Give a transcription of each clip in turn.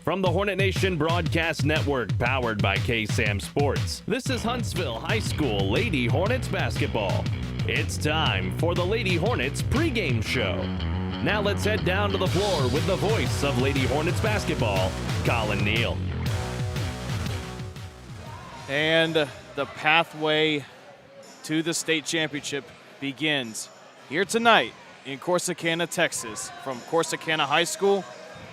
From the Hornet Nation Broadcast Network, powered by KSAM Sports, this is Huntsville High School Lady Hornets basketball. It's time for the Lady Hornets pregame show. Now let's head down to the floor with the voice of Lady Hornets basketball, Collin Neill. And the pathway to the state championship begins here tonight in Corsicana, Texas. From Corsicana High School,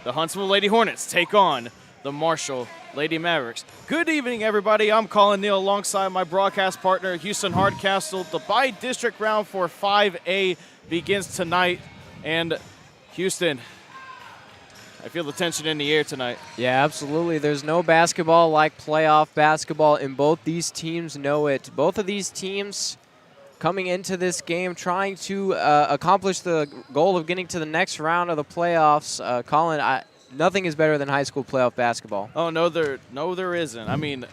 the Huntsville Lady Hornets take on the Marshall Lady Mavericks. Good evening, everybody. I'm Collin Neill alongside my broadcast partner, Houston Hardcastle. The by-district round for 5A begins tonight. And Houston, I feel the tension in the air tonight. Yeah, absolutely. There's no basketball like playoff basketball, and both these teams know it. Both of these teams coming into this game trying to accomplish the goal of getting to the next round of the playoffs. Collin, nothing is better than high school playoff basketball. Oh, no, there isn't. I mean,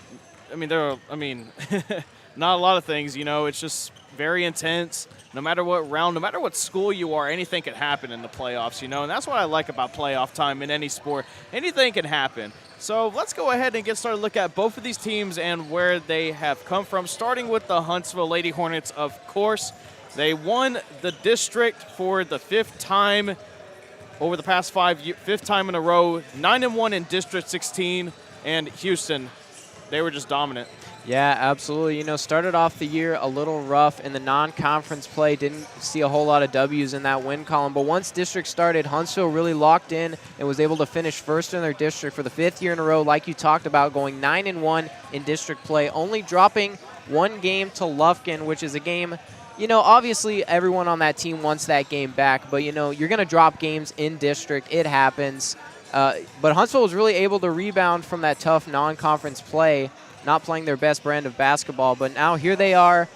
not a lot of things. You know, it's just very intense. No matter what round, no matter what school you are, anything can happen in the playoffs, you know, and that's what I like about playoff time in any sport. Anything can happen. So let's go ahead and get started. Look at both of these teams and where they have come from, starting with the Huntsville Lady Hornets, of course. They won the district for the fifth time over the past 5 years, fifth time in a row, 9-1 in District 16, and Houston, they were just dominant. Yeah, absolutely. You know, started off the year a little rough in the non-conference play. Didn't see a whole lot of W's in that win column. But once district started, Huntsville really locked in and was able to finish first in their district for the fifth year in a row, like you talked about, going 9-1 in district play, only dropping one game to Lufkin, which is a game, you know, obviously everyone on that team wants that game back. But, you know, you're going to drop games in district. It happens. But Huntsville was really able to rebound from that tough non-conference play, not playing their best brand of basketball. But now here they are,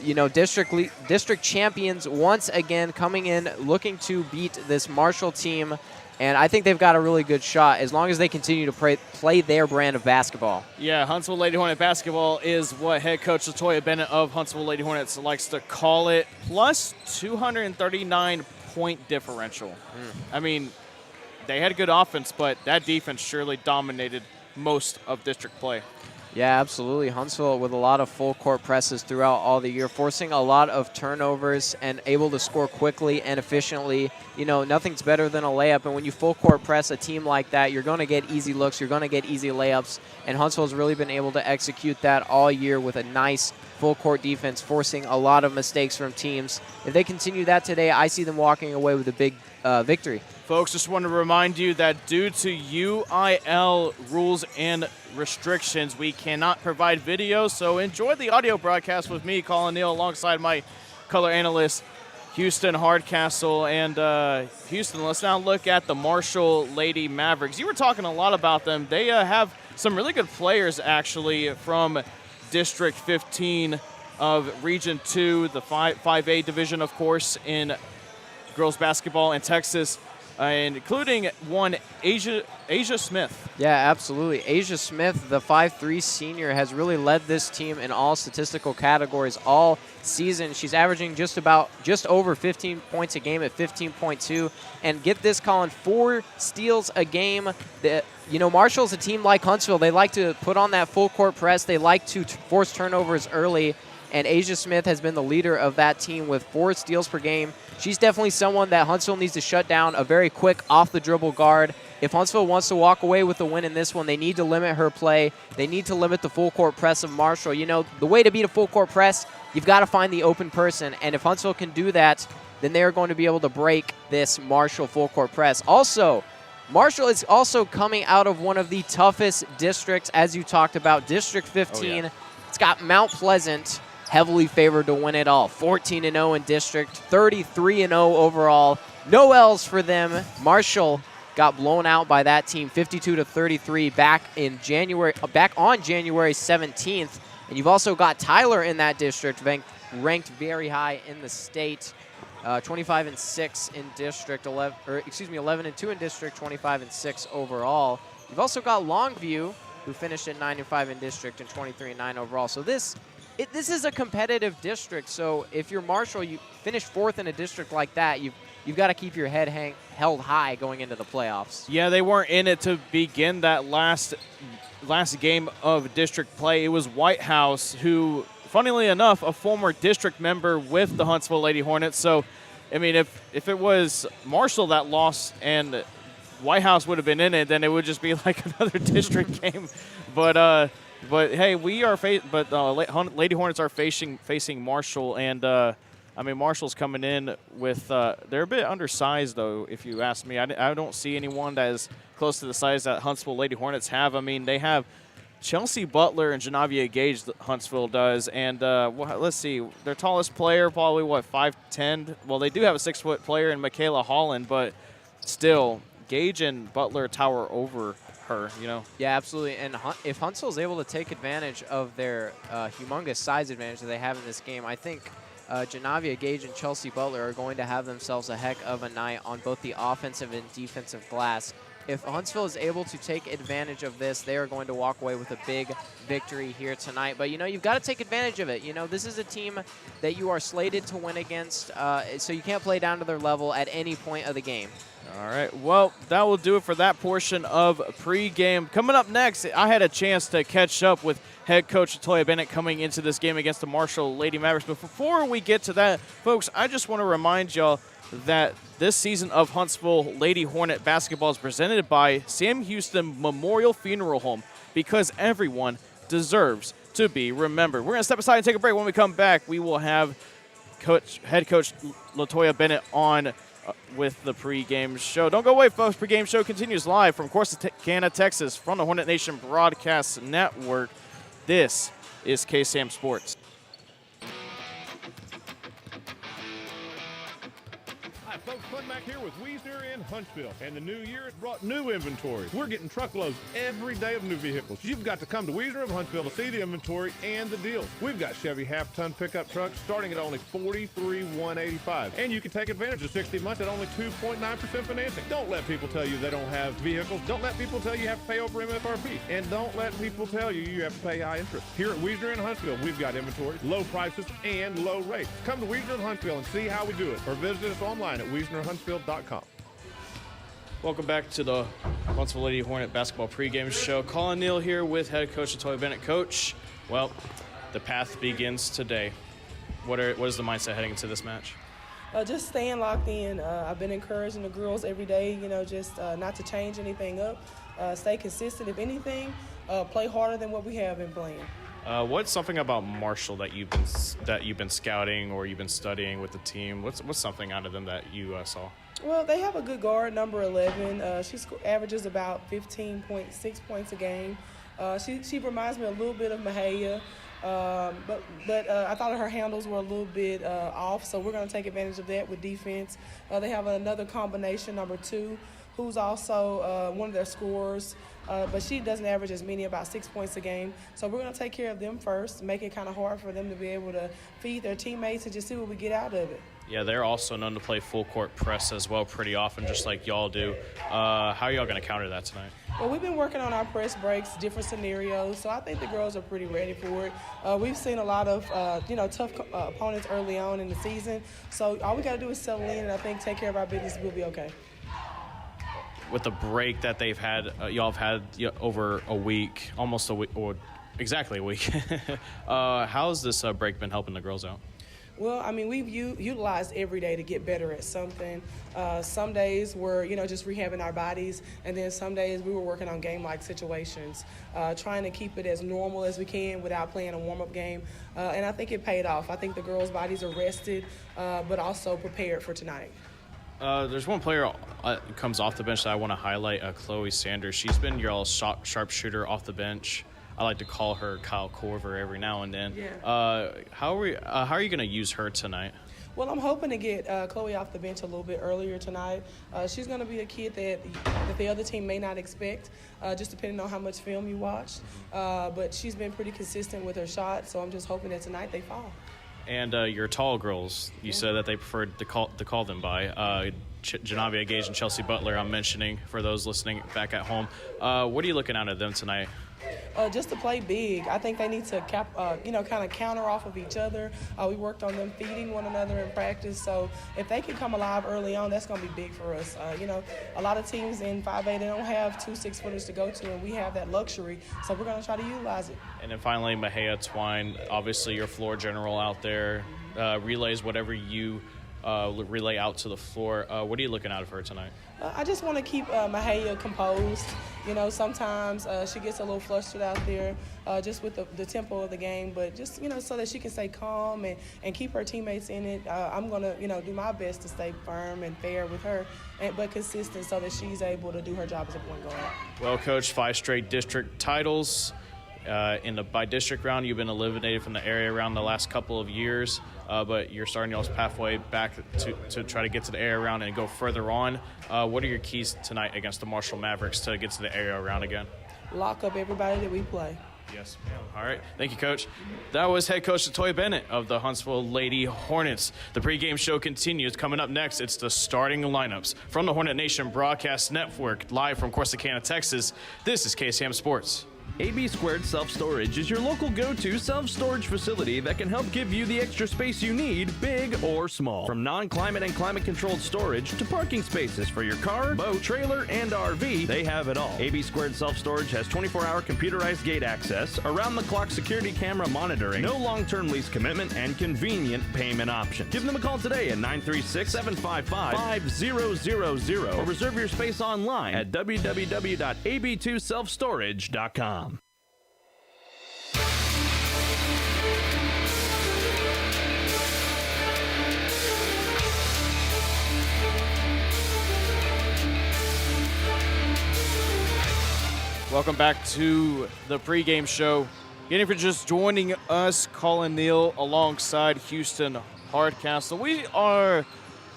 you know, district champions once again, coming in looking to beat this Marshall team. And I think they've got a really good shot as long as they continue to play their brand of basketball. Yeah, Huntsville Lady Hornet basketball is what head coach Latoya Bennett of Huntsville Lady Hornets likes to call it, plus 239-point differential. I mean, they had a good offense, but that defense surely dominated most of district play. Yeah, absolutely. Huntsville with a lot of full court presses throughout all the year, forcing a lot of turnovers and able to score quickly and efficiently. You know, nothing's better than a layup, and when you full court press a team like that, you're going to get easy looks, you're going to get easy layups, and Huntsville's really been able to execute that all year with a nice full court defense, forcing a lot of mistakes from teams. If they continue that today, I see them walking away with a big victory. Folks, just want to remind you that due to UIL rules and restrictions, we cannot provide video, so enjoy the audio broadcast with me, Collin Neill, alongside my color analyst, Houston Hardcastle. And Houston, let's now look at the Marshall Lady Mavericks. You were talking a lot about them. They have some really good players, actually, from District 15 of Region 2, the 5A division, of course, in girls basketball in Texas. And including one, Asia Smith. Yeah, absolutely. Asia Smith, the 5'3" senior, has really led this team in all statistical categories all season. She's averaging just over 15 points a game at 15.2. And get this, Collin, 4 steals a game. You know, Marshall's a team like Huntsville. They like to put on that full court press. They like to force turnovers early. And Asia Smith has been the leader of that team with 4 steals per game. She's definitely someone that Huntsville needs to shut down, a very quick off-the-dribble guard. If Huntsville wants to walk away with the win in this one, they need to limit her play. They need to limit the full-court press of Marshall. You know, the way to beat a full-court press, you've got to find the open person. And if Huntsville can do that, then they're going to be able to break this Marshall full-court press. Also, Marshall is also coming out of one of the toughest districts, as you talked about, District 15. Oh, yeah. It's got Mount Pleasant, heavily favored to win it all. 14-0 in district, 33-0 overall. No L's for them. Marshall got blown out by that team, 52-33, back on January 17th. And you've also got Tyler in that district, ranked very high in the state. 25-6 in district, 11-2 in district, 25-6 overall. You've also got Longview, who finished at 9-5 in district and 23-9 overall. So this is a competitive district. So if you're Marshall, you finish 4th in a district like that, you've got to keep your head held high going into the playoffs. Yeah, they weren't in it to begin that last game of district play. It was White House, who, funnily enough, a former district member with the Huntsville Lady Hornets. So, I mean, if it was Marshall that lost and White House would have been in it, then it would just be like another district game. But hey, Lady Hornets are facing Marshall, and I mean, Marshall's coming in with they're a bit undersized, though, if you ask me. I don't see anyone that is close to the size that Huntsville Lady Hornets have. I mean, they have Chelsea Butler and Janavia Gage, Huntsville does, and let's see, their tallest player probably, 5'10"? Well, they do have a 6-foot player in Michaela Holland, but still, Gage and Butler tower over her, you know? Yeah, absolutely. And if Huntsville is able to take advantage of their humongous size advantage that they have in this game, I think Janavia Gage and Chelsea Butler are going to have themselves a heck of a night on both the offensive and defensive glass. If Huntsville is able to take advantage of this, they are going to walk away with a big victory here tonight. But, you know, you've got to take advantage of it. You know, this is a team that you are slated to win against, so you can't play down to their level at any point of the game. All right, well, that will do it for that portion of pregame. Coming up next, I had a chance to catch up with head coach Latoya Bennett coming into this game against the Marshall Lady Mavericks. But before we get to that, folks, I just want to remind y'all that this season of Huntsville Lady Hornet basketball is presented by Sam Houston Memorial Funeral Home, because everyone deserves to be remembered. We're going to step aside and take a break. When we come back, we will have head coach Latoya Bennett on with the pregame show. Don't go away, folks. Pregame show continues live from Corsicana, Texas, from the Hornet Nation Broadcast Network. This is KSAM Sports. Hi, folks. Fun back here with Wiesner in Huntsville. And the new year has brought new inventory. We're getting truckloads every day of new vehicles. You've got to come to Wiesner of Huntsville to see the inventory and the deals. We've got Chevy half-ton pickup trucks starting at only $43,185. And you can take advantage of 60 months at only 2.9% financing. Don't let people tell you they don't have vehicles. Don't let people tell you have to pay over MSRP. And don't let people tell you you have to pay high interest. Here at Wiesner in Huntsville, we've got inventory, low prices, and low rates. Come to Wiesner in Huntsville and see how we do it. Or visit us online at WiesnerHuntsville.com. Welcome back to the Huntsville Lady Hornet basketball pregame show. Collin, Neill here with head coach Latoya Bennett. Coach, well, the path begins today. What is the mindset heading into this match? Just staying locked in. I've been encouraging the girls every day, you know, just not to change anything up. Stay consistent, if anything. Play harder than what we have been playing. What's something about Marshall that you've been scouting or you've been studying with the team? What's something out of them that you saw? Well, they have a good guard, number 11. She averages about 15.6 points a game. She reminds me a little bit of Mahaya, but I thought her handles were a little bit off, so we're going to take advantage of that with defense. They have another combination, number 2, who's also one of their scorers. But she doesn't average as many, about 6 points a game. So we're going to take care of them first, make it kind of hard for them to be able to feed their teammates and just see what we get out of it. Yeah, they're also known to play full court press as well pretty often, just like y'all do. How are y'all going to counter that tonight? Well, we've been working on our press breaks, different scenarios, so I think the girls are pretty ready for it. We've seen a lot of, tough opponents early on in the season. So all we got to do is settle in, and I think take care of our business, we'll be okay. With the break that they've had, y'all have had over a week, almost a week, or exactly a week. How's this break been helping the girls out? Well, I mean, we've utilized every day to get better at something. Some days we're, just rehabbing our bodies, and then some days we were working on game-like situations, trying to keep it as normal as we can without playing a warm-up game. And I think it paid off. I think the girls' bodies are rested, but also prepared for tonight. There's one player who comes off the bench that I want to highlight, Chloe Sanders. She's been your sharpshooter off the bench. I like to call her Kyle Korver every now and then. Yeah. How are you going to use her tonight? Well, I'm hoping to get Chloe off the bench a little bit earlier tonight. She's going to be a kid that the other team may not expect, just depending on how much film you watch. But she's been pretty consistent with her shot, so I'm just hoping that tonight they fall. And your tall girls, you said that they preferred to call them by. Janavia Gage and Chelsea Butler, I'm mentioning for those listening back at home. What are you looking out of them tonight? Just to play big. I think they need to kind of counter off of each other. We worked on them feeding one another in practice. So if they can come alive early on, that's going to be big for us. A lot of teams in 5A, they don't have 2 6-footers to go to, and we have that luxury. So we're going to try to utilize it. And then finally, Mahea Twine, obviously your floor general out there, relays whatever you relay out to the floor. What are you looking out of her tonight? I just want to keep Mahea composed. Sometimes she gets a little flustered out there just with the tempo of the game, but just, so that she can stay calm and keep her teammates in it. I'm going to, do my best to stay firm and fair with her, but consistent so that she's able to do her job as a point guard. Well, Coach, 5 straight district titles. In the by district round, you've been eliminated from the area round the last couple of years, but you're starting y'all's pathway back to try to get to the area round and go further on. What are your keys tonight against the Marshall Mavericks to get to the area round again? Lock up everybody that we play. Yes, ma'am. All right. Thank you, Coach. That was head coach Latoya Bennett of the Huntsville Lady Hornets. The pregame show continues. Coming up next, it's the starting lineups from the Hornet Nation Broadcast Network, live from Corsicana, Texas. This is KSAM Sports. AB2 Self Storage is your local go-to self-storage facility that can help give you the extra space you need, big or small. From non-climate and climate-controlled storage to parking spaces for your car, boat, trailer, and RV, they have it all. AB2 Self Storage has 24-hour computerized gate access, around-the-clock security camera monitoring, no long-term lease commitment, and convenient payment options. Give them a call today at 936-755-5000 or reserve your space online at www.ab2selfstorage.com. Welcome back to the pregame show. Again, if you're just joining us, Collin, Neill alongside Houston Hardcastle. We are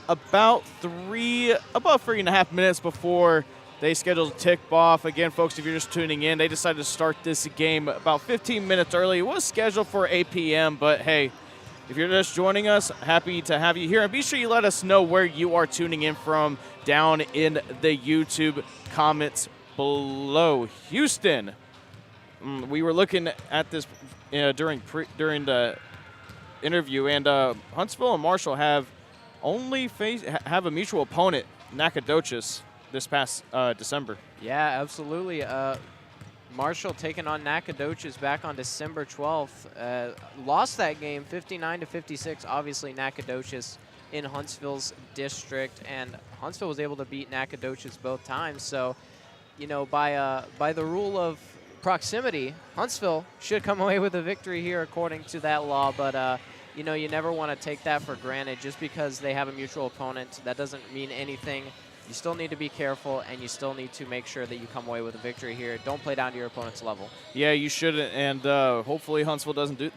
about 3.5 minutes before they scheduled tip-off. Again, folks, if you're just tuning in, they decided to start this game about 15 minutes early. It was scheduled for 8 p.m., but hey, if you're just joining us, happy to have you here. And be sure you let us know where you are tuning in from down in the YouTube comments below. Houston, we were looking at this during the interview, and Huntsville and Marshall have a mutual opponent, Nacogdoches, this past December. Yeah, absolutely. Marshall taking on Nacogdoches back on December 12th. Lost that game 59-56. Obviously, Nacogdoches in Huntsville's district, and Huntsville was able to beat Nacogdoches both times. So, by the rule of proximity, Huntsville should come away with a victory here according to that law. But, you never want to take that for granted. Just because they have a mutual opponent, that doesn't mean anything. You still need to be careful, and you still need to make sure that you come away with a victory here. Don't play down to your opponent's level. Yeah, you shouldn't, and hopefully Huntsville doesn't do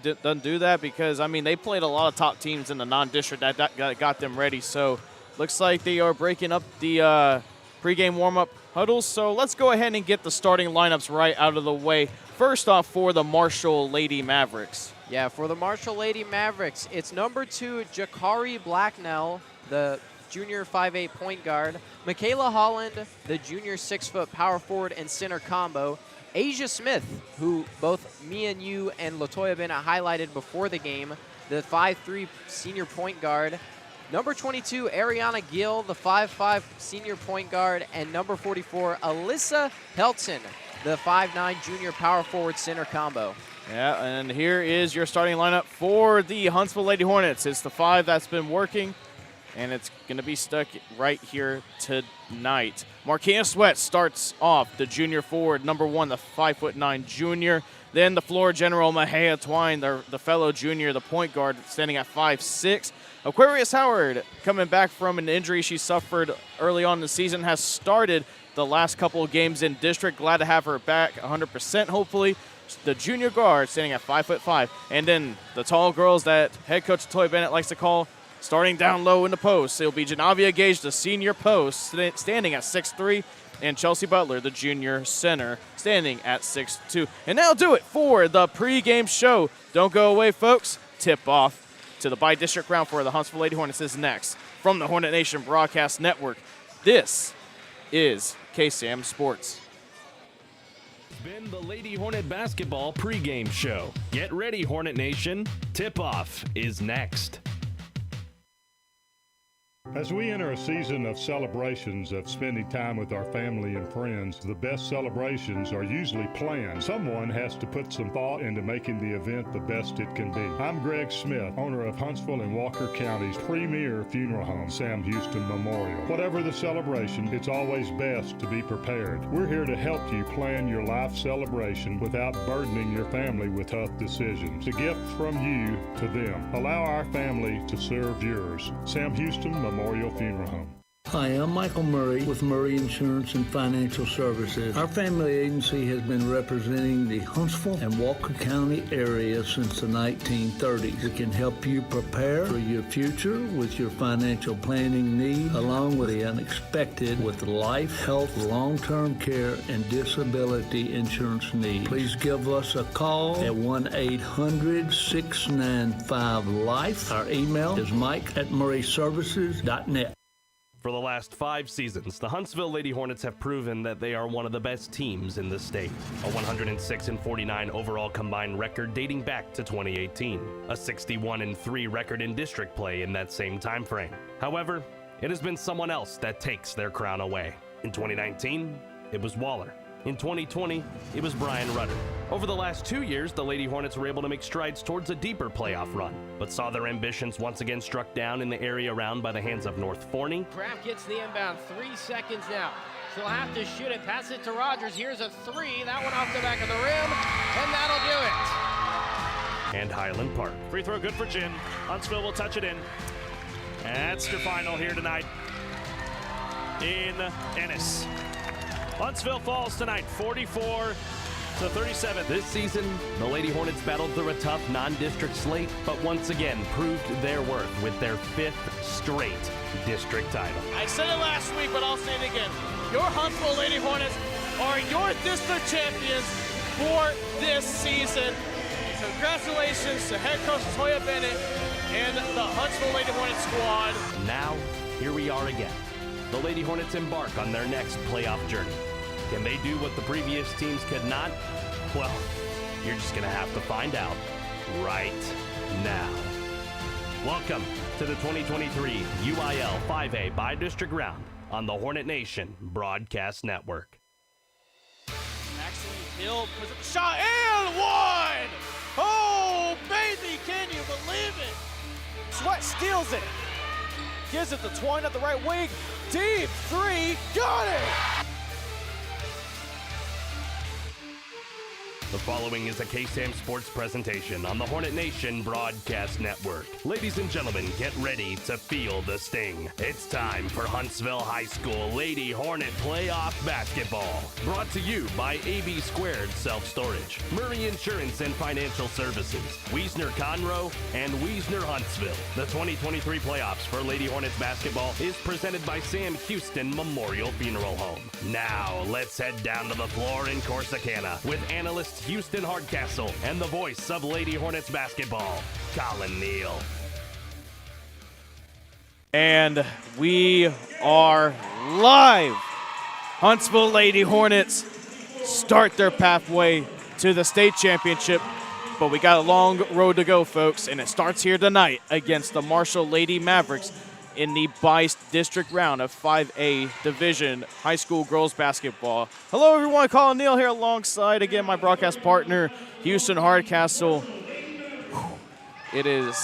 that, because, they played a lot of top teams in the non-district that got them ready. So looks like they are breaking up the pregame warm-up huddles. So let's go ahead and get the starting lineups right out of the way. First off, for the Marshall Lady Mavericks. Yeah, for the Marshall Lady Mavericks, it's number 2, Jakari Blacknell, the junior 5'8" point guard. Michaela Holland, the junior 6-foot power forward and center combo. Asia Smith, who both me and you and Latoya Bennett highlighted before the game, the 5'3" senior point guard. Number 22, Ariana Gill, the 5'5" senior point guard. And number 44, Alyssa Helton, the 5'9" junior power forward center combo. Yeah, and here is your starting lineup for the Huntsville Lady Hornets. It's the 5 that's been working, and it's going to be stuck right here tonight. Marquina Sweat starts off, the junior forward, number 1, the 5'9" junior. Then the floor general, Mahea Twine, the fellow junior, the point guard, standing at 5'6". Aquarius Howard, coming back from an injury she suffered early on in the season, has started the last couple of games in district. Glad to have her back 100%, hopefully. the junior guard, standing at 5'5", and then the tall girls that head coach Toy Bennett likes to call starting down low in the post. It'll be Janavia Gage, the senior post, standing at 6'3", and Chelsea Butler, the junior center, standing at 6'2". And that'll do it for the pregame show. Don't go away, folks. Tip off to the bi-district round for the Huntsville Lady Hornets is next. From the Hornet Nation Broadcast Network, this is KSAM Sports. Been the Lady Hornet basketball pregame show. Get ready, Hornet Nation. Tip-off is next. As we enter a season of celebrations of spending time with our family and friends, the best celebrations are usually planned. Someone has to put some thought into making the event the best it can be. I'm Greg Smith, owner of Huntsville and Walker County's premier funeral home, Sam Houston Memorial. Whatever the celebration, it's always best to be prepared. We're here to help you plan your life celebration without burdening your family with tough decisions. A gift from you to them. Allow our family to serve yours. Sam Houston Memorial Funeral Home. Hi, I'm Michael Murray with Murray Insurance and Financial Services. Our family agency has been representing the Huntsville and Walker County area since the 1930s. It can help you prepare for your future with your financial planning needs, along with the unexpected with life, health, long-term care, and disability insurance needs. Please give us a call at 1-800-695-LIFE. Our email is mike@murrayservices.net. For the last 5 seasons, the Huntsville Lady Hornets have proven that they are one of the best teams in the state. A 106-49 overall combined record dating back to 2018. A 61-3 record in district play in that same time frame. However, it has been someone else that takes their crown away. In 2019, it was Waller. In 2020, it was Brian Rudder. Over the last 2 years, the Lady Hornets were able to make strides towards a deeper playoff run, but saw their ambitions once again struck down in the area round by the hands of North Forney. Kraft gets the inbound, 3 seconds now. She'll have to shoot it, pass it to Rogers. Here's a 3, that one off the back of the rim, and that'll do it. And Highland Park. Free throw good for Jin. Huntsville will touch it in. That's your final here tonight in Ennis. Huntsville falls tonight, 44-37. This season, the Lady Hornets battled through a tough non-district slate, but once again proved their worth with their 5th straight district title. I said it last week, but I'll say it again. Your Huntsville Lady Hornets are your district champions for this season. Congratulations to head coach Toya Bennett and the Huntsville Lady Hornets squad. And now, here we are again. The Lady Hornets embark on their next playoff journey. Can they do what the previous teams could not? Well, you're just going to have to find out right now. Welcome to the 2023 UIL 5A bi-district round on the Hornet Nation Broadcast Network. Maxine Hill puts up the shot and one! Oh, baby, can you believe it? Sweat steals it. Gives it to Twine at the right wing. Deep 3, got it! The following is a KSAM Sports presentation on the Hornet Nation Broadcast Network. Ladies and gentlemen, get ready to feel the sting. It's time for Huntsville High School Lady Hornet Playoff Basketball. Brought to you by AB2 Self Storage, Murray Insurance and Financial Services, Wiesner Conroe, and Wiesner Huntsville. The 2023 playoffs for Lady Hornets basketball is presented by Sam Houston Memorial Funeral Home. Now, let's head down to the floor in Corsicana with Analyst Houston Hardcastle and the voice of Lady Hornets basketball, Collin Neill. And we are live. Huntsville Lady Hornets start their pathway to the state championship, but we got a long road to go, folks, and it starts here tonight against the Marshall Lady Mavericks in the bi-district round of 5A Division High School Girls Basketball. Hello, everyone. Collin Neill here alongside, again, my broadcast partner, Houston Hardcastle. It is,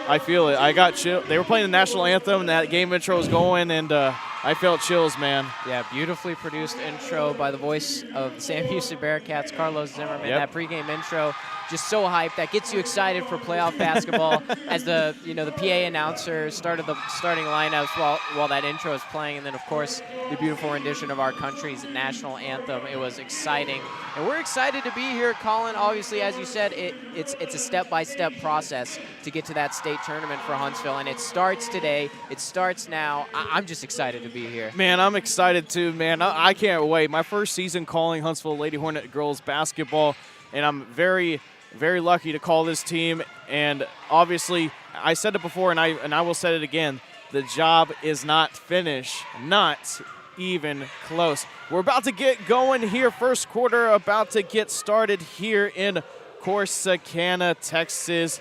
I feel it. I got chill. They were playing the national anthem, and that game intro was going, and I felt chills, man. Yeah, beautifully produced intro by the voice of the Sam Houston Bearcats, Carlos Zimmerman. Yep. That pregame intro just so hyped. That gets you excited for playoff basketball as the PA announcer started the starting lineups while that intro is playing, and then of course the beautiful rendition of our country's national anthem. It was exciting, and we're excited to be here, Collin. Obviously, as you said, it's a step-by-step process to get to that state tournament for Huntsville, and it starts today. It starts now. I'm just excited to be here. Man, I'm excited too, man. I can't wait. My first season calling Huntsville Lady Hornet girls basketball, and I'm very, very lucky to call this team. And obviously, I said it before, and I will say it again, the job is not finished. Not even close. We're about to get going here. First quarter about to get started here in Corsicana, Texas.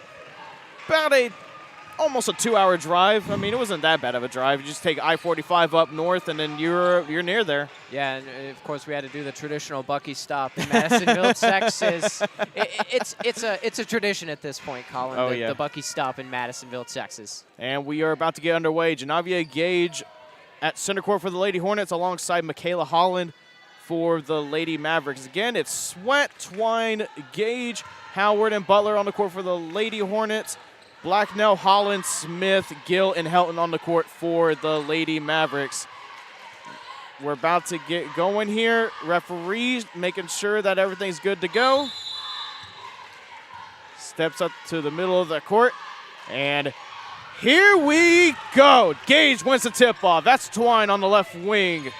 About almost a 2-hour drive. I mean, it wasn't that bad of a drive. You just take I-45 up north, and then you're near there. Yeah, and of course we had to do the traditional Bucky stop in Madisonville, Texas. It's a tradition at this point, Collin. Oh, the Bucky stop in Madisonville, Texas. And we are about to get underway. Janavia Gage at center court for the Lady Hornets alongside Michaela Holland for the Lady Mavericks. Again, it's Sweat, Twine, Gage, Howard, and Butler on the court for the Lady Hornets. Blacknell, Holland, Smith, Gill, and Helton on the court for the Lady Mavericks. We're about to get going here. Referee making sure that everything's good to go. Steps up to the middle of the court. And here we go. Gage wins the tip-off. That's Twine on the left wing,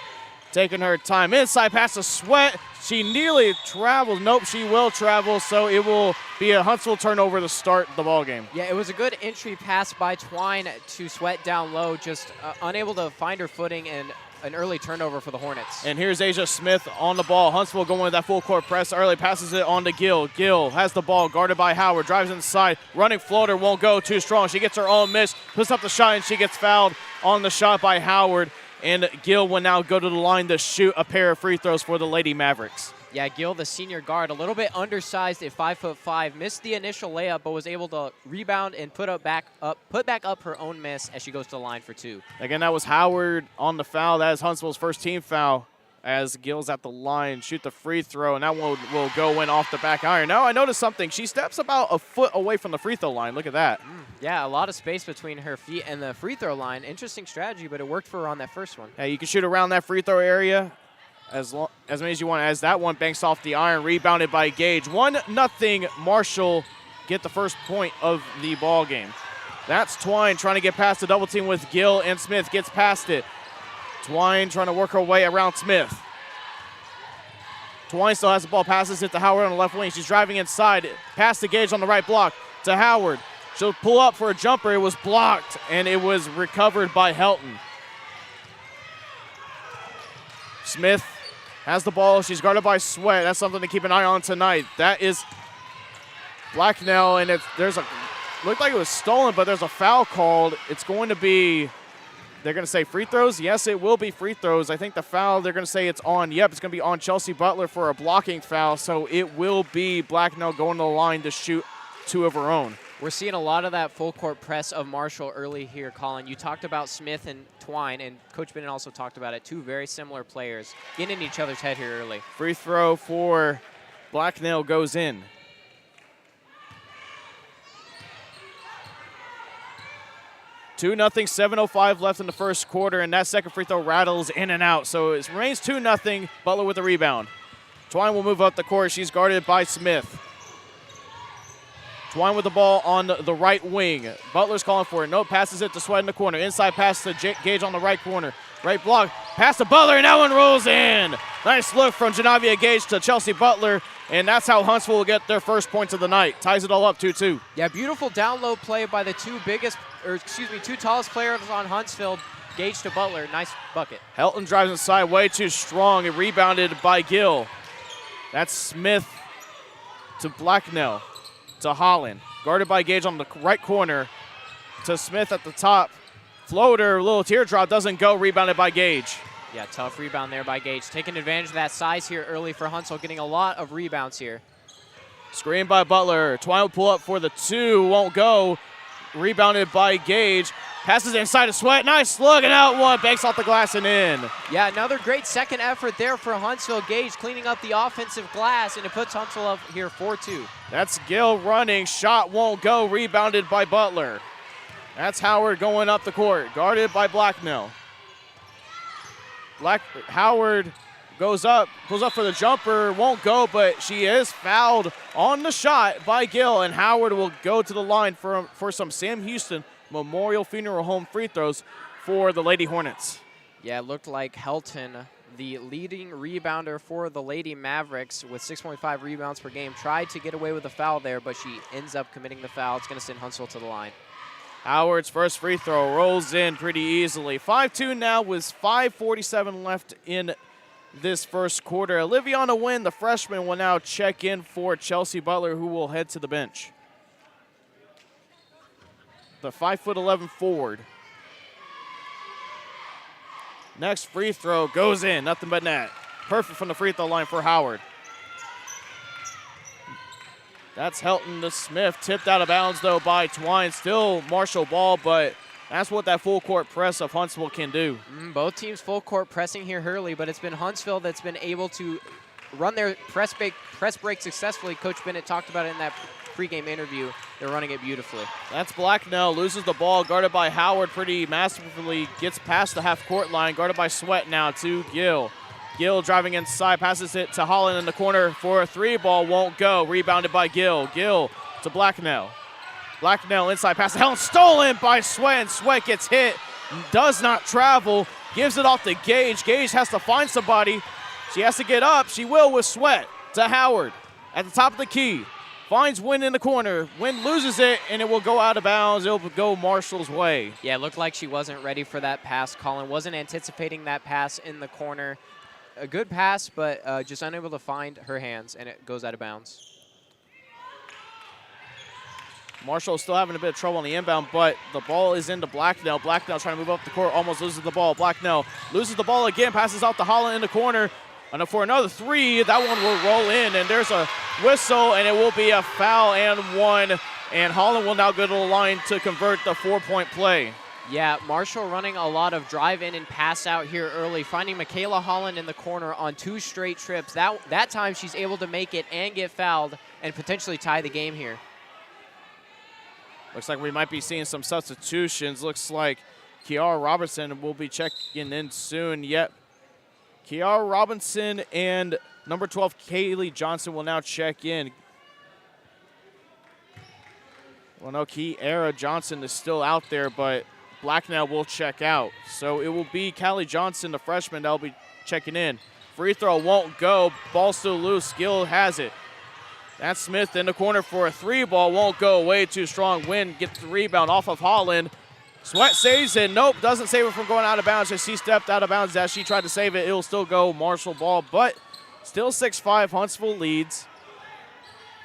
taking her time. Inside pass to Sweat. She nearly travels. Nope, she will travel, so it will be a Huntsville turnover to start the ballgame. Yeah, it was a good entry pass by Twine to Sweat down low, just unable to find her footing, and an early turnover for the Hornets. And here's Asia Smith on the ball. Huntsville going with that full court press early, passes it on to Gill. Gill has the ball, guarded by Howard, drives inside, running floater, won't go too strong. She gets her own miss, puts up the shot, and she gets fouled on the shot by Howard. And Gill will now go to the line to shoot a pair of free throws for the Lady Mavericks. Yeah, Gill, the senior guard, a little bit undersized at 5'5", missed the initial layup, but was able to rebound and put back up her own miss as she goes to the line for two. Again, that was Howard on the foul. That is Huntsville's first team foul as Gill's at the line, shoot the free throw, and that one will go in off the back iron. Now I noticed something. She steps about a foot away from the free throw line. Look at that. Yeah, a lot of space between her feet and the free throw line. Interesting strategy, but it worked for her on that first one. Yeah, you can shoot around that free throw area as many as you want. As that one banks off the iron, rebounded by Gage. 1-0 Marshall get the first point of the ball game. That's Twine trying to get past the double team with Gill, and Smith gets past it. Twine trying to work her way around Smith. Twine still has the ball, passes it to Howard on the left wing. She's driving inside, past the Gage on the right block to Howard. She'll pull up for a jumper. It was blocked, and it was recovered by Helton. Smith has the ball. She's guarded by Sweat. That's something to keep an eye on tonight. That is Blacknell, and looked like it was stolen, but there's a foul called. It's going to be, they're going to say free throws. Yes, it will be free throws. I think the foul, they're going to say it's on. Yep, it's going to be on Chelsea Butler for a blocking foul, so it will be Blacknell going to the line to shoot two of her own. We're seeing a lot of that full court press of Marshall early here, Collin. You talked about Smith and Twine, and Coach Bennett also talked about it. Two very similar players getting in each other's head here early. Free throw for Blacknell goes in. Two 0, 7:05 left in the first quarter, and that second free throw rattles in and out. So it remains 2-0. Butler with the rebound. Twine will move up the court. She's guarded by Smith. Twine with the ball on the right wing. Butler's calling for it. No, passes it to Sweat in the corner. Inside pass to Gage on the right corner. Right block. Pass to Butler, and that one rolls in. Nice look from Janavia Gage to Chelsea Butler, and that's how Huntsville will get their first points of the night. Ties it all up 2-2. Yeah, beautiful down low play by the two tallest players on Huntsville, Gage to Butler. Nice bucket. Helton drives inside way too strong and rebounded by Gill. That's Smith to Blacknell. To Holland, guarded by Gage on the right corner, to Smith at the top. Floater, little teardrop, doesn't go, rebounded by Gage. Yeah, tough rebound there by Gage. Taking advantage of that size here early for Huntsville, getting a lot of rebounds here. Screen by Butler. Twine will pull up for the two, won't go. Rebounded by Gage. Passes inside to Sweat. Nice look, and out one. Banks off the glass and in. Yeah, another great second effort there for Huntsville. Gage cleaning up the offensive glass, and it puts Huntsville up here 4-2. That's Gill running. Shot won't go. Rebounded by Butler. That's Howard going up the court. Guarded by Blacknell. Howard goes up, pulls up for the jumper, won't go, but she is fouled on the shot by Gill, and Howard will go to the line for some Sam Houston Memorial Funeral Home free throws for the Lady Hornets. Yeah, it looked like Helton, the leading rebounder for the Lady Mavericks with 6.5 rebounds per game, tried to get away with a foul there, but she ends up committing the foul. It's going to send Huntsville to the line. Howard's first free throw rolls in pretty easily. 5-2 now with 5:47 left in this first quarter. Oliviana Wynn, the freshman, will now check in for Chelsea Butler, who will head to the bench. The 5'11" forward. Next free throw goes in, nothing but net. Perfect from the free throw line for Howard. That's Helton to Smith, tipped out of bounds though by Twine. Still Marshall ball, but that's what that full court press of Huntsville can do. Both teams full court pressing here early, but it's been Huntsville that's been able to run their press break successfully. Coach Bennett talked about it in that pregame interview. They're running it beautifully. That's Blacknell, loses the ball, guarded by Howard pretty masterfully, gets past the half-court line, guarded by Sweat now to Gill. Gill driving inside, passes it to Collin in the corner for a three. Ball won't go, rebounded by Gill. Gill to Blacknell. Blacknell inside pass to Helen, stolen by Sweat, and Sweat gets hit, does not travel, gives it off to Gage. Gage has to find somebody. She has to get up. She will with Sweat to Howard at the top of the key. Finds Wynn in the corner. Wynn loses it, and it will go out of bounds. It will go Marshall's way. Yeah, it looked like she wasn't ready for that pass. Collin wasn't anticipating that pass in the corner. A good pass, but just unable to find her hands, and it goes out of bounds. Marshall still having a bit of trouble on the inbound, but the ball is into Blacknell. Blacknell trying to move up the court, almost loses the ball. Blacknell loses the ball again, passes out to Holland in the corner. And for another three, that one will roll in, and there's a whistle, and it will be a foul and one. And Holland will now go to the line to convert the 4-point play. Yeah, Marshall running a lot of drive in and pass out here early, finding Michaela Holland in the corner on 2 straight trips. That time she's able to make it and get fouled and potentially tie the game here. Looks like we might be seeing some substitutions. Looks like Kiara Robertson will be checking in soon. Yep. Kiara Robinson and number 12, Kaylee Johnson, will now check in. Well, no, Kiara Johnson is still out there, but Blacknell will check out. So it will be Callie Johnson, the freshman, that will be checking in. Free throw won't go. Ball still loose. Gill has it. That's Smith in the corner for a three. Ball won't go. Way too strong. Wynn gets the rebound off of Holland. Sweat saves it. Nope, doesn't save it from going out of bounds. As she stepped out of bounds as she tried to save it. It will still go Marshall ball, but still 6-5. Huntsville leads.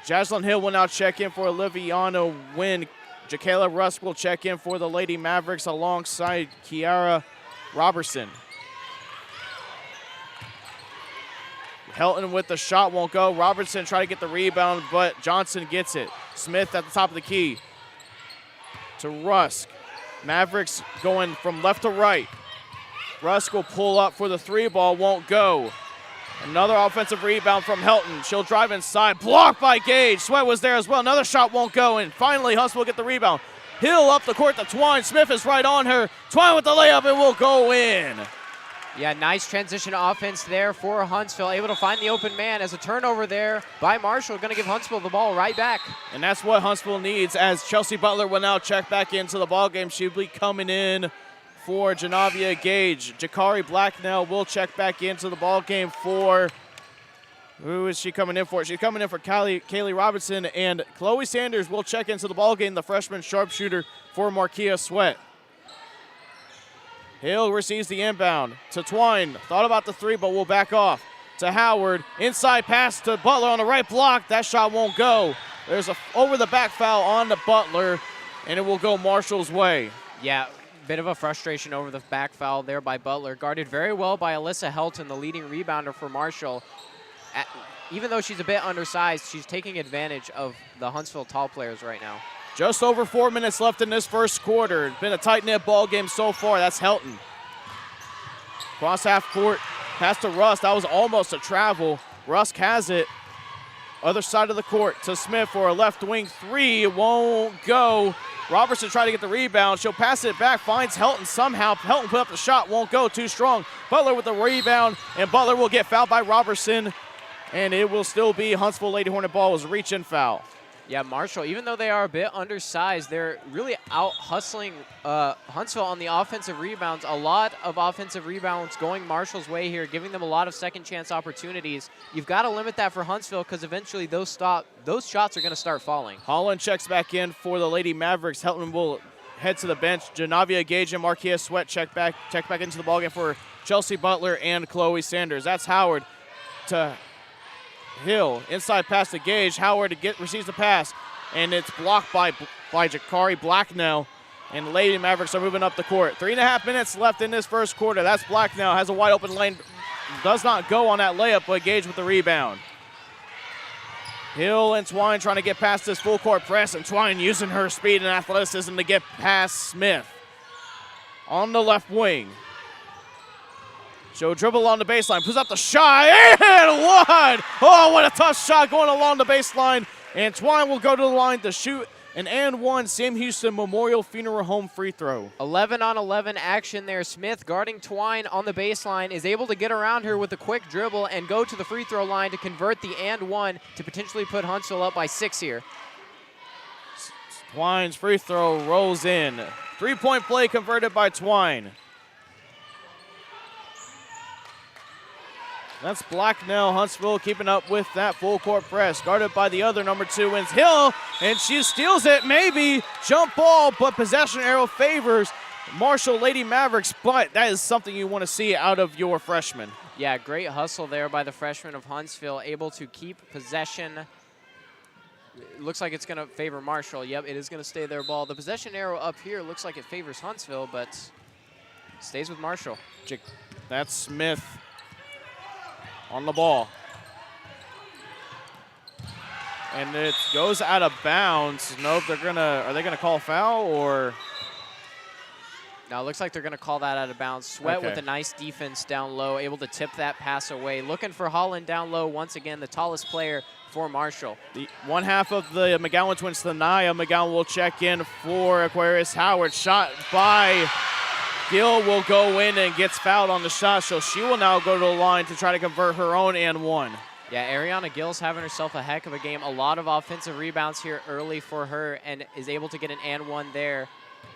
Jaslyn Hill will now check in for Oliviana Wynn. Jakayla Rusk will check in for the Lady Mavericks alongside Kiara Robertson. Helton with the shot won't go. Robertson try to get the rebound, but Johnson gets it. Smith at the top of the key to Rusk. Mavericks going from left to right. Rusk will pull up for the three. Ball won't go. Another offensive rebound from Helton. She'll drive inside. Blocked by Gage. Sweat was there as well. Another shot won't go. And finally, Huntsville will get the rebound. Hill up the court to Twine. Smith is right on her. Twine with the layup. It will go in. Yeah, nice transition offense there for Huntsville. Able to find the open man as a turnover there by Marshall. Going to give Huntsville the ball right back. And that's what Huntsville needs, as Chelsea Butler will now check back into the ballgame. She'll be coming in for Janavia Gage. Jakari Blacknell will check back into the ballgame for, who is she coming in for? She's coming in for Kaylee Robinson, and Chloe Sanders will check into the ballgame, the freshman sharpshooter for Markia Sweat. Hill receives the inbound to Twine. Thought about the three, but will back off. To Howard. Inside pass to Butler on the right block. That shot won't go. There's a over-the-back foul on the Butler, and it will go Marshall's way. Yeah, bit of a frustration over the back foul there by Butler. Guarded very well by Alyssa Helton, the leading rebounder for Marshall. Even though she's a bit undersized, she's taking advantage of the Huntsville tall players right now. Just over 4 minutes left in this first quarter. It's been a tight-knit ball game so far. That's Helton. Cross half court, pass to Rusk. That was almost a travel. Rusk has it. Other side of the court to Smith for a left wing three. It won't go. Robertson trying to get the rebound. She'll pass it back, finds Helton somehow. Helton put up the shot, won't go, too strong. Butler with the rebound, and Butler will get fouled by Robertson, and it will still be Huntsville Lady Hornet ball. Was reach-in foul. Yeah, Marshall, even though they are a bit undersized, they're really out hustling Huntsville on the offensive rebounds. A lot of offensive rebounds going Marshall's way here, giving them a lot of second chance opportunities. You've got to limit that for Huntsville because eventually those shots are going to start falling. Collin checks back in for the Lady Mavericks. Helton will head to the bench. Janavia Gage and Marquia Sweat check back into the ballgame for Chelsea Butler and Chloe Sanders. That's Howard to Hill, inside pass to Gage. Howard receives the pass, and it's blocked by Jakari Blacknell, and the Lady Mavericks are moving up the court. 3.5 minutes left in this first quarter. That's Blacknell, has a wide open lane, does not go on that layup, but Gage with the rebound. Hill and Twine trying to get past this full court press, and Twine using her speed and athleticism to get past Smith. On the left wing. She'll dribble on the baseline, puts up the shot, and one! Oh, what a tough shot going along the baseline. And Twine will go to the line to shoot an and one Sam Houston Memorial Funeral Home free throw. 11-on-11 action there. Smith guarding Twine on the baseline is able to get around her with a quick dribble and go to the free throw line to convert the and one to potentially put Huntsville up by 6 here. Twine's free throw rolls in. 3-point play converted by Twine. That's Blacknell. Huntsville keeping up with that full court press. Guarded by the other number 2 wins Hill, and she steals it, maybe. Jump ball, but possession arrow favors Marshall Lady Mavericks, but that is something you want to see out of your freshman. Yeah, great hustle there by the freshman of Huntsville, able to keep possession. It looks like it's going to favor Marshall. Yep, it is going to stay their ball. The possession arrow up here looks like it favors Huntsville, but stays with Marshall. That's Smith on the ball. And it goes out of bounds. Nope, are they gonna call foul or? No, it looks like they're gonna call that out of bounds. Sweat with a nice defense down low, able to tip that pass away. Looking for Holland down low once again, the tallest player for Marshall. The one half of the McGowan twins, Thania McGowan will check in for Aquarius Howard. Shot by Gill will go in and gets fouled on the shot, so she will now go to the line to try to convert her own and one. Yeah, Ariana Gill's having herself a heck of a game. A lot of offensive rebounds here early for her and is able to get an and one there.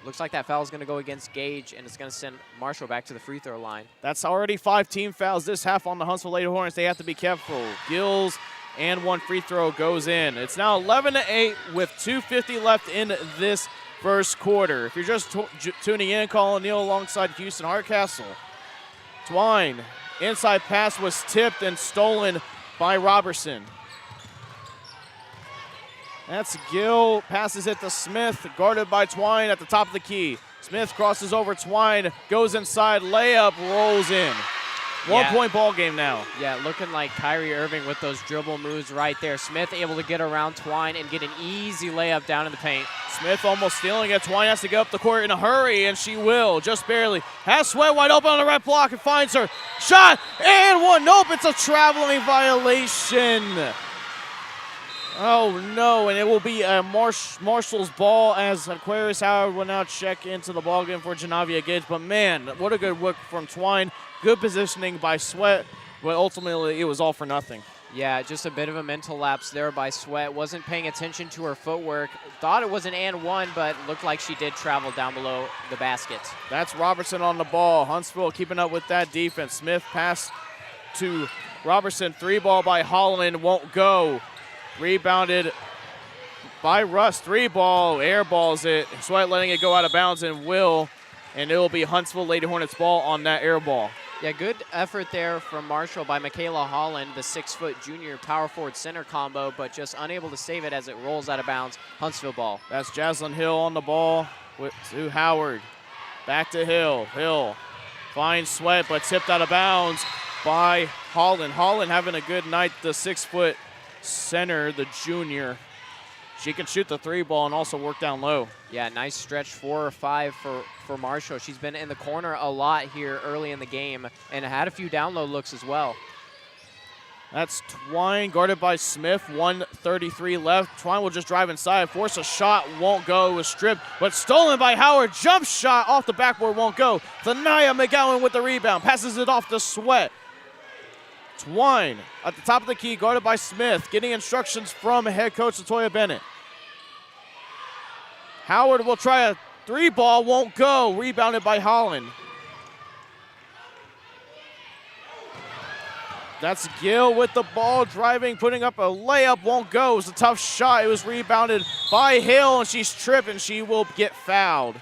Looks like that foul is going to go against Gage, and it's going to send Marshall back to the free throw line. That's already 5 team fouls this half on the Huntsville Lady Hornets. They have to be careful. Gill's and one free throw goes in. It's now 11-8 with 2:50 left in this first quarter. If you're just tuning in, Collin Neill alongside Houston Hardcastle. Twine, inside pass was tipped and stolen by Robertson. That's Gill, passes it to Smith, guarded by Twine at the top of the key. Smith crosses over Twine, goes inside, layup, rolls in. 1-point ball game now. Yeah, looking like Kyrie Irving with those dribble moves right there. Smith able to get around Twine and get an easy layup down in the paint. Smith almost stealing it. Twine has to get up the court in a hurry, and she will, just barely. Has Sweat wide open on the right block and finds her. Shot, and one. Nope, it's a traveling violation. Oh, no, and it will be Marshall's ball as Aquarius Howard will now check into the ballgame for Janavia Gage. But, man, what a good work from Twine. Good positioning by Sweat, but ultimately it was all for nothing. Yeah, just a bit of a mental lapse there by Sweat. Wasn't paying attention to her footwork. Thought it was an and one, but looked like she did travel down below the basket. That's Robertson on the ball. Huntsville keeping up with that defense. Smith pass to Robertson. 3-ball by Holland won't go. Rebounded by Russ. 3-ball, airballs it. Sweat letting it go out of bounds and will. And it will be Huntsville Lady Hornets ball on that air ball. Yeah, good effort there from Marshall by Michaela Holland, the 6-foot junior power forward center combo, but just unable to save it as it rolls out of bounds. Huntsville ball. That's Jaslyn Hill on the ball to Howard. Back to Hill. Hill finds Sweat, but tipped out of bounds by Holland. Holland having a good night, the 6-foot center, the junior. She can shoot the 3-ball and also work down low. Yeah, nice stretch 4 or 5 for Marshall. She's been in the corner a lot here early in the game and had a few down low looks as well. That's Twine guarded by Smith, 1:33 left. Twine will just drive inside, force a shot, won't go, it was stripped, but stolen by Howard. Jump shot off the backboard, won't go. Thania McGowan with the rebound, passes it off to Sweat. Twine at the top of the key, guarded by Smith, getting instructions from head coach Latoya Bennett. Howard will try a 3-ball, won't go, rebounded by Holland. That's Gill with the ball, driving, putting up a layup, won't go. It was a tough shot. It was rebounded by Hill, and she's tripping. She will get fouled.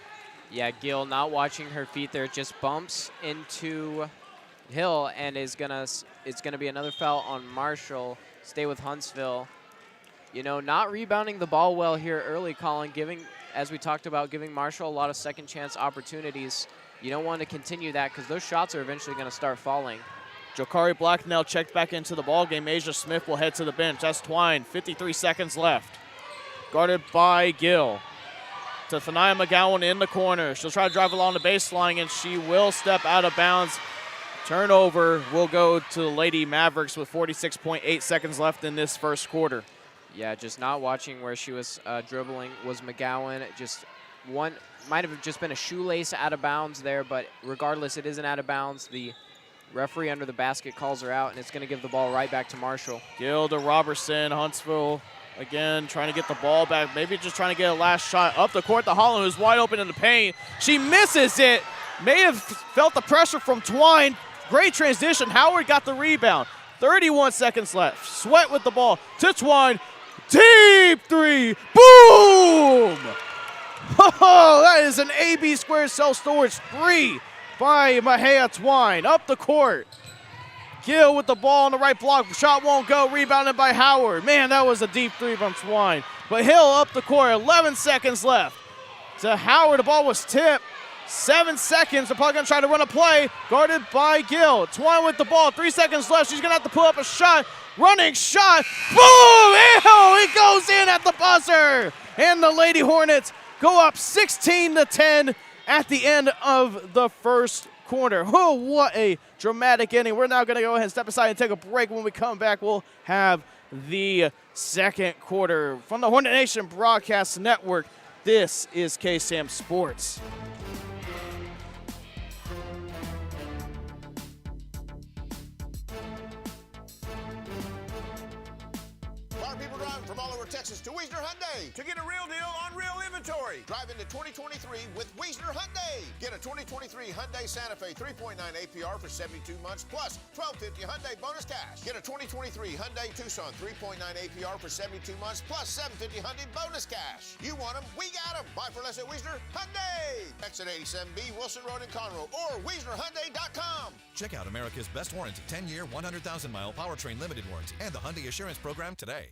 Yeah, Gill not watching her feet there, just bumps into Hill, and it's gonna be another foul on Marshall. Stay with Huntsville. You know, not rebounding the ball well here early, Collin, as we talked about, giving Marshall a lot of second chance opportunities. You don't want to continue that because those shots are eventually going to start falling. Jokari Blacknell checked back into the ball game. Asia Smith will head to the bench. That's Twine, 53 seconds left. Guarded by Gill. To Thania McGowan in the corner. She'll try to drive along the baseline, and she will step out of bounds. Turnover will go to the Lady Mavericks with 46.8 seconds left in this first quarter. Yeah, just not watching where she was dribbling was McGowan. Just one, might have just been a shoelace out of bounds there, but regardless, it isn't out of bounds. The referee under the basket calls her out, and it's going to give the ball right back to Marshall. Gill to Robertson. Huntsville again trying to get the ball back. Maybe just trying to get a last shot up the court to Holland, who's wide open in the paint. She misses it. May have felt the pressure from Twine. Great transition. Howard got the rebound. 31 seconds left. Sweat with the ball to Twine. Deep 3. Boom! Oh, that is an AB2 Self Storage 3 by Mahea Twine. Up the court. Gill with the ball on the right block. Shot won't go. Rebounded by Howard. Man, that was a deep 3 from Twine. But Hill up the court. 11 seconds left. To Howard. The ball was tipped. 7 seconds. They're probably going to try to run a play. Guarded by Gill. Twine with the ball. 3 seconds left. She's going to have to pull up a shot. Running shot. Boom! Ew! It goes in at the buzzer. And the Lady Hornets go up 16-10 at the end of the first quarter. Oh, what a dramatic inning. We're now going to go ahead and step aside and take a break. When we come back, we'll have the second quarter. From the Hornet Nation Broadcast Network, this is KSAM Sports. People driving from all over Texas to Wiesner Hyundai to get a real deal on real inventory. Drive into 2023 with Wiesner Hyundai. Get a 2023 Hyundai Santa Fe 3.9 APR for 72 months plus $1,250 Hyundai bonus cash. Get a 2023 Hyundai Tucson 3.9 APR for 72 months plus $750 Hyundai bonus cash. You want them? We got them. Buy for less at Wiesner Hyundai. Exit 87B, Wilson Road in Conroe, or WiesnerHyundai.com. Check out America's best warranty, 10-year, 100,000-mile powertrain limited warranty, and the Hyundai Assurance Program today.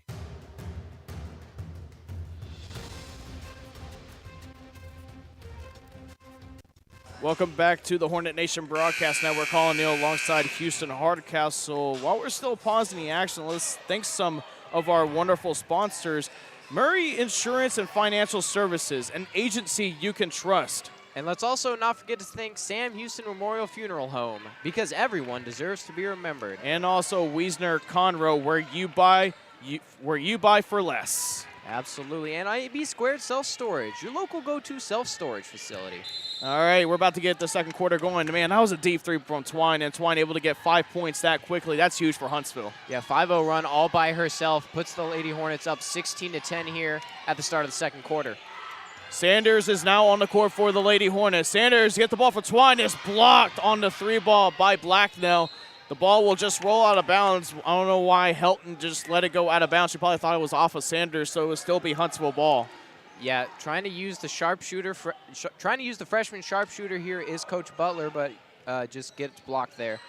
Welcome back to the Hornet Nation Broadcast Network. Collin, Neill alongside Houston Hardcastle. While we're still pausing the action, let's thank some of our wonderful sponsors. Murray Insurance and Financial Services, an agency you can trust. And let's also not forget to thank Sam Houston Memorial Funeral Home, because everyone deserves to be remembered. And also Wiesner Conroe, where you buy for less. Absolutely. And AB2 Self Storage, your local go-to self-storage facility. All right, we're about to get the second quarter going. Man, that was a deep 3 from Twine, and Twine able to get 5 points that quickly. That's huge for Huntsville. Yeah, 5-0 run all by herself, puts the Lady Hornets up 16-10 here at the start of the second quarter. Sanders is now on the court for the Lady Hornets. Sanders get the ball for Twine, is blocked on the 3-ball by Blacknell. The ball will just roll out of bounds. I don't know why Helton just let it go out of bounds. She probably thought it was off of Sanders, so it would still be Huntsville ball. Yeah, trying to use the sharpshooter, trying to use the freshman sharpshooter here is Coach Butler, but just gets blocked there.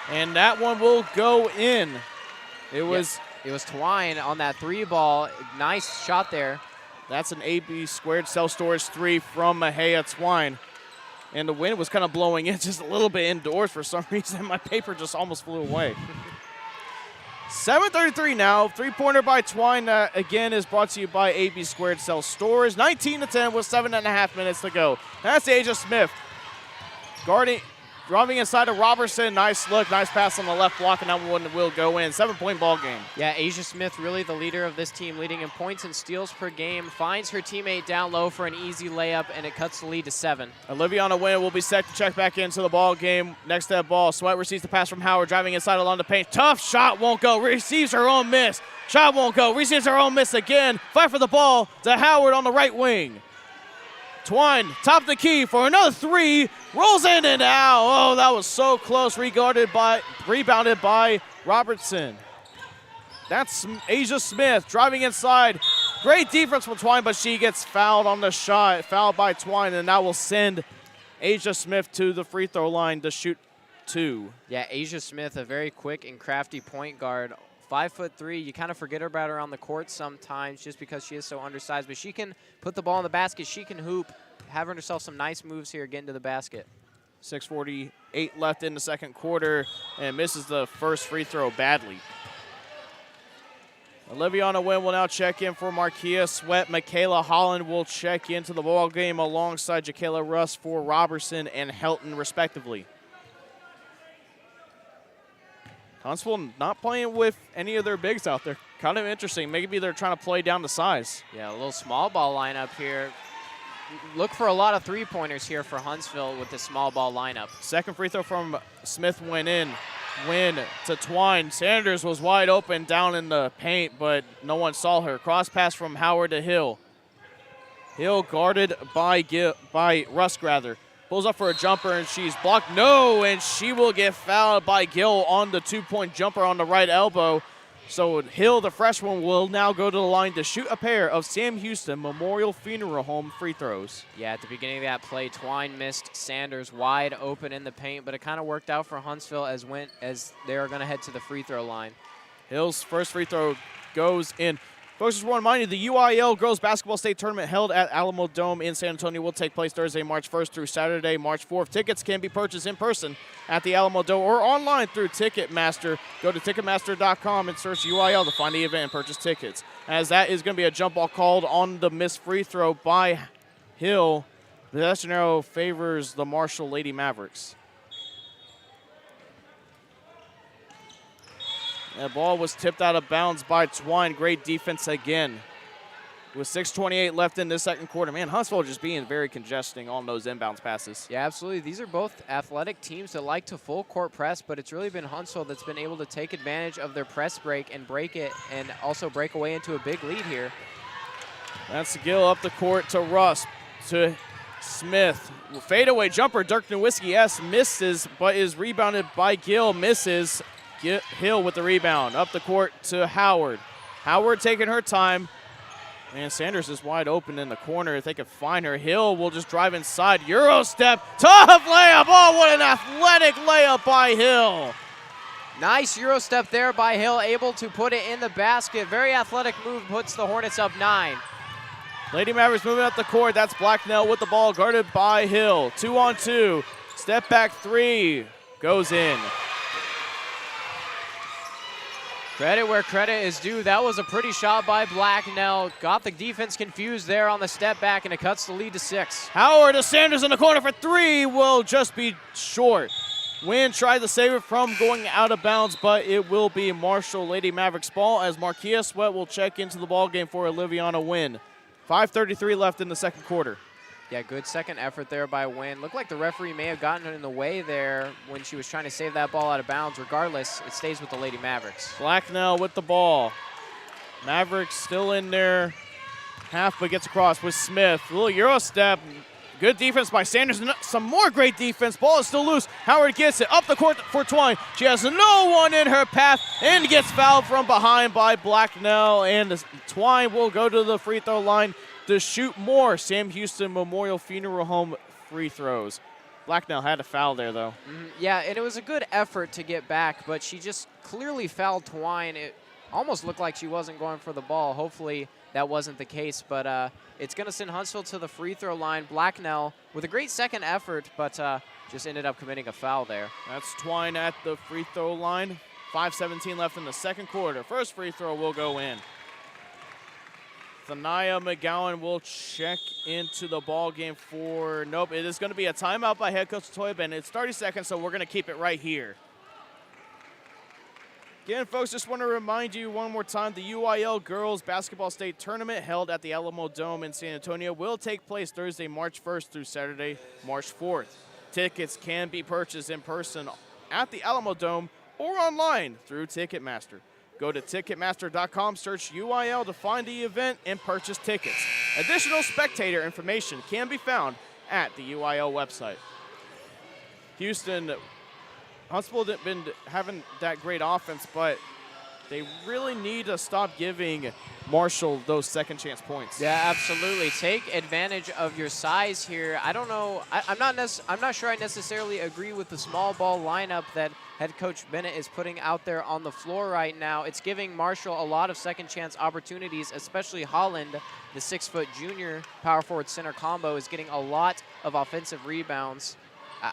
And that one will go in. It was Twine on that 3-ball. Nice shot there. That's an AB2 Self Storage 3 from Mahea Twine. And the wind was kind of blowing in just a little bit indoors for some reason. My paper just almost flew away. 7:33 now. Three-pointer by Twine, again, is brought to you by AB2 Self Storage. 19-10 with 7.5 minutes to go. That's Asia Smith. Driving inside of Robertson. Nice look, nice pass on the left block, and that one will go in. 7-point ball game. Yeah, Asia Smith, really the leader of this team, leading in points and steals per game. Finds her teammate down low for an easy layup, and it cuts the lead to 7. Oliviana Wynn will be set to check back into the ball game. Next to that ball, Sweat receives the pass from Howard, driving inside along the paint. Tough shot, won't go. Receives her own miss. Shot won't go. Receives her own miss again. Fight for the ball to Howard on the right wing. Twine, top of the key for another 3. Rolls in and out. Oh, that was so close. Rebounded by Robertson. That's Asia Smith driving inside. Great defense from Twine, but she gets fouled on the shot. Fouled by Twine, and that will send Asia Smith to the free throw line to shoot 2. Yeah, Asia Smith, a very quick and crafty point guard. 5'3", you kind of forget about her on the court sometimes just because she is so undersized, but she can put the ball in the basket, she can hoop, having herself some nice moves here getting to the basket. 6:48 left in the second quarter, and misses the first free throw badly. Oliviana Wynn will now check in for Markia Sweat. Michaela Holland will check into the ball game alongside Jaquela Russ for Robertson and Helton, respectively. Huntsville not playing with any of their bigs out there. Kind of interesting. Maybe they're trying to play down the size. Yeah, a little small ball lineup here. Look for a lot of three-pointers here for Huntsville with the small ball lineup. Second free throw from Smith went in. Win to Twine. Sanders was wide open down in the paint, but no one saw her. Cross pass from Howard to Hill. Hill guarded by Rusk, rather. Pulls up for a jumper, and she's blocked. No, and she will get fouled by Gill on the two-point jumper on the right elbow. So Hill, the freshman, will now go to the line to shoot a pair of Sam Houston Memorial Funeral Home free throws. Yeah, at the beginning of that play, Twine missed Sanders wide open in the paint, but it kind of worked out for Huntsville as they are going to head to the free throw line. Hill's first free throw goes in. Folks, just want to remind you, the UIL Girls Basketball State Tournament held at Alamo Dome in San Antonio will take place Thursday, March 1st through Saturday, March 4th. Tickets can be purchased in person at the Alamo Dome or online through Ticketmaster. Go to Ticketmaster.com and search UIL to find the event and purchase tickets. As that is going to be a jump ball called on the missed free throw by Hill. The possession arrow favors the Marshall Lady Mavericks. That ball was tipped out of bounds by Twine. Great defense again. With 6:28 left in this second quarter. Man, Huntsville just being very congesting on those inbounds passes. Yeah, absolutely. These are both athletic teams that like to full court press, but it's really been Huntsville that's been able to take advantage of their press break and break it and also break away into a big lead here. That's Gill up the court to Russ, to Smith. Fadeaway jumper, Dirk Nowitzki, misses, but is rebounded by Gill, misses. Hill with the rebound. Up the court to Howard. Howard taking her time. Man, Sanders is wide open in the corner. If they can find her, Hill will just drive inside. Euro step. Tough layup. Oh, what an athletic layup by Hill. Nice Euro step there by Hill, able to put it in the basket. Very athletic move, puts the Hornets up 9. Lady Mavericks moving up the court. That's Blacknell with the ball, guarded by Hill. 2-on-2. Step back 3. Goes in. Credit where credit is due. That was a pretty shot by Blacknell. Got the defense confused there on the step back, and it cuts the lead to 6. Howard to Sanders in the corner for 3 will just be short. Wynn tried to save it from going out of bounds, but it will be Marshall Lady Mavericks ball as Markia Sweat will check into the ball game for Oliviana Wynn. 5:33 left in the second quarter. Yeah, good second effort there by Wynn. Looked like the referee may have gotten in the way there when she was trying to save that ball out of bounds. Regardless, it stays with the Lady Mavericks. Blacknell with the ball. Mavericks still in there. Half, but gets across with Smith. A little Euro step. Good defense by Sanders. Some more great defense. Ball is still loose. Howard gets it up the court for Twine. She has no one in her path and gets fouled from behind by Blacknell. And Twine will go to the free throw line to shoot more Sam Houston Memorial Funeral Home free throws. Blacknell had a foul there, though. Yeah, and it was a good effort to get back, but she just clearly fouled Twine. It almost looked like she wasn't going for the ball. Hopefully that wasn't the case, but it's going to send Huntsville to the free throw line. Blacknell with a great second effort, but just ended up committing a foul there. That's Twine at the free throw line. 5:17 left in the second quarter. First free throw will go in. Thania McGowan will check into the ball game for, nope, it is going to be a timeout by head coach Toyba, and it's 30 seconds, so we're going to keep it right here. Again, folks, just want to remind you one more time, the UIL Girls Basketball State Tournament held at the Alamo Dome in San Antonio will take place Thursday, March 1st through Saturday, March 4th. Tickets can be purchased in person at the Alamo Dome or online through Ticketmaster. Go to Ticketmaster.com, search UIL to find the event and purchase tickets. Additional spectator information can be found at the UIL website. Houston, Huntsville didn't been having that great offense, but they really need to stop giving Marshall those second chance points. Yeah, absolutely. Take advantage of your size here. I don't know. I'm not sure I necessarily agree with the small ball lineup that head coach Bennett is putting out there on the floor right now. It's giving Marshall a lot of second chance opportunities, especially Holland, the 6-foot junior power forward center combo, is getting a lot of offensive rebounds.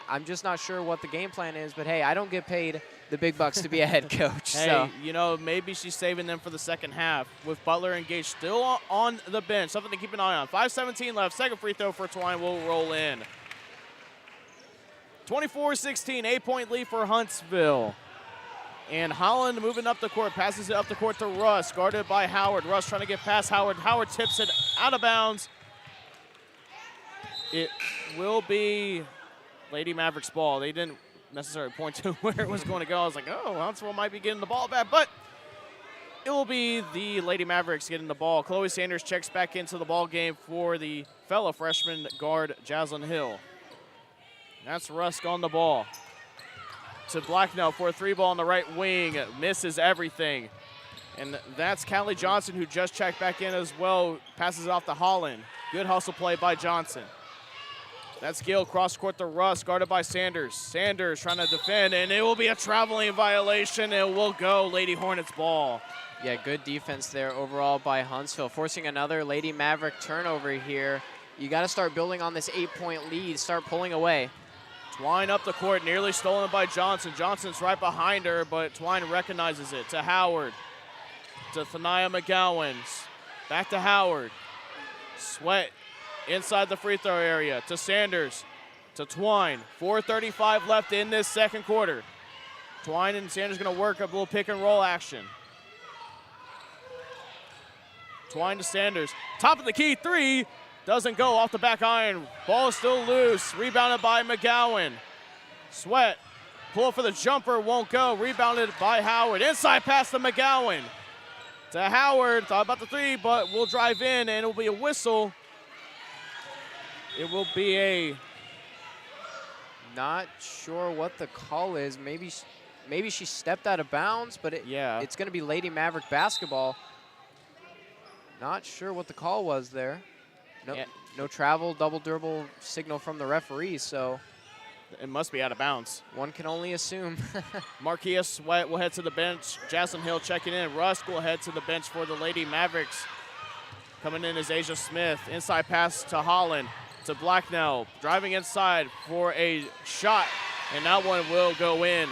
I'm just not sure what the game plan is, but hey, I don't get paid the big bucks to be a head coach. Hey, so. you know, maybe she's saving them for the second half with Butler engaged still on the bench. Something to keep an eye on. 5:17 left. Second free throw for Twine will roll in. 24-16, 8-point lead for Huntsville. And Holland moving up the court, passes it up the court to Russ, guarded by Howard. Russ trying to get past Howard. Howard tips it out of bounds. It will be Lady Mavericks ball. They didn't necessarily point to where it was going to go. I was like, oh, Huntsville might be getting the ball back, but it will be the Lady Mavericks getting the ball. Chloe Sanders checks back into the ball game for the fellow freshman guard, Jaslyn Hill. That's Rusk on the ball. To Blacknell for a three ball on the right wing. Misses everything. And that's Callie Johnson, who just checked back in as well. Passes it off to Holland. Good hustle play by Johnson. That's Gill, cross court to Russ, guarded by Sanders. Sanders trying to defend, and it will be a traveling violation. It will go Lady Hornets ball. Yeah, good defense there overall by Huntsville, forcing another Lady Maverick turnover here. You got to start building on this 8-point lead, start pulling away. Twine up the court, nearly stolen by Johnson. Johnson's right behind her, but Twine recognizes it. To Howard, to Thania McGowan. Back to Howard. Sweat inside the free throw area to Sanders, to Twine. 4:35 left in this second quarter. Twine and Sanders going to work a little pick and roll action. Twine to Sanders. Top of the key three. Doesn't go off the back iron. Ball is still loose. Rebounded by McGowan. Sweat. Pull for the jumper. Won't go. Rebounded by Howard. Inside pass to McGowan. To Howard. Thought about the three, but will drive in, and it will be a whistle. It will be a... Not sure what the call is. Maybe she stepped out of bounds, but it's going to be Lady Maverick basketball. Not sure what the call was there. No travel, double dribble signal from the referee, so. It must be out of bounds. One can only assume. Marquia Sweat will head to the bench. Jaslyn Hill checking in. Rusk will head to the bench for the Lady Mavericks. Coming in is Asia Smith. Inside pass to Holland, to Blacknell. Driving inside for a shot, and that one will go in.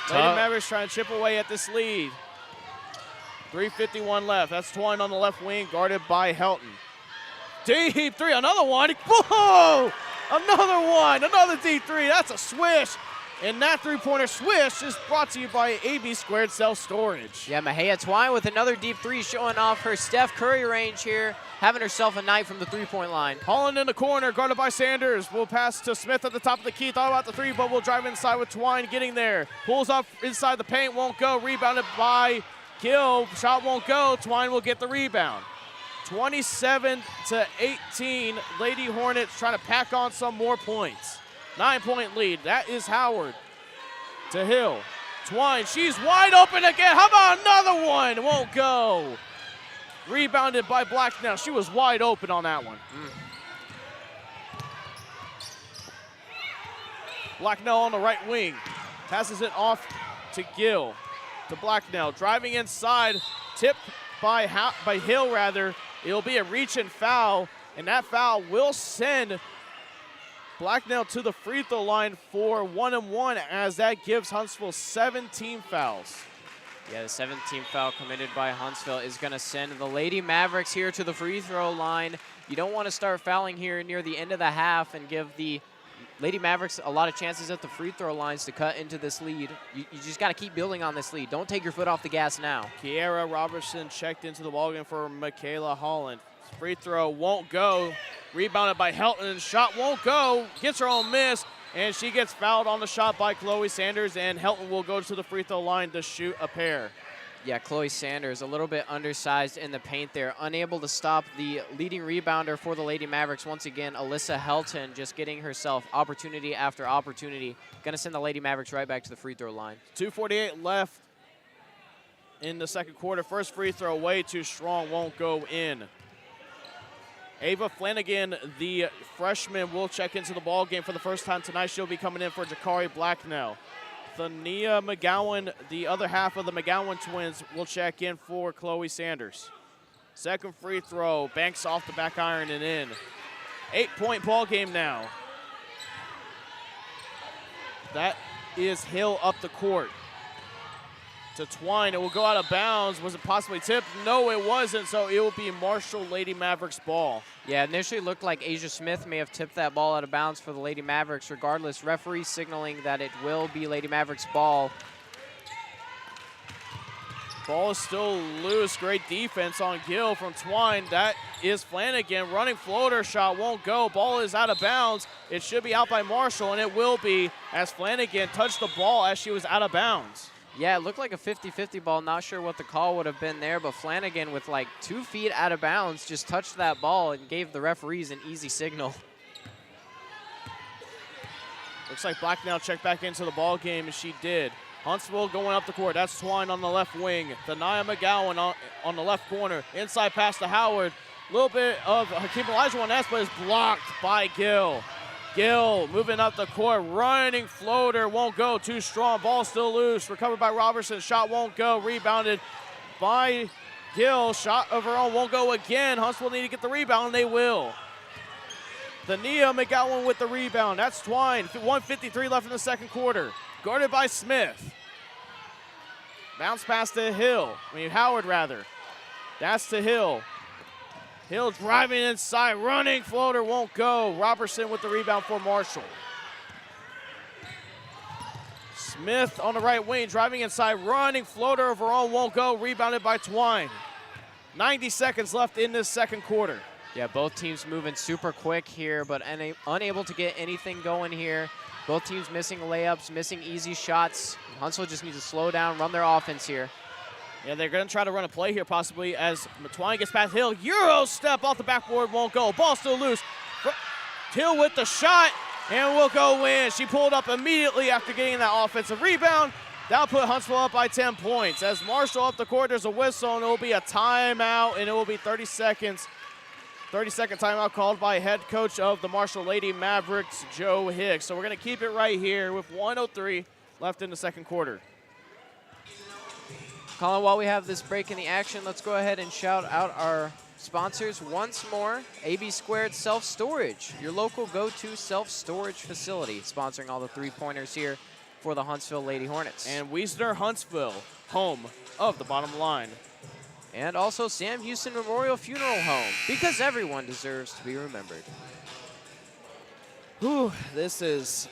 Lady Mavericks trying to chip away at this lead. 3:51 left. That's Twine on the left wing, guarded by Helton. Deep three, another one. Whoa! Another one, another deep three. That's a swish. And that three-pointer swish is brought to you by AB2 Self Storage. Yeah, Mahia Twine with another deep three, showing off her Steph Curry range here, having herself a night from the three-point line. Holland in the corner, guarded by Sanders. Will pass to Smith at the top of the key. Thought about the three, but will drive inside with Twine getting there. Pulls up inside the paint, won't go. Rebounded by Gill. Shot won't go. Twine will get the rebound. 27-18. Lady Hornets trying to pack on some more points. 9-point lead. That is Howard. To Hill. Twine. She's wide open again. How about another one? Won't go. Rebounded by Blacknell. She was wide open on that one. Blacknell on the right wing. Passes it off to Gill. To Blacknell. Driving inside. Tipped by Hill, rather. It'll be a reach and foul, and that foul will send Blacknell to the free throw line for 1-1 as that gives Huntsville 17 fouls. Yeah, the 17th foul committed by Huntsville is going to send the Lady Mavericks here to the free throw line. You don't want to start fouling here near the end of the half and give the Lady Mavericks a lot of chances at the free throw lines to cut into this lead. You just got to keep building on this lead. Don't take your foot off the gas now. Kiera Robertson checked into the ballgame for Michaela Holland. Free throw won't go. Rebounded by Helton. Shot won't go. Gets her own miss. And she gets fouled on the shot by Chloe Sanders. And Helton will go to the free throw line to shoot a pair. Yeah, Chloe Sanders a little bit undersized in the paint there. Unable to stop the leading rebounder for the Lady Mavericks. Once again, Alyssa Helton just getting herself opportunity after opportunity. Going to send the Lady Mavericks right back to the free throw line. 2:48 left in the second quarter. First free throw way too strong. Won't go in. Ava Flanagan, the freshman, will check into the ball game for the first time tonight. She'll be coming in for Jakari Blacknell. Thania McGowan, the other half of the McGowan twins, will check in for Chloe Sanders. Second free throw, banks off the back iron and in. 8-point ball game now. That is Hill up the court. To Twine, it will go out of bounds. Was it possibly tipped? No, it wasn't, so it will be Marshall Lady Mavericks ball. Yeah, initially looked like Asia Smith may have tipped that ball out of bounds for the Lady Mavericks. Regardless, referee signaling that it will be Lady Mavericks ball. Ball is still loose. Great defense on Gill from Twine. That is Flanagan. Running floater shot won't go. Ball is out of bounds. It should be out by Marshall, and it will be as Flanagan touched the ball as she was out of bounds. Yeah, it looked like a 50-50 ball. Not sure what the call would have been there, but Flanagan with like 2 feet out of bounds just touched that ball and gave the referees an easy signal. Looks like Blacknell checked back into the ball game, and she did. Huntsville going up the court. That's Twine on the left wing. Thania McGowan on the left corner. Inside pass to Howard. A little bit of Hakeem Elijah on that, but it's blocked by Gill. Gill moving up the court, running floater, won't go, too strong, ball still loose, recovered by Robertson, shot won't go, rebounded by Gill, shot of her own, won't go again. Huntsville need to get the rebound, and they will. Thania McGowan with the rebound, that's Twine, 1:53 left in the second quarter, guarded by Smith. Bounce pass to Howard rather. That's to Hill. Hill driving inside, running floater, won't go. Robertson with the rebound for Marshall. Smith on the right wing, driving inside, running floater of her own, won't go. Rebounded by Twine. 90 seconds left in this second quarter. Yeah, both teams moving super quick here, but unable to get anything going here. Both teams missing layups, missing easy shots. Huntsville just needs to slow down, run their offense here. Yeah, they're going to try to run a play here possibly as Twine gets past Hill. Euro step off the backboard, won't go. Ball still loose. Hill with the shot, and will go in. She pulled up immediately after getting that offensive rebound. That'll put Huntsville up by 10 points. As Marshall up the court, there's a whistle, and it will be a timeout, and it will be 30 seconds. 30-second timeout called by head coach of the Marshall Lady Mavericks, Joe Hicks. So we're going to keep it right here with 1:03 left in the second quarter. Collin, while we have this break in the action, let's go ahead and shout out our sponsors once more. AB2 Self Storage, your local go-to self-storage facility, sponsoring all the three-pointers here for the Huntsville Lady Hornets. And Wiesner Huntsville, home of the bottom line. And also Sam Houston Memorial Funeral Home, because everyone deserves to be remembered. Whew, this is...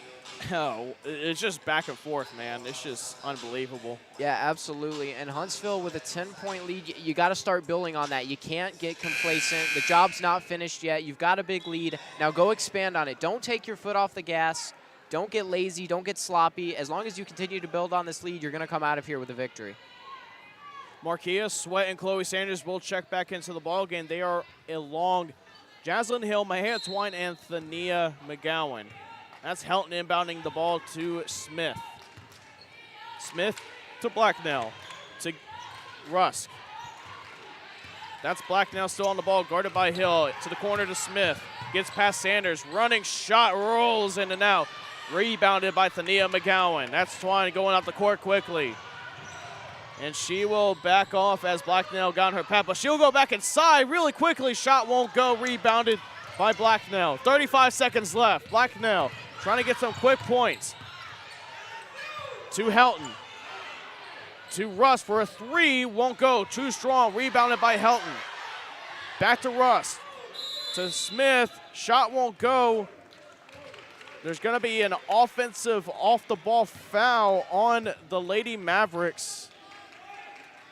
Oh, it's just back and forth, man. It's just unbelievable. Yeah, absolutely. And Huntsville with a 10-point lead, you got to start building on that. You can't get complacent. The job's not finished yet. You've got a big lead. Now go expand on it. Don't take your foot off the gas. Don't get lazy. Don't get sloppy. As long as you continue to build on this lead, you're going to come out of here with a victory. Marquia Sweat and Chloe Sanders will check back into the ballgame. They are along Jaslyn Hill, Mahia Twine, and Thania McGowan. That's Helton inbounding the ball to Smith. Smith to Blacknell, to Rusk. That's Blacknell still on the ball, guarded by Hill. To the corner to Smith. Gets past Sanders. Running shot, rolls in and out. Rebounded by Thania McGowan. That's Twine going off the court quickly. And she will back off as Blacknell got her pat, but she'll go back inside really quickly. Shot won't go. Rebounded by Blacknell. 35 seconds left. Blacknell trying to get some quick points. To Helton. To Rust for a three. Won't go. Too strong. Rebounded by Helton. Back to Rust. To Smith. Shot won't go. There's going to be an offensive off-the-ball foul on the Lady Mavericks.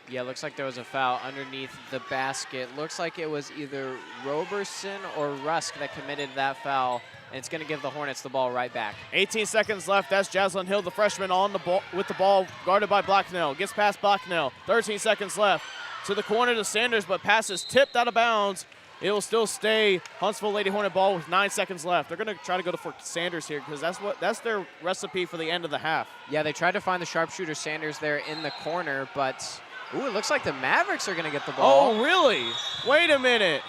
Yeah, looks like there was a foul underneath the basket. Looks like it was either Roberson or Rusk that committed that foul, and it's going to give the Hornets the ball right back. 18 seconds left. That's Jaslyn Hill, the freshman, on the ball with the ball, guarded by Blacknell. Gets past Blacknell. 13 seconds left. To the corner to Sanders, but pass is tipped out of bounds. It will still stay Huntsville Lady Hornet ball with 9 seconds left. They're going to try to go for Sanders here because that's their recipe for the end of the half. Yeah, they tried to find the sharpshooter Sanders there in the corner, but ooh, it looks like the Mavericks are going to get the ball. Oh, really? Wait a minute.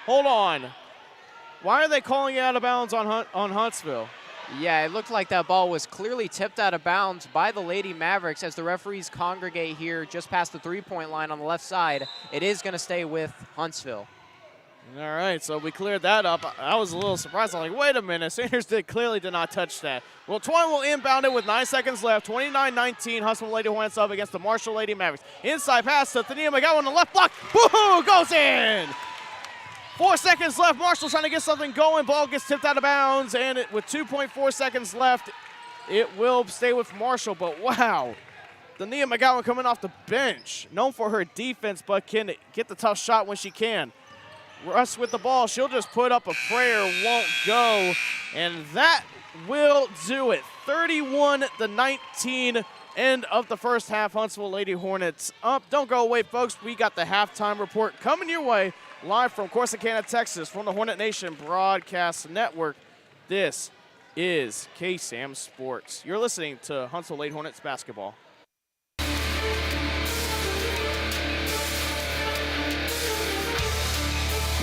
Hold on. Why are they calling it out of bounds on Huntsville? Yeah, it looked like that ball was clearly tipped out of bounds by the Lady Mavericks as the referees congregate here just past the three-point line on the left side. It is going to stay with Huntsville. All right, so we cleared that up. I was a little surprised. I'm like, wait a minute. Sanders clearly did not touch that. Well, Twine will inbound it with 9 seconds left. 29-19, Huntsville Lady Hornets up against the Marshall Lady Mavericks. Inside pass to Thania McGowan on the left block. Woohoo! Goes in! 4 seconds left. Marshall trying to get something going. Ball gets tipped out of bounds, and with 2.4 seconds left, it will stay with Marshall. But wow, Thania McGowan coming off the bench, known for her defense, but can get the tough shot when she can. Russ with the ball. She'll just put up a prayer, won't go, and that will do it. 31-19. End of the first half. Huntsville Lady Hornets up. Don't go away, folks. We got the halftime report coming your way. Live from Corsicana, Texas, from the Hornet Nation Broadcast Network. This is KSAM Sports. You're listening to Huntsville Lady Hornets basketball.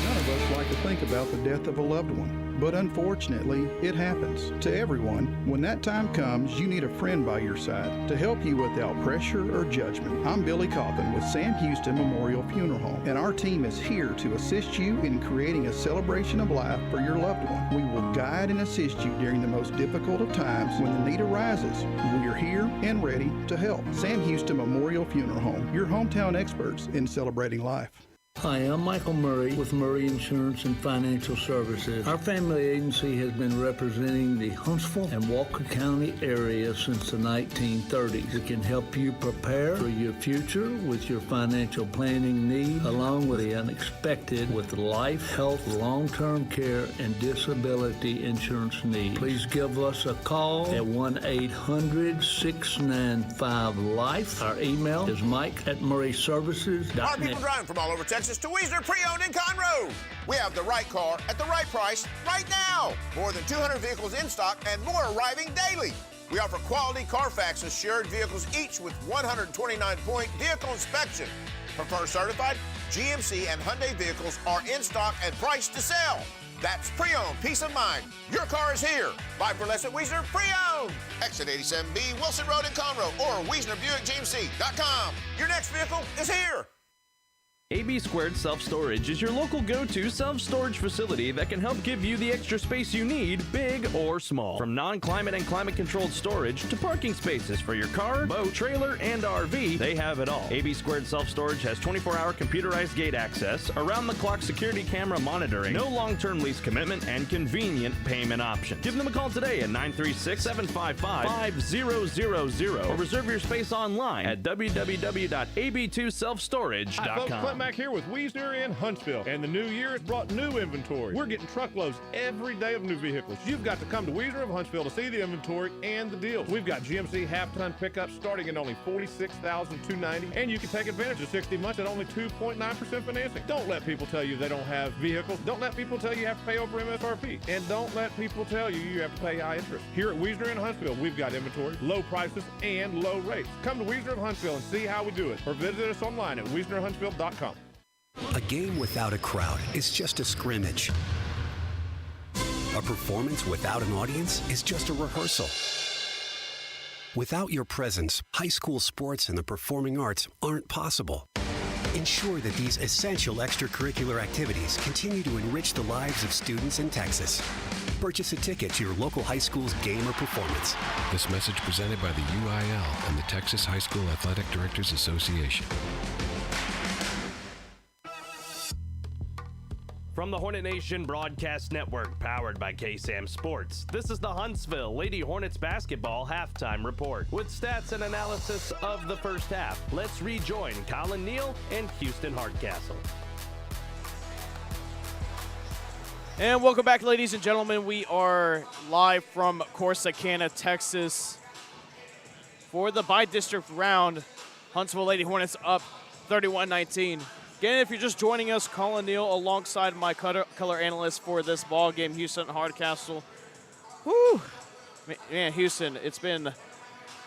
None of us like to think about the death of a loved one, but unfortunately, it happens to everyone. When that time comes, you need a friend by your side to help you without pressure or judgment. I'm Billy Coffin with Sam Houston Memorial Funeral Home, and our team is here to assist you in creating a celebration of life for your loved one. We will guide and assist you during the most difficult of times when the need arises. We are here and ready to help. Sam Houston Memorial Funeral Home, your hometown experts in celebrating life. Hi, I'm Michael Murray with Murray Insurance and Financial Services. Our family agency has been representing the Huntsville and Walker County area since the 1930s. It can help you prepare for your future with your financial planning needs, along with the unexpected with life, health, long-term care, and disability insurance needs. Please give us a call at 1-800-695-LIFE. Our email is mike@murrayservices.net. Our people driving from all over Texas to Wiesner Pre-Owned in Conroe. We have the right car at the right price right now. More than 200 vehicles in stock and more arriving daily. We offer quality Carfax assured vehicles, each with 129-point vehicle inspection. Prefer certified, GMC and Hyundai vehicles are in stock and priced to sell. That's pre-owned peace of mind. Your car is here. Buy for less at Wiesner Pre-Owned. Exit 87B, Wilson Road in Conroe, or WiesnerBuickGMC.com. Your next vehicle is here. AB2 Self Storage is your local go-to self-storage facility that can help give you the extra space you need, big or small. From non-climate and climate-controlled storage to parking spaces for your car, boat, trailer, and RV, they have it all. AB2 Self Storage has 24-hour computerized gate access, around-the-clock security camera monitoring, no long-term lease commitment, and convenient payment options. Give them a call today at 936-755-5000 or reserve your space online at www.ab2selfstorage.com. Hi, folks. Back here with Wiesner in Huntsville, and the new year has brought new inventory. We're getting truckloads every day of new vehicles. You've got to come to Wiesner of Huntsville to see the inventory and the deals. We've got GMC half-ton pickups starting at only $46,290, and you can take advantage of 60 months at only 2.9% financing. Don't let people tell you they don't have vehicles. Don't let people tell you have to pay over MSRP, and don't let people tell you you have to pay high interest. Here at Wiesner in Huntsville, we've got inventory, low prices, and low rates. Come to Wiesner of Huntsville and see how we do it, or visit us online at WiesnerHuntsville.com. A game without a crowd is just a scrimmage. A performance without an audience is just a rehearsal. Without your presence, high school sports and the performing arts aren't possible. Ensure that these essential extracurricular activities continue to enrich the lives of students in Texas. Purchase a ticket to your local high school's game or performance. This message presented by the UIL and the Texas High School Athletic Directors Association. From the Hornet Nation Broadcast Network, powered by KSAM Sports, this is the Huntsville Lady Hornets basketball halftime report. With stats and analysis of the first half, let's rejoin Collin, Neill, and Houston Hardcastle. And welcome back, ladies and gentlemen. We are live from Corsicana, Texas for the by-district round. Huntsville Lady Hornets up 31-19. Again, if you're just joining us, Collin, Neill alongside my color analyst for this ball game, Houston Hardcastle. Whew. Man, Houston, it's been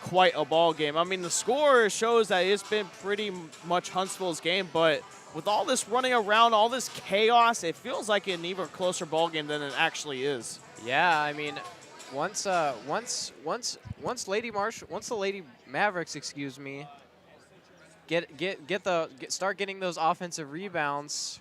quite a ball game. I mean, the score shows that it's been pretty much Huntsville's game, but with all this running around, all this chaos, it feels like an even closer ball game than it actually is. Yeah, I mean, once the Lady Mavericks, excuse me, start getting those offensive rebounds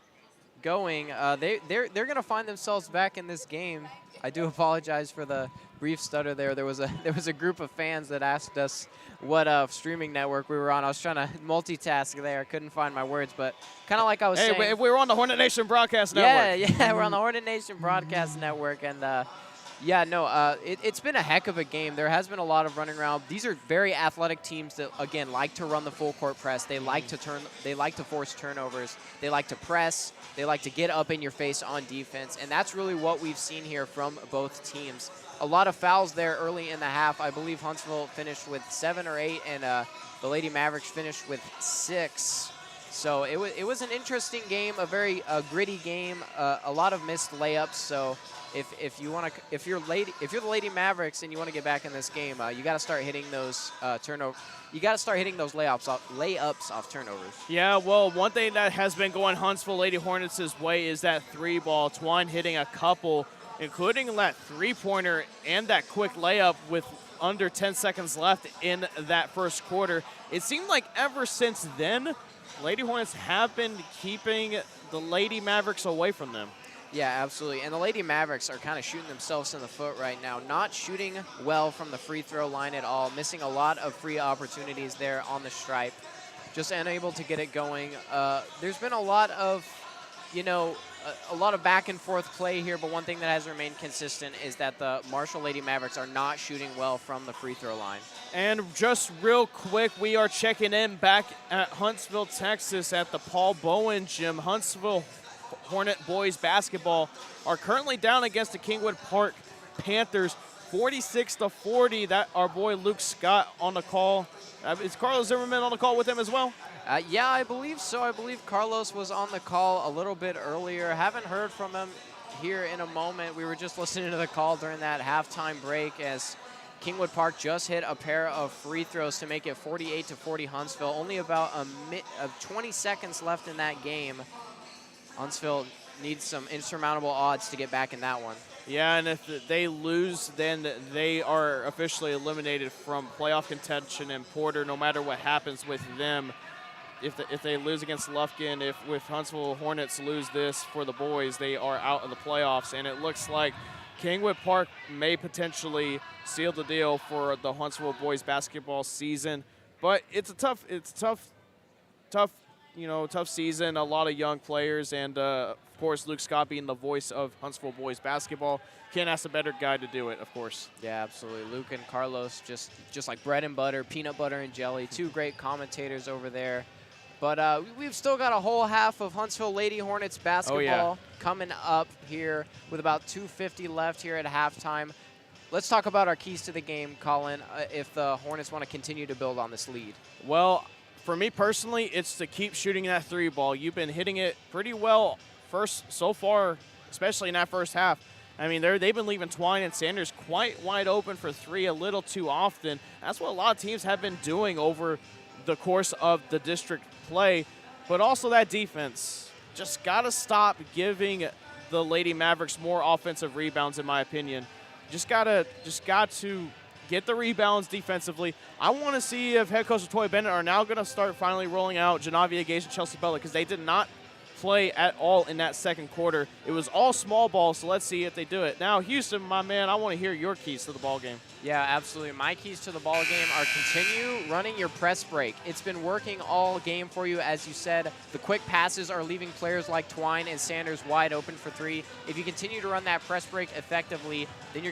going, they're gonna find themselves back in this game. I do apologize for the brief stutter there. There was a group of fans that asked us what streaming network we were on. I was trying to multitask there. I couldn't find my words, but kind of like I was saying. Hey, we were on the Hornet Nation Broadcast Network. Yeah, we're on the Hornet Nation Broadcast Network, and it's been a heck of a game. There has been a lot of running around. These are very athletic teams that, again, like to run the full court press. They like to force turnovers. They like to press. They like to get up in your face on defense, and that's really what we've seen here from both teams. A lot of fouls there early in the half. I believe Huntsville finished with 7 or 8, and the Lady Mavericks finished with 6. So it was an interesting game, a very gritty game, a lot of missed layups. So if you're the Lady Mavericks and you want to get back in this game, you got to start hitting those You got to start hitting those layups off turnovers. Yeah, well, one thing that has been going Huntsville Lady Hornets' way is that 3-ball. Twine hitting a couple, including that 3-pointer and that quick layup with under 10 seconds left in that first quarter. It seemed like ever since then, Lady Hornets have been keeping the Lady Mavericks away from them. Yeah, absolutely. And the Lady Mavericks are kind of shooting themselves in the foot right now. Not shooting well from the free throw line at all. Missing a lot of free opportunities there on the stripe. Just unable to get it going. There's been a lot of, a lot of back and forth play here, but one thing that has remained consistent is that the Marshall Lady Mavericks are not shooting well from the free throw line. And just real quick, we are checking in back at Huntsville, Texas at the Paul Bowen Gym. Huntsville Hornet boys basketball are currently down against the Kingwood Park Panthers 46-40. That our boy Luke Scott on the call. Is Carlos Zimmerman on the call with him as well? Yeah, I believe so. I believe Carlos was on the call a little bit earlier. Haven't heard from him here in a moment. We were just listening to the call during that halftime break as Kingwood Park just hit a pair of free throws to make it 48-40 Huntsville. Only about 20 seconds left in that game. Huntsville needs some insurmountable odds to get back in that one. Yeah, and if they lose, then they are officially eliminated from playoff contention. And Porter, no matter what happens with them, if they lose against Lufkin, if Huntsville Hornets lose this for the boys, they are out of the playoffs. And it looks like Kingwood Park may potentially seal the deal for the Huntsville boys basketball season. But it's a tough season, a lot of young players, and of course, Luke Scott being the voice of Huntsville boys basketball. Can't ask a better guy to do it, of course. Yeah, absolutely. Luke and Carlos, just like bread and butter, peanut butter and jelly. Two great commentators over there. But we've still got a whole half of Huntsville Lady Hornets basketball coming up here with about 2:50 left here at halftime. Let's talk about our keys to the game, Collin, if the Hornets want to continue to build on this lead. Well, for me personally, it's to keep shooting that 3-ball. You've been hitting it pretty well so far, especially in that first half. I mean, they've been leaving Twine and Sanders quite wide open for 3 a little too often. That's what a lot of teams have been doing over the course of the district play. But also that defense. Just got to stop giving the Lady Mavericks more offensive rebounds, in my opinion. Just got to get the rebounds defensively. I want to see if head coach Toy Bennett are now going to start finally rolling out Janavia Gage and Chelsea Butler, because they did not play at all in that second quarter. It was all small ball, so let's see if they do it. Now, Houston, my man, I want to hear your keys to the ball game. Yeah, absolutely. My keys to the ball game are continue running your press break. It's been working all game for you. As you said, the quick passes are leaving players like Twine and Sanders wide open for three. If you continue to run that press break effectively, then you're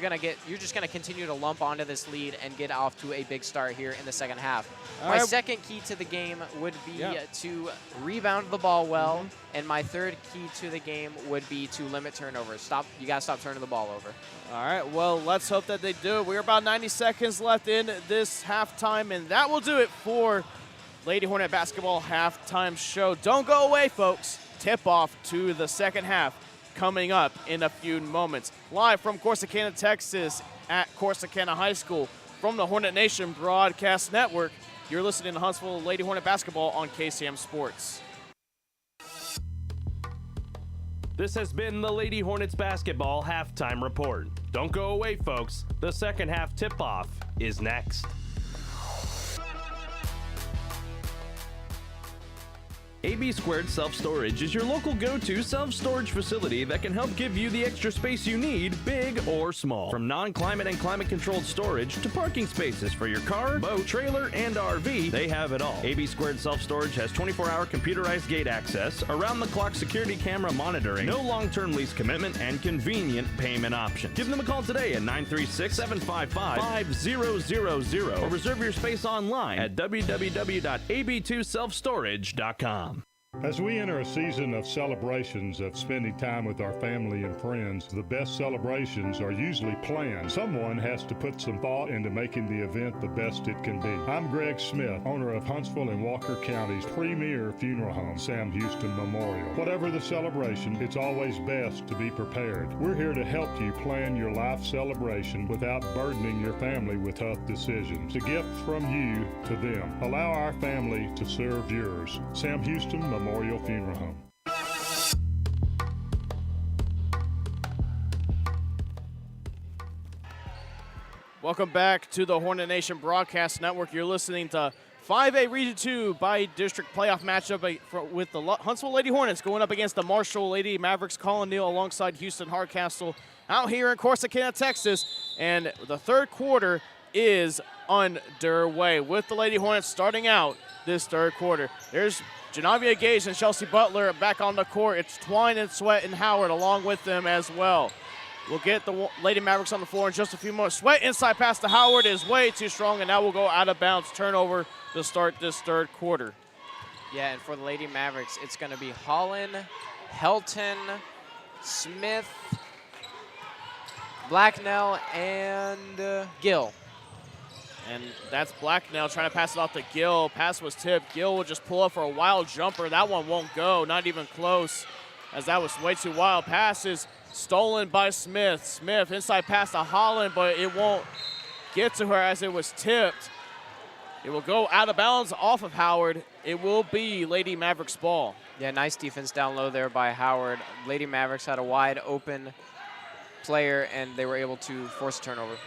just going to continue to lump onto this lead and get off to a big start here in the second half. My second key to the game would be to rebound the ball well, and my third key to the game would be to limit turnovers. You got to stop turning the ball over. All right, well, let's hope that they do it. We're about 90 seconds left in this halftime, and that will do it for Lady Hornet Basketball Halftime Show. Don't go away, folks. Tip-off to the second half coming up in a few moments. Live from Corsicana, Texas at Corsicana High School from the Hornet Nation Broadcast Network, you're listening to Huntsville Lady Hornet Basketball on KSAM Sports. This has been the Lady Hornets Basketball Halftime Report. Don't go away, folks. The second half tip-off is next. AB2 Self Storage is your local go-to self-storage facility that can help give you the extra space you need, big or small. From non-climate and climate-controlled storage to parking spaces for your car, boat, trailer, and RV, they have it all. AB2 Self Storage has 24-hour computerized gate access, around-the-clock security camera monitoring, no long-term lease commitment, and convenient payment options. Give them a call today at 936-755-5000 or reserve your space online at www.ab2selfstorage.com. As we enter a season of celebrations of spending time with our family and friends, the best celebrations are usually planned. Someone has to put some thought into making the event the best it can be. I'm Greg Smith, owner of Huntsville and Walker County's premier funeral home, Sam Houston Memorial. Whatever the celebration, it's always best to be prepared. We're here to help you plan your life celebration without burdening your family with tough decisions. It's a gift from you to them. Allow our family to serve yours. Sam Houston Memorial Funeral Home. Welcome back to the Hornet Nation Broadcast Network. You're listening to 5A Region 2 by District Playoff matchup with the Huntsville Lady Hornets going up against the Marshall Lady Mavericks. Collin, Neill alongside Houston Hardcastle out here in Corsicana, Texas. And the third quarter is underway with the Lady Hornets starting out this third quarter. There's Janavia Gage and Chelsea Butler back on the court. It's Twine and Sweat and Howard along with them as well. We'll get the Lady Mavericks on the floor in just a few moments. Sweat inside pass to Howard is way too strong, and now we'll go out of bounds. Turnover to start this third quarter. Yeah, and for the Lady Mavericks, it's going to be Collin, Helton, Smith, Blacknell, and Gill. And that's Blacknell trying to pass it off to Gill. Pass was tipped. Gill will just pull up for a wild jumper. That one won't go, not even close, as that was way too wild. Pass is stolen by Smith. Smith inside pass to Holland, but it won't get to her as it was tipped. It will go out of bounds off of Howard. It will be Lady Mavericks ball. Yeah, nice defense down low there by Howard. Lady Mavericks had a wide open player, and they were able to force a turnover.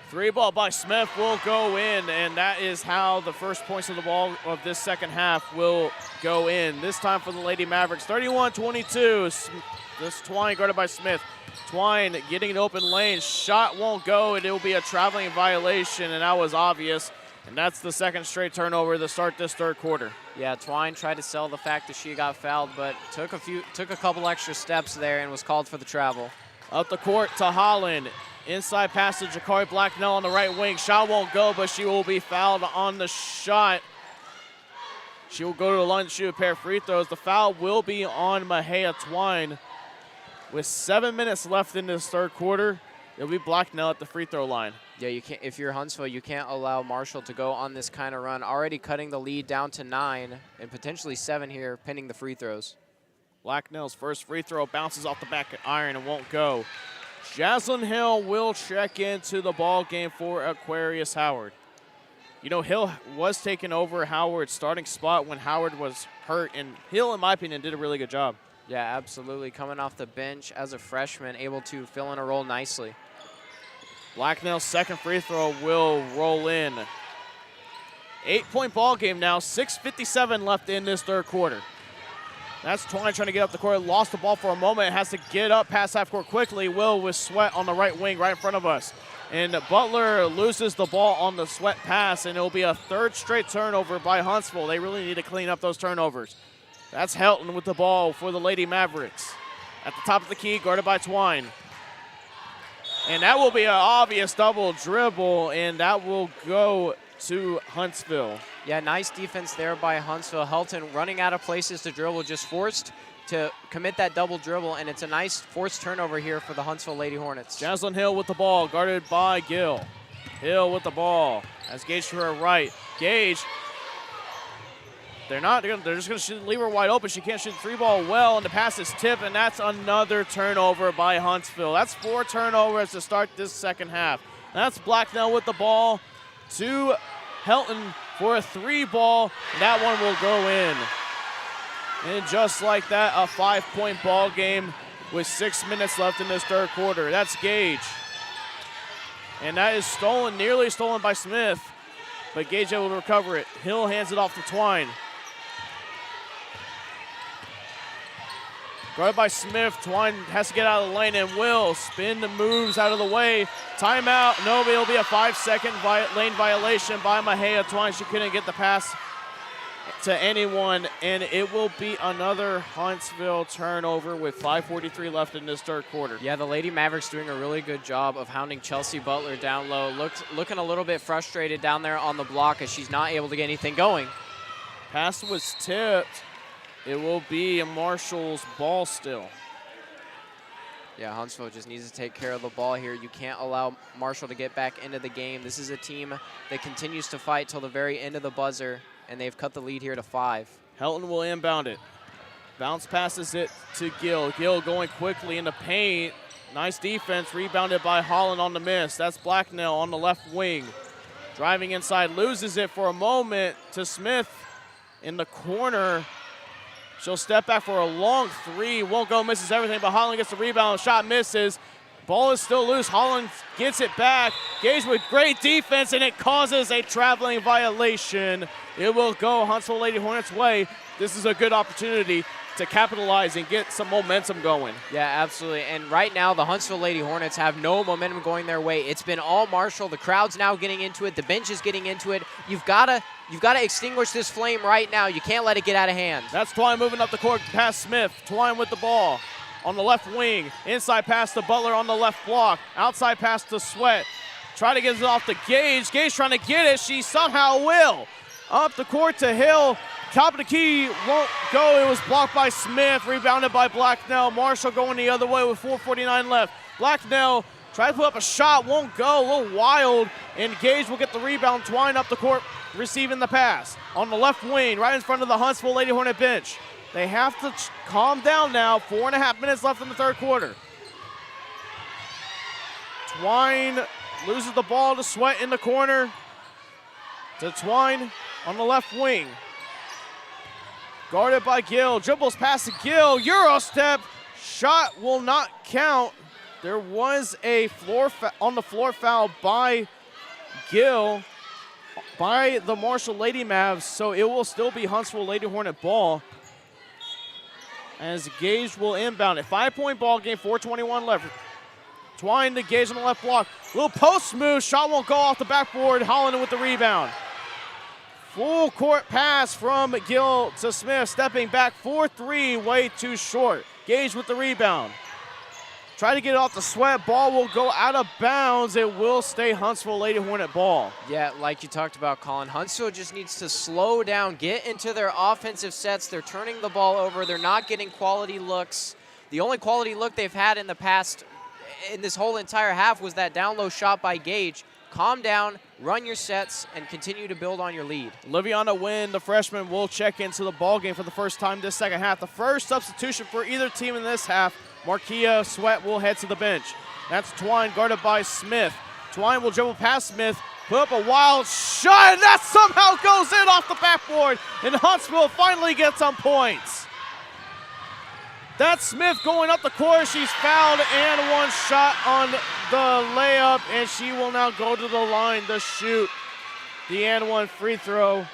Three ball by Smith will go in, and that is how the first points of the ball of this second half will go in. This time for the Lady Mavericks, 31-22. This Twine guarded by Smith. Twine getting an open lane. Shot won't go, and it will be a traveling violation, and that was obvious. And that's the second straight turnover to start this third quarter. Yeah, Twine tried to sell the fact that she got fouled, but took a couple extra steps there and was called for the travel. Up the court to Holland. Inside pass to Jakari Blacknell on the right wing. Shot won't go, but she will be fouled on the shot. She will go to the line to shoot a pair of free throws. The foul will be on Mahea Twine. With 7 minutes left in this third quarter, it'll be Blacknell at the free throw line. Yeah, you can't. If you're Huntsville, you can't allow Marshall to go on this kind of run. Already cutting the lead down to 9 and potentially 7 here, pinning the free throws. Blacknell's first free throw bounces off the back iron and won't go. Jaslyn Hill will check into the ball game for Aquarius Howard. You know, Hill was taking over Howard's starting spot when Howard was hurt, and Hill, in my opinion, did a really good job. Yeah, absolutely. Coming off the bench as a freshman, able to fill in a role nicely. Blacknell's second free throw will roll in. 8-point ball game now, 6:57 left in this third quarter. That's Twine trying to get up the court, lost the ball for a moment, has to get up past half court quickly. Will with Sweat on the right wing right in front of us. And Butler loses the ball on the Sweat pass, and it'll be a third straight turnover by Huntsville. They really need to clean up those turnovers. That's Helton with the ball for the Lady Mavericks. At the top of the key, guarded by Twine. And that will be an obvious double dribble, and that will go to Huntsville. Yeah, nice defense there by Huntsville. Helton running out of places to dribble, just forced to commit that double dribble, and it's a nice forced turnover here for the Huntsville Lady Hornets. Jaslyn Hill with the ball, guarded by Gill. Hill with the ball, has Gage to her right. Gage, they're just gonna leave her wide open. She can't shoot the three ball well, and the pass is tipped, and that's another turnover by Huntsville. That's 4 turnovers to start this second half. That's Blacknell with the ball to Helton for a 3 ball. That one will go in. And just like that, a 5-point ball game with 6 minutes left in this third quarter. That's Gage. And that is stolen, nearly stolen by Smith, but Gage able to recover it. Hill hands it off to Twine. Guarded by Smith, Twine has to get out of the lane, and will spin the moves out of the way. Timeout, no, it'll be a 5-second lane violation by Mahia Twine. She couldn't get the pass to anyone, and it will be another Huntsville turnover with 5:43 left in this third quarter. Yeah, the Lady Mavericks doing a really good job of hounding Chelsea Butler down low. Looking a little bit frustrated down there on the block as she's not able to get anything going. Pass was tipped. It will be a Marshall's ball still. Yeah, Huntsville just needs to take care of the ball here. You can't allow Marshall to get back into the game. This is a team that continues to fight till the very end of the buzzer, and they've cut the lead here to 5. Helton will inbound it. Bounce passes it to Gill. Gill going quickly in the paint. Nice defense, rebounded by Holland on the miss. That's Blacknell on the left wing. Driving inside, loses it for a moment to Smith in the corner. She'll step back for a long 3. Won't go, misses everything, but Holland gets the rebound. Shot misses. Ball is still loose. Holland gets it back. Gage with great defense, and it causes a traveling violation. It will go Huntsville Lady Hornets' way. This is a good opportunity to capitalize and get some momentum going. Yeah, absolutely. And right now, the Huntsville Lady Hornets have no momentum going their way. It's been all Marshall. The crowd's now getting into it. The bench is getting into it. You've got to extinguish this flame right now. You can't let it get out of hand. That's Twine moving up the court past Smith. Twine with the ball on the left wing. Inside pass to Butler on the left block. Outside pass to Sweat. Try to get it off to Gage. Gage trying to get it. She somehow will. Up the court to Hill. Top of the key won't go. It was blocked by Smith. Rebounded by Blacknell. Marshall going the other way with 4:49 left. Blacknell tries to put up a shot. Won't go. A little wild. And Gage will get the rebound. Twine up the court receiving the pass. On the left wing, right in front of the Huntsville Lady Hornet bench. They have to calm down now. 4.5 minutes left in the third quarter. Twine loses the ball to Sweat in the corner. To Twine on the left wing. Guarded by Gill. Dribbles past to Gill. Euro step. Shot will not count. There was a on the floor foul by Gill by the Marshall Lady Mavs, so it will still be Huntsville Lady Hornet ball as Gage will inbound it. 5-point ball game, 4:21 left. Twine to Gage on the left block. Little post move. Shot won't go off the backboard. Holland with the rebound. Full court pass from Gill to Smith. Stepping back 4-3, way too short. Gage with the rebound. Try to get it off the Sweat. Ball will go out of bounds. It will stay Huntsville Lady Hornet ball. Yeah, like you talked about, Collin, Huntsville just needs to slow down, get into their offensive sets. They're turning the ball over. They're not getting quality looks. The only quality look they've had in the past, in this whole entire half, was that down low shot by Gage. Calm down, run your sets, and continue to build on your lead. Liviana Wynn, the freshman, will check into the ball game for the first time this second half. The first substitution for either team in this half. Marquia Sweat will head to the bench. That's Twine guarded by Smith. Twine will dribble past Smith, put up a wild shot, and that somehow goes in off the backboard, and Huntsville finally gets some points. That's Smith going up the court. She's fouled and one shot on the layup, and she will now go to the line to shoot the and one free throw.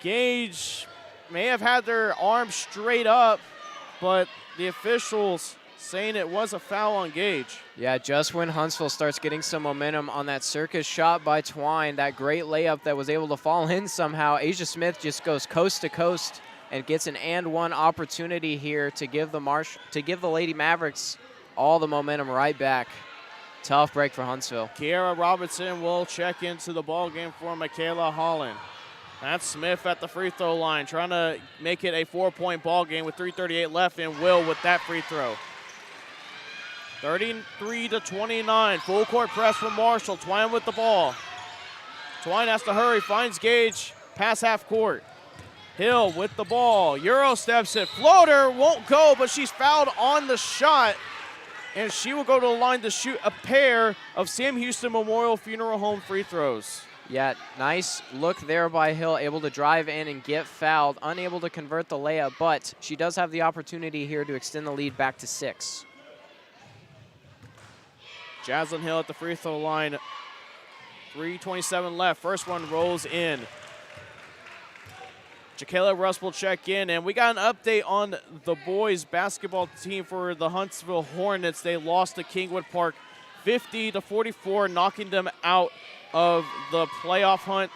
Gage may have had their arm straight up, but the officials saying it was a foul on Gage. Yeah, just when Huntsville starts getting some momentum on that circus shot by Twine, that great layup that was able to fall in somehow, Asia Smith just goes coast to coast and gets an and one opportunity here to give the Lady Mavericks all the momentum right back. Tough break for Huntsville. Kiara Robertson will check into the ball game for Michaela Holland. That's Smith at the free throw line, trying to make it a 4-point ball game with 3:38 left, and Will with that free throw. 33-29, full court press from Marshall. Twine with the ball. Twine has to hurry, finds Gage, pass half court. Hill with the ball, Euro steps it, floater won't go, but she's fouled on the shot, and she will go to the line to shoot a pair of Sam Houston Memorial Funeral Home free throws. Yeah, nice look there by Hill, able to drive in and get fouled, unable to convert the layup, but she does have the opportunity here to extend the lead back to 6. Jaslyn Hill at the free throw line. 3:27 left. First one rolls in. Jacayla Russ will check in, and we got an update on the boys basketball team for the Huntsville Hornets. They lost to Kingwood Park 50-44, knocking them out of the playoff hunt,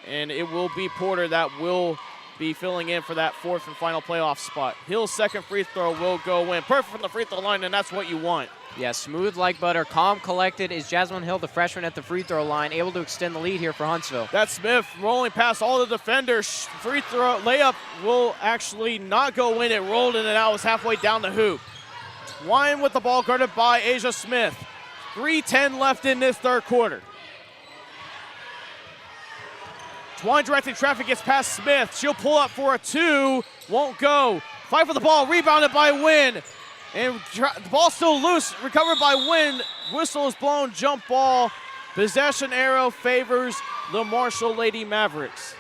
and it will be Porter that will be filling in for that 4th and final playoff spot. Hill's second free throw will go in. Perfect from the free throw line, and that's what you want. Yeah, smooth like butter, calm, collected is Jasmine Hill, the freshman at the free throw line, able to extend the lead here for Huntsville. That's Smith rolling past all the defenders. Free throw layup will actually not go in. It rolled in and out. It was halfway down the hoop. Twine with the ball guarded by Asia Smith. 3:10 left in this third quarter. Twine directing traffic, gets past Smith. She'll pull up for a 2. Won't go. Fight for the ball. Rebounded by Wynn. And the ball's still loose. Recovered by Wynn. Whistle is blown. Jump ball. Possession arrow favors the Marshall Lady Mavericks.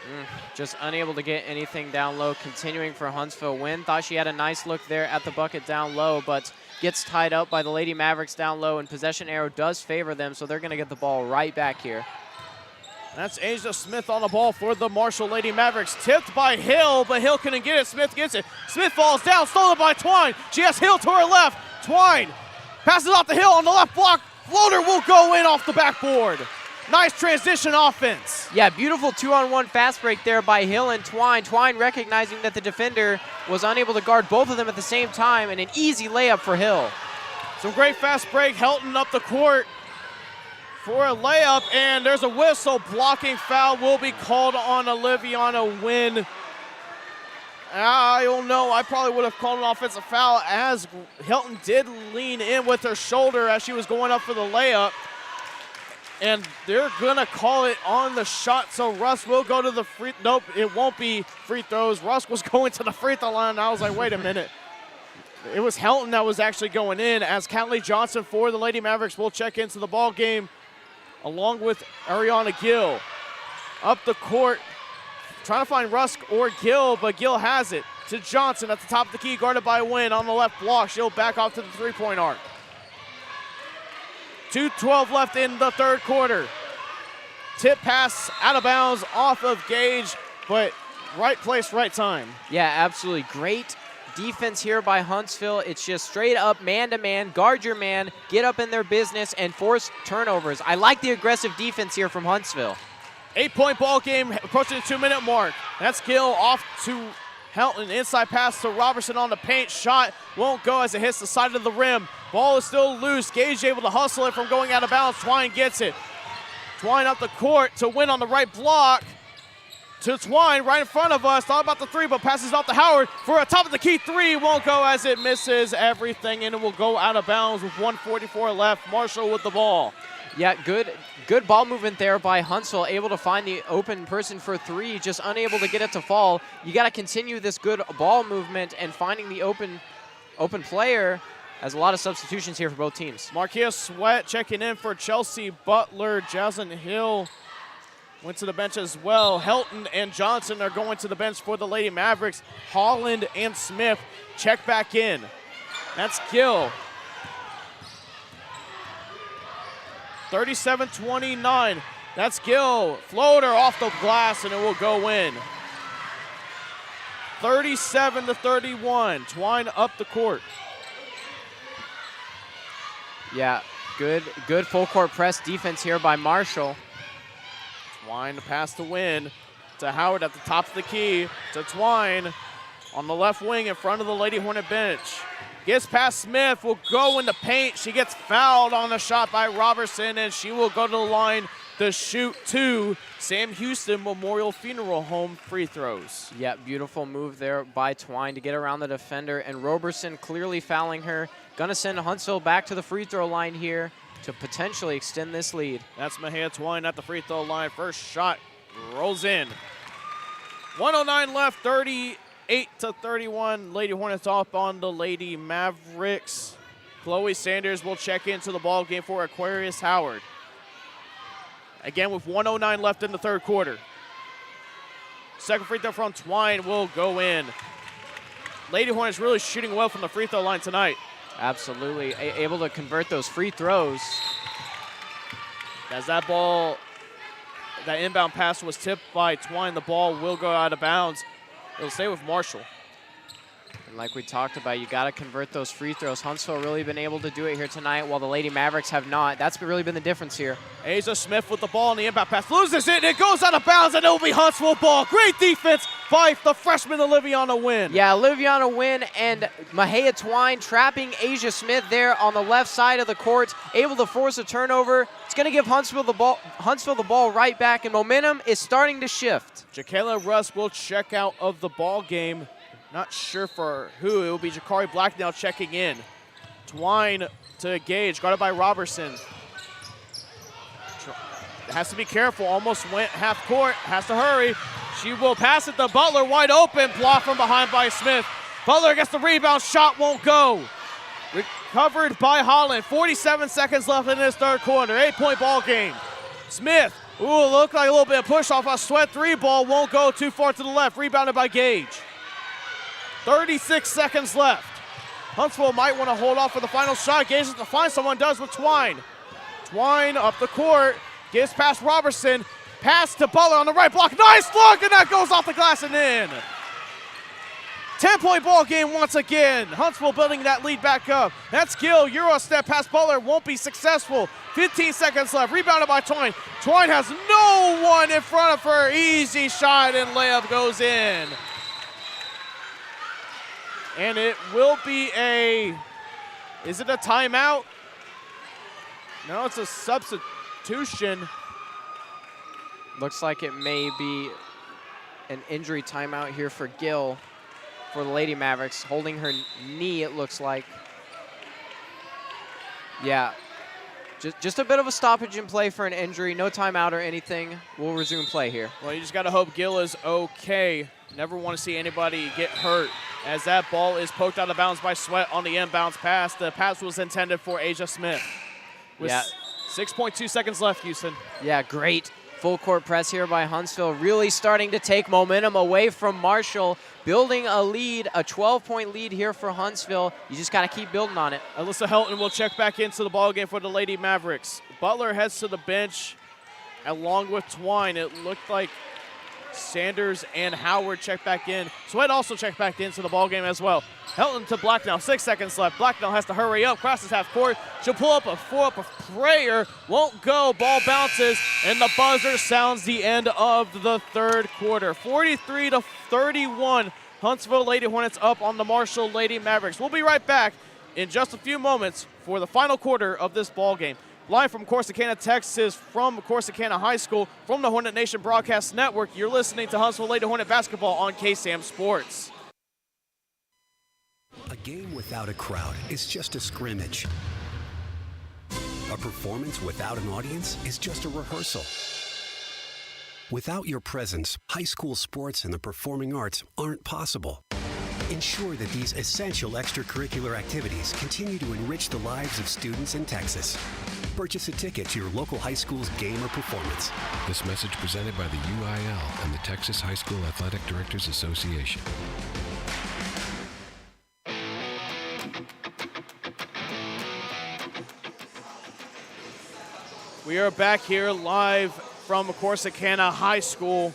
Just unable to get anything down low. Continuing for Huntsville. Wynn thought she had a nice look there at the bucket down low, but gets tied up by the Lady Mavericks down low, and possession arrow does favor them, so they're going to get the ball right back here. That's Asia Smith on the ball for the Marshall Lady Mavericks. Tipped by Hill, but Hill couldn't get it. Smith gets it. Smith falls down, stolen by Twine. She has Hill to her left. Twine passes off the Hill on the left block. Floater will go in off the backboard. Nice transition offense. Yeah, beautiful 2-on-1 fast break there by Hill and Twine. Twine recognizing that the defender was unable to guard both of them at the same time, and an easy layup for Hill. Some great fast break. Helton up the court for a layup, and there's a whistle. Blocking foul will be called on Oliviana Wynn. I don't know. I probably would have called an offensive foul, as Helton did lean in with her shoulder as she was going up for the layup. And they're going to call it on the shot, so Russ will go to the free. Nope, it won't be free throws. Russ was going to the free throw line, and I was like, wait a minute. It was Helton that was actually going in, as Callie Johnson for the Lady Mavericks will check into the ball game, along with Ariana Gill. Up the court, trying to find Rusk or Gill, but Gill has it to Johnson at the top of the key, guarded by Wynn on the left block. She'll back off to the three-point arc. 2:12 left in the third quarter. Tip pass out of bounds off of Gage, but right place, right time. Yeah, absolutely. Great defense here by Huntsville. It's just straight up man-to-man, guard your man, get up in their business, and force turnovers. I like the aggressive defense here from Huntsville. 8-point ball game approaching the 2-minute mark. That's Gill off to Helton. Inside pass to Robertson on the paint. Shot won't go as it hits the side of the rim. Ball is still loose. Gage able to hustle it from going out of bounds. Twine gets it. Twine up the court to Win on the right block. To Twine right in front of us. Thought about the three, but passes off to Howard for a top of the key three. Won't go as it misses everything, and it will go out of bounds with 1:44 left. Marshall with the ball. Yeah, good ball movement there by Huntsville, able to find the open person for three, just unable to get it to fall. You got to continue this good ball movement and finding the open player, as a lot of substitutions here for both teams. Marquia Sweat checking in for Chelsea Butler. Jaslyn Hill went to the bench as well. Helton and Johnson are going to the bench for the Lady Mavericks. Holland and Smith check back in. That's Gill. 37-29. That's Gill. Floater off the glass, and it will go in. 37-31. Twine up the court. Yeah, good full court press defense here by Marshall. Twine pass to win to Howard at the top of the key to Twine on the left wing in front of the Lady Hornet bench. Gets past Smith, will go in the paint. She gets fouled on the shot by Robertson, and she will go to the line to shoot 2 Sam Houston Memorial Funeral Home free throws. Yeah, beautiful move there by Twine to get around the defender, and Roberson clearly fouling her. Gonna send Huntsville back to the free throw line here to potentially extend this lead. That's Mahia Twine at the free throw line. First shot rolls in. 109 left, 38-31. Lady Hornets off on the Lady Mavericks. Chloe Sanders will check into the ball game for Aquarius Howard. Again with 109 left in the third quarter. Second free throw from Twine will go in. Lady Hornets really shooting well from the free throw line tonight. Absolutely, able to convert those free throws. As that inbound pass was tipped by Twine, the ball will go out of bounds. It'll stay with Marshall. And like we talked about, you got to convert those free throws. Huntsville really been able to do it here tonight, while the Lady Mavericks have not. That's really been the difference here. Asia Smith with the ball on the inbound pass. Loses it, and it goes out of bounds, and it will be Huntsville ball. Great defense by the freshman Oliviana Wynn. Yeah, Oliviana Wynn and Mahia Twine trapping Asia Smith there on the left side of the court, able to force a turnover. It's going to give Huntsville the ball right back, and momentum is starting to shift. Jakayla Russ will check out of the ball game. Not sure for who. It will be Jakari Blacknell checking in. Twine to Gage, guarded by Robertson. Has to be careful, almost went half court, has to hurry. She will pass it to Butler, wide open, blocked from behind by Smith. Butler gets the rebound, shot won't go. Recovered by Holland, 47 seconds left in this third quarter, 8-point ball game. Smith, looked like a little bit of push off a Sweat 3 ball, won't go too far to the left, rebounded by Gage. 36 seconds left. Huntsville might want to hold off for the final shot. Gage has to find someone, does with Twine. Twine up the court, gives past Robertson, pass to Butler on the right block. Nice look, and that goes off the glass and in. 10-point ball game once again. Huntsville building that lead back up. That's Gill, Euro step past Butler, won't be successful. 15 seconds left, rebounded by Twine. Twine has no one in front of her. Easy shot and layup goes in. And it will be is it a timeout? No, it's a substitution. Looks like it may be an injury timeout here for Gill for the Lady Mavericks, holding her knee, it looks like. Yeah, just a bit of a stoppage in play for an injury, no timeout or anything. We'll resume play here. Well, you just got to hope Gill is okay. Never want to see anybody get hurt, as that ball is poked out of bounds by Sweat on the inbounds pass. The pass was intended for Asia Smith. With 6.2 seconds left, Houston. Yeah, great full court press here by Huntsville, really starting to take momentum away from Marshall, building a lead, a 12-point lead here for Huntsville. You just got to keep building on it. Alyssa Helton will check back into the ballgame for the Lady Mavericks. Butler heads to the bench along with Twine. It looked like Sanders and Howard checked back in. Sweat also checked back into the ballgame as well. Helton to Blacknell, 6 seconds left. Blacknell has to hurry up, crosses half court. She'll pull up a prayer, won't go, ball bounces, and the buzzer sounds the end of the third quarter. 43-31, Huntsville Lady Hornets up on the Marshall Lady Mavericks. We'll be right back in just a few moments for the final quarter of this ballgame. Live from Corsicana, Texas, from Corsicana High School, from the Hornet Nation Broadcast Network, you're listening to Huntsville Lady Hornet basketball on KSAM Sports. A game without a crowd is just a scrimmage. A performance without an audience is just a rehearsal. Without your presence, high school sports and the performing arts aren't possible. Ensure that these essential extracurricular activities continue to enrich the lives of students in Texas. Purchase a ticket to your local high school's game or performance. This message presented by the UIL and the Texas High School Athletic Directors Association. We are back here live from Corsicana High School.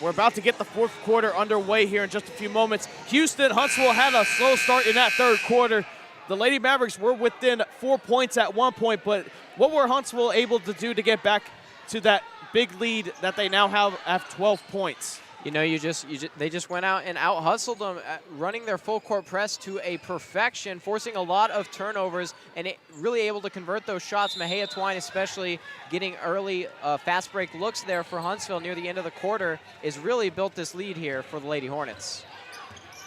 We're about to get the fourth quarter underway here in just a few moments. Houston Huntsville had a slow start in that third quarter. The Lady Mavericks were within 4 points at one point, but what were Huntsville able to do to get back to that big lead that they now have at 12 points? You know, they just went out and out-hustled them, running their full-court press to a perfection, forcing a lot of turnovers, and really able to convert those shots. Mahia Twine especially getting early fast break looks there for Huntsville near the end of the quarter has really built this lead here for the Lady Hornets.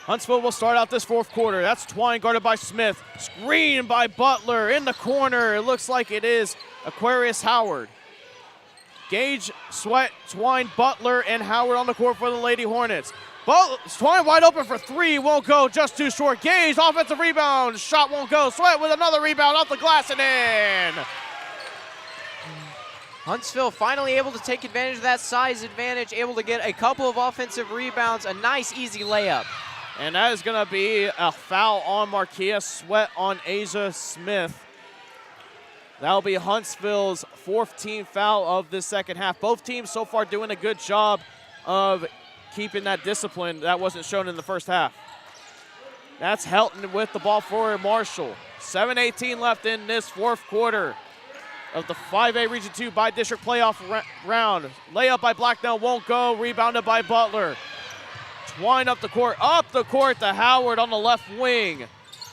Huntsville will start out this fourth quarter. That's Twine guarded by Smith. Screen by Butler in the corner. It looks like it is Aquarius Howard. Gage, Sweat, Twine, Butler, and Howard on the court for the Lady Hornets. Twine wide open for three, won't go, just too short. Gage, offensive rebound, shot won't go. Sweat with another rebound off the glass and in. Huntsville finally able to take advantage of that size advantage, able to get a couple of offensive rebounds, a nice easy layup. And that is gonna be a foul on Marquia Sweat on Asia Smith. That'll be Huntsville's fourth team foul of this second half. Both teams so far doing a good job of keeping that discipline that wasn't shown in the first half. That's Helton with the ball for Marshall. 7:18 left in this fourth quarter of the 5A Region 2 by-district playoff round. Layup by Blacknell won't go, rebounded by Butler. Twine up the court to Howard on the left wing.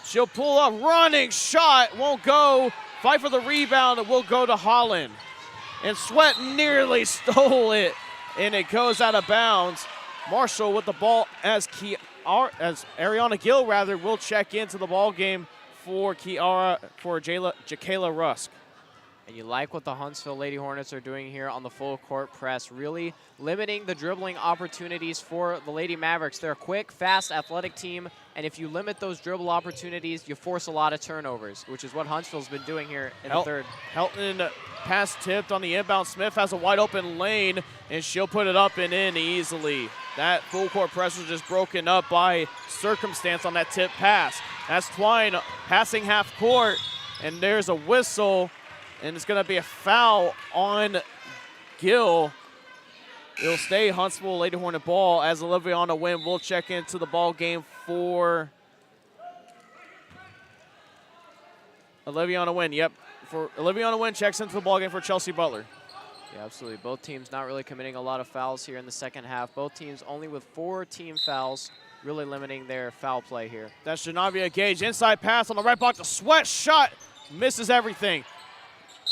She'll pull up, running shot, won't go. Fight for the rebound, it will go to Collin. And Sweat nearly stole it, and it goes out of bounds. Marshall with the ball as Ariana Gill will check into the ball game for Jakayla Rusk. And you like what the Huntsville Lady Hornets are doing here on the full court press, really limiting the dribbling opportunities for the Lady Mavericks. They're a quick, fast, athletic team, and if you limit those dribble opportunities, you force a lot of turnovers, which is what Huntsville's been doing here in the third. Helton pass tipped on the inbound. Smith has a wide open lane, and she'll put it up and in easily. That full court press was just broken up by circumstance on that tip pass. That's Twine passing half court, and there's a whistle. And it's going to be a foul on Gill. It'll stay Huntsville Lady Hornet ball as Oliviana Wynn will check into the ball game for Oliviana Wynn. Yep, for Oliviana Wynn checks into the ball game for Chelsea Butler. Yeah, absolutely. Both teams not really committing a lot of fouls here in the second half. Both teams only with 4 team fouls, really limiting their foul play here. That's Janavia Gage. Inside pass on the right block. The Sweat shot misses everything.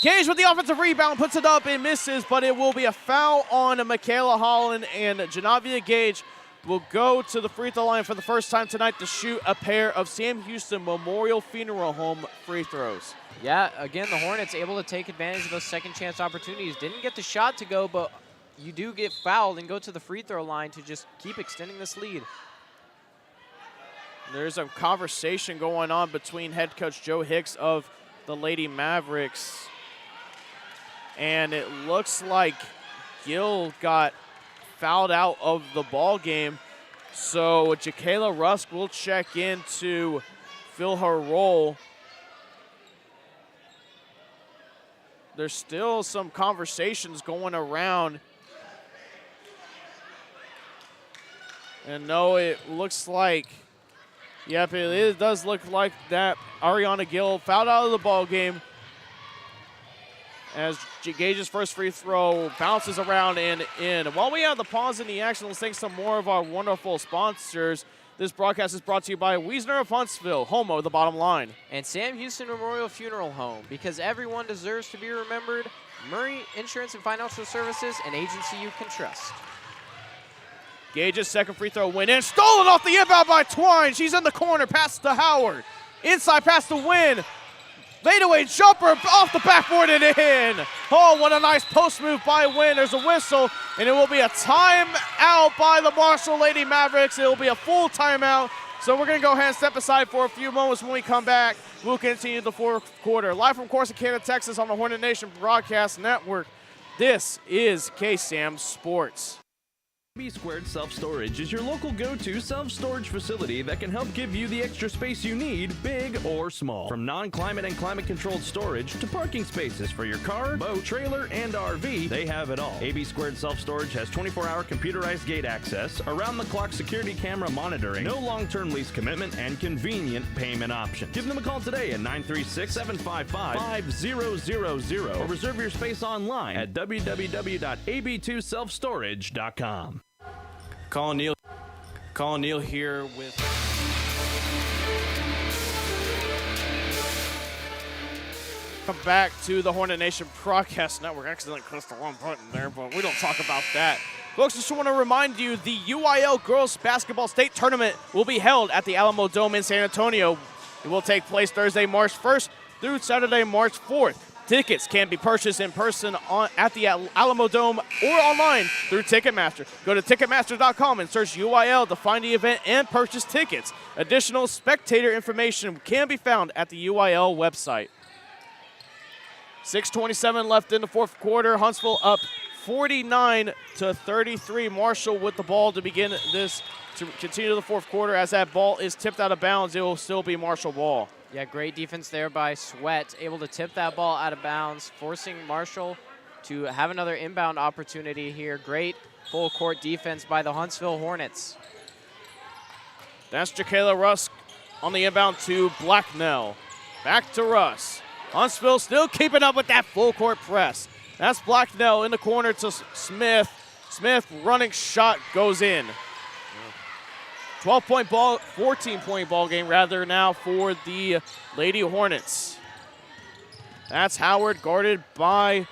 Gage with the offensive rebound, puts it up and misses, but it will be a foul on Michaela Holland, and Janavia Gage will go to the free throw line for the first time tonight to shoot a pair of Sam Houston Memorial Funeral Home free throws. Yeah, again, the Hornets able to take advantage of those second chance opportunities. Didn't get the shot to go, but you do get fouled and go to the free throw line to just keep extending this lead. There's a conversation going on between head coach Joe Hicks of the Lady Mavericks, and it looks like Gill got fouled out of the ball game. So Jakayla Rusk will check in to fill her role. There's still some conversations going around. And no, it looks like, yep, it does look like that Ariana Gill fouled out of the ball game as Gage's first free throw bounces around and in. While we have the pause in the action, let's thank some more of our wonderful sponsors. This broadcast is brought to you by Wiesner of Huntsville, home of the bottom line. And Sam Houston Memorial Funeral Home, because everyone deserves to be remembered. Murray Insurance and Financial Services, an agency you can trust. Gage's second free throw went in. Stolen off the inbound by Twine. She's in the corner, pass to Howard. Inside pass to Wynn. Fadeaway jumper off the backboard and in. Oh, what a nice post move by Wynn. There's a whistle, and it will be a timeout by the Marshall Lady Mavericks. It will be a full timeout. So we're going to go ahead and step aside for a few moments. When we come back, we'll continue the fourth quarter. Live from Corsicana, Texas on the Hornet Nation Broadcast Network, this is KSAM Sports. AB2 Self Storage is your local go-to self-storage facility that can help give you the extra space you need, big or small. From non-climate and climate-controlled storage to parking spaces for your car, boat, trailer, and RV, they have it all. AB2 Self Storage has 24-hour computerized gate access, around-the-clock security camera monitoring, no long-term lease commitment, and convenient payment options. Give them a call today at 936-755-5000 or reserve your space online at www.ab2selfstorage.com. Collin Neill here with come back to the Hornet Nation Broadcast Network. Accidentally pressed the wrong button there, but we don't talk about that. Folks, just want to remind you the UIL Girls Basketball State Tournament will be held at the Alamo Dome in San Antonio. It will take place Thursday, March 1st through Saturday, March 4th. Tickets can be purchased in person at the Alamo Dome or online through Ticketmaster. Go to Ticketmaster.com and search UIL to find the event and purchase tickets. Additional spectator information can be found at the UIL website. 6:27 left in the fourth quarter. Huntsville up 49-33. Marshall with the ball to begin this, to continue the fourth quarter. As that ball is tipped out of bounds, it will still be Marshall ball. Yeah, great defense there by Sweat, able to tip that ball out of bounds, forcing Marshall to have another inbound opportunity here. Great full court defense by the Huntsville Hornets. That's Jacayla Russ on the inbound to Blacknell. Back to Russ. Huntsville still keeping up with that full court press. That's Blacknell in the corner to Smith. Smith running shot goes in. 12-point ball, 14-point ball game rather now for the Lady Hornets. That's Howard guarded by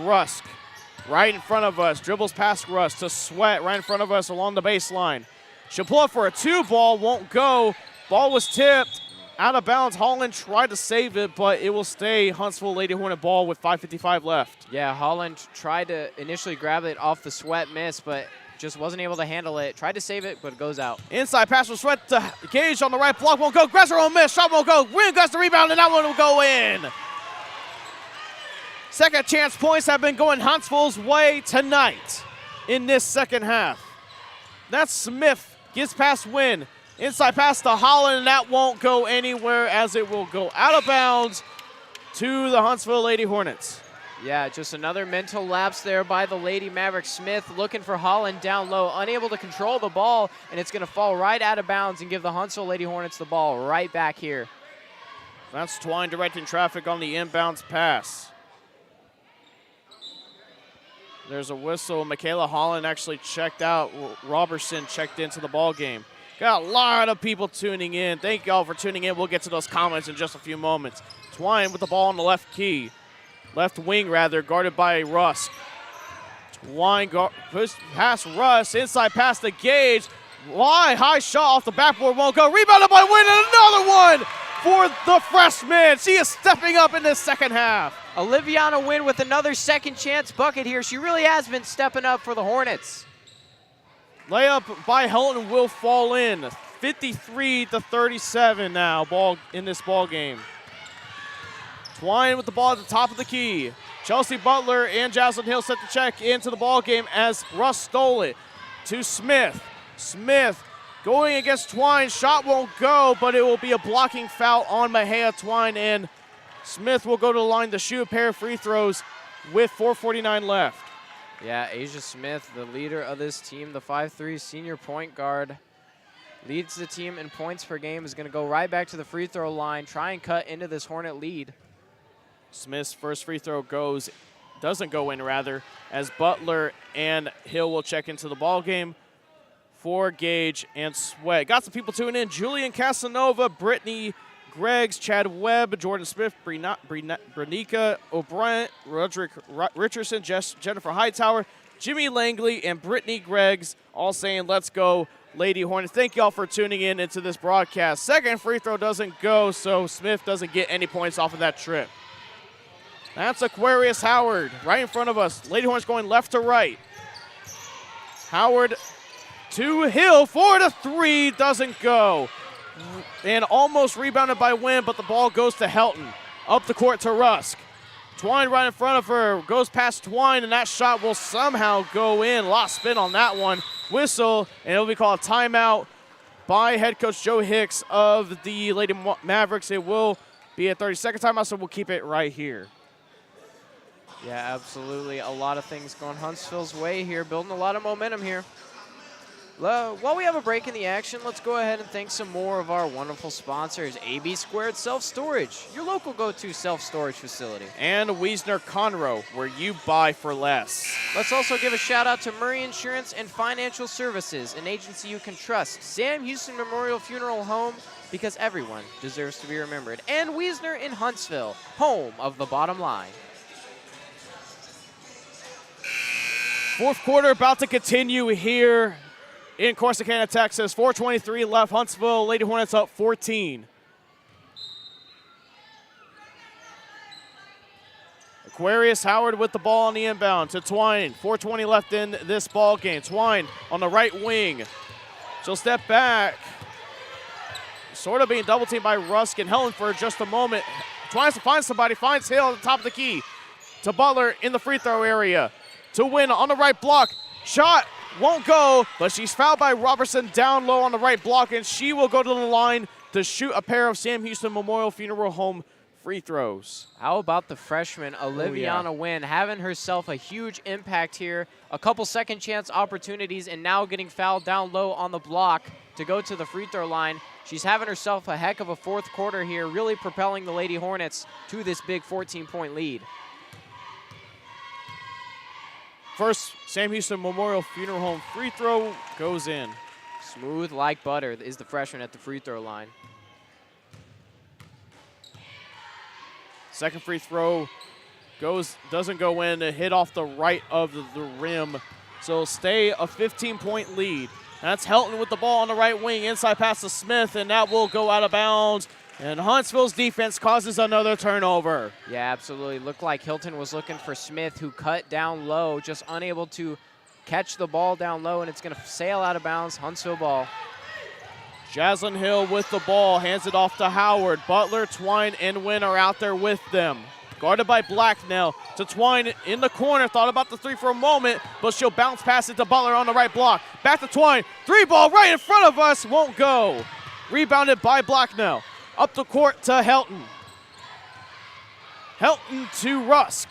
Rusk. Right in front of us, dribbles past Russ to Sweat right in front of us along the baseline. She'll pull up for a two ball, won't go. Ball was tipped out of bounds. Holland tried to save it, but it will stay Huntsville Lady Hornet ball with 5:55 left. Yeah, Holland tried to initially grab it off the Sweat miss, but just wasn't able to handle it. Tried to save it, but it goes out. Inside pass from Sweat to Gage on the right block. Won't go. Grabs her own miss. Shot won't go. Win gets the rebound, and that one will go in. Second chance points have been going Huntsville's way tonight in this second half. That's Smith. Gets past Win. Inside pass to Holland, and that won't go anywhere as it will go out of bounds to the Huntsville Lady Hornets. Yeah, just another mental lapse there by the Lady Maverick. Smith looking for Holland down low, unable to control the ball, and it's going to fall right out of bounds and give the Huntsville Lady Hornets the ball right back here. That's Twine directing traffic on the inbounds pass. There's a whistle. Michaela Holland actually checked out. Robertson checked into the ball game. Got a lot of people tuning in. Thank y'all for tuning in. We'll get to those comments in just a few moments. Twine with the ball on the left key. Left wing, rather, guarded by Russ. Twine pushed past Russ. Inside pass to Gage. High shot off the backboard. Won't go. Rebounded by Wynn, and another one for the freshman. She is stepping up in this second half. Oliviana Wynn with another second chance bucket here. She really has been stepping up for the Hornets. Layup by Helton will fall in. 53-37 now in this ball game. Twine with the ball at the top of the key. Chelsea Butler and Jaslyn Hill set the check into the ball game as Russ stole it to Smith. Smith going against Twine. Shot won't go, but it will be a blocking foul on Mahia Twine, and Smith will go to the line to shoot a pair of free throws with 4:49 left. Yeah, Asia Smith, the leader of this team, the 5'3" senior point guard, leads the team in points per game, is going to go right back to the free throw line, try and cut into this Hornet lead. Smith's first free throw doesn't go in, as Butler and Hill will check into the ball game for Gage and Sweat. Got some people tuning in. Julian Casanova, Brittany Greggs, Chad Webb, Jordan Smith, Brenica O'Brien, Roderick Richardson, Jennifer Hightower, Jimmy Langley, and Brittany Greggs all saying, let's go, Lady Hornets. Thank y'all for tuning in into this broadcast. Second free throw doesn't go, so Smith doesn't get any points off of that trip. That's Aquarius Howard right in front of us. Lady Hornets going left to right. Howard to Hill for the three, doesn't go. And almost rebounded by Wynn, but the ball goes to Helton. Up the court to Rusk. Twine right in front of her, goes past Twine, and that shot will somehow go in. Lost spin on that one. Whistle, and it'll be called a timeout by head coach Joe Hicks of the Lady Mavericks. It will be a 30-second timeout, so we'll keep it right here. Yeah, absolutely. A lot of things going Huntsville's way here, building a lot of momentum here. While we have a break in the action, let's go ahead and thank some more of our wonderful sponsors. AB2 Self Storage, your local go-to self-storage facility. And Wiesner Conroe, where you buy for less. Let's also give a shout out to Murray Insurance and Financial Services, an agency you can trust. Sam Houston Memorial Funeral Home, because everyone deserves to be remembered. And Wiesner in Huntsville, home of the bottom line. Fourth quarter about to continue here in Corsicana, Texas. 4:23 left. Huntsville Lady Hornets up 14. Aquarius Howard with the ball on the inbound to Twine. 4:20 left in this ball game. Twine on the right wing. She'll step back. Sort of being double teamed by Rusk and Helen for just a moment. Tries to find somebody. Finds Hill at the top of the key. To Butler in the free throw area. To win on the right block. Shot won't go, but she's fouled by Robertson down low on the right block, and she will go to the line to shoot a pair of Sam Houston Memorial Funeral Home free throws. How about the freshman, Oliviana Wynn, having herself a huge impact here. A couple second chance opportunities, and now getting fouled down low on the block to go to the free throw line. She's having herself a heck of a fourth quarter here, really propelling the Lady Hornets to this big 14-point lead. First Sam Houston Memorial Funeral Home free throw goes in. Smooth like butter is the freshman at the free throw line. Second free throw doesn't go in. A hit off the right of the rim. So it'll stay a 15-point lead. That's Helton with the ball on the right wing. Inside pass to Smith, and that will go out of bounds. And Huntsville's defense causes another turnover. Yeah, absolutely. Looked like Hilton was looking for Smith, who cut down low, just unable to catch the ball down low, and it's going to sail out of bounds. Huntsville ball. Jaslyn Hill with the ball, hands it off to Howard. Butler, Twine, and Wynn are out there with them. Guarded by Blacknell to Twine in the corner. Thought about the three for a moment, but she'll bounce past it to Butler on the right block. Back to Twine. Three ball right in front of us. Won't go. Rebounded by Blacknell. Up the court to Helton. Helton to Rusk.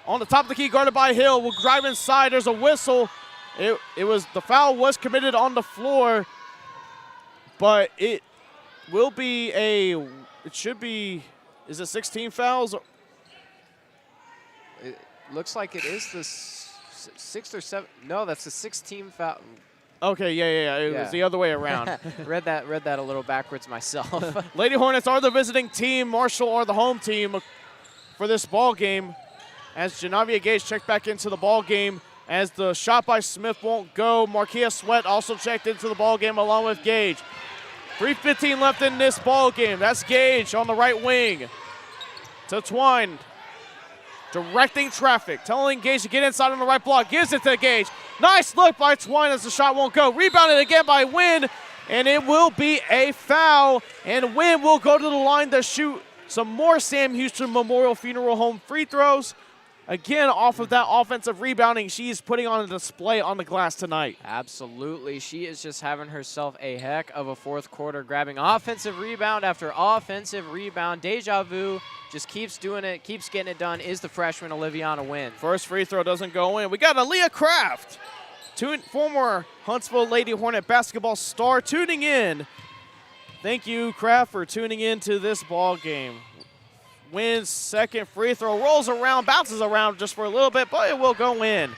On the top of the key, guarded by Hill. Will drive inside. There's a whistle. The foul was committed on the floor, but it will be it should be, is it 16 fouls? It looks like it is the sixth or seventh. No, that's the 16 foul. Okay, yeah. It was the other way around. read that a little backwards myself. Lady Hornets are the visiting team. Marshall are the home team for this ball game. As Janavia Gage checked back into the ball game, as the shot by Smith won't go. Marquia Sweat also checked into the ball game along with Gage. 3:15 left in this ball game. That's Gage on the right wing to Twine. Directing traffic, telling Gage to get inside on the right block. Gives it to Gage. Nice look by Twine as the shot won't go. Rebounded again by Wynn, and it will be a foul. And Wynn will go to the line to shoot some more Sam Houston Memorial Funeral Home free throws. Again, off of that offensive rebounding, she's putting on a display on the glass tonight. Absolutely. She is just having herself a heck of a fourth quarter, grabbing offensive rebound after offensive rebound. Deja vu, just keeps doing it, keeps getting it done, is the freshman Oliviana Wynn. First free throw doesn't go in. We got Aaliyah Kraft, former Huntsville Lady Hornet basketball star, tuning in. Thank you, Kraft, for tuning in to this ball game. Wins second free throw, rolls around, bounces around just for a little bit, but it will go in.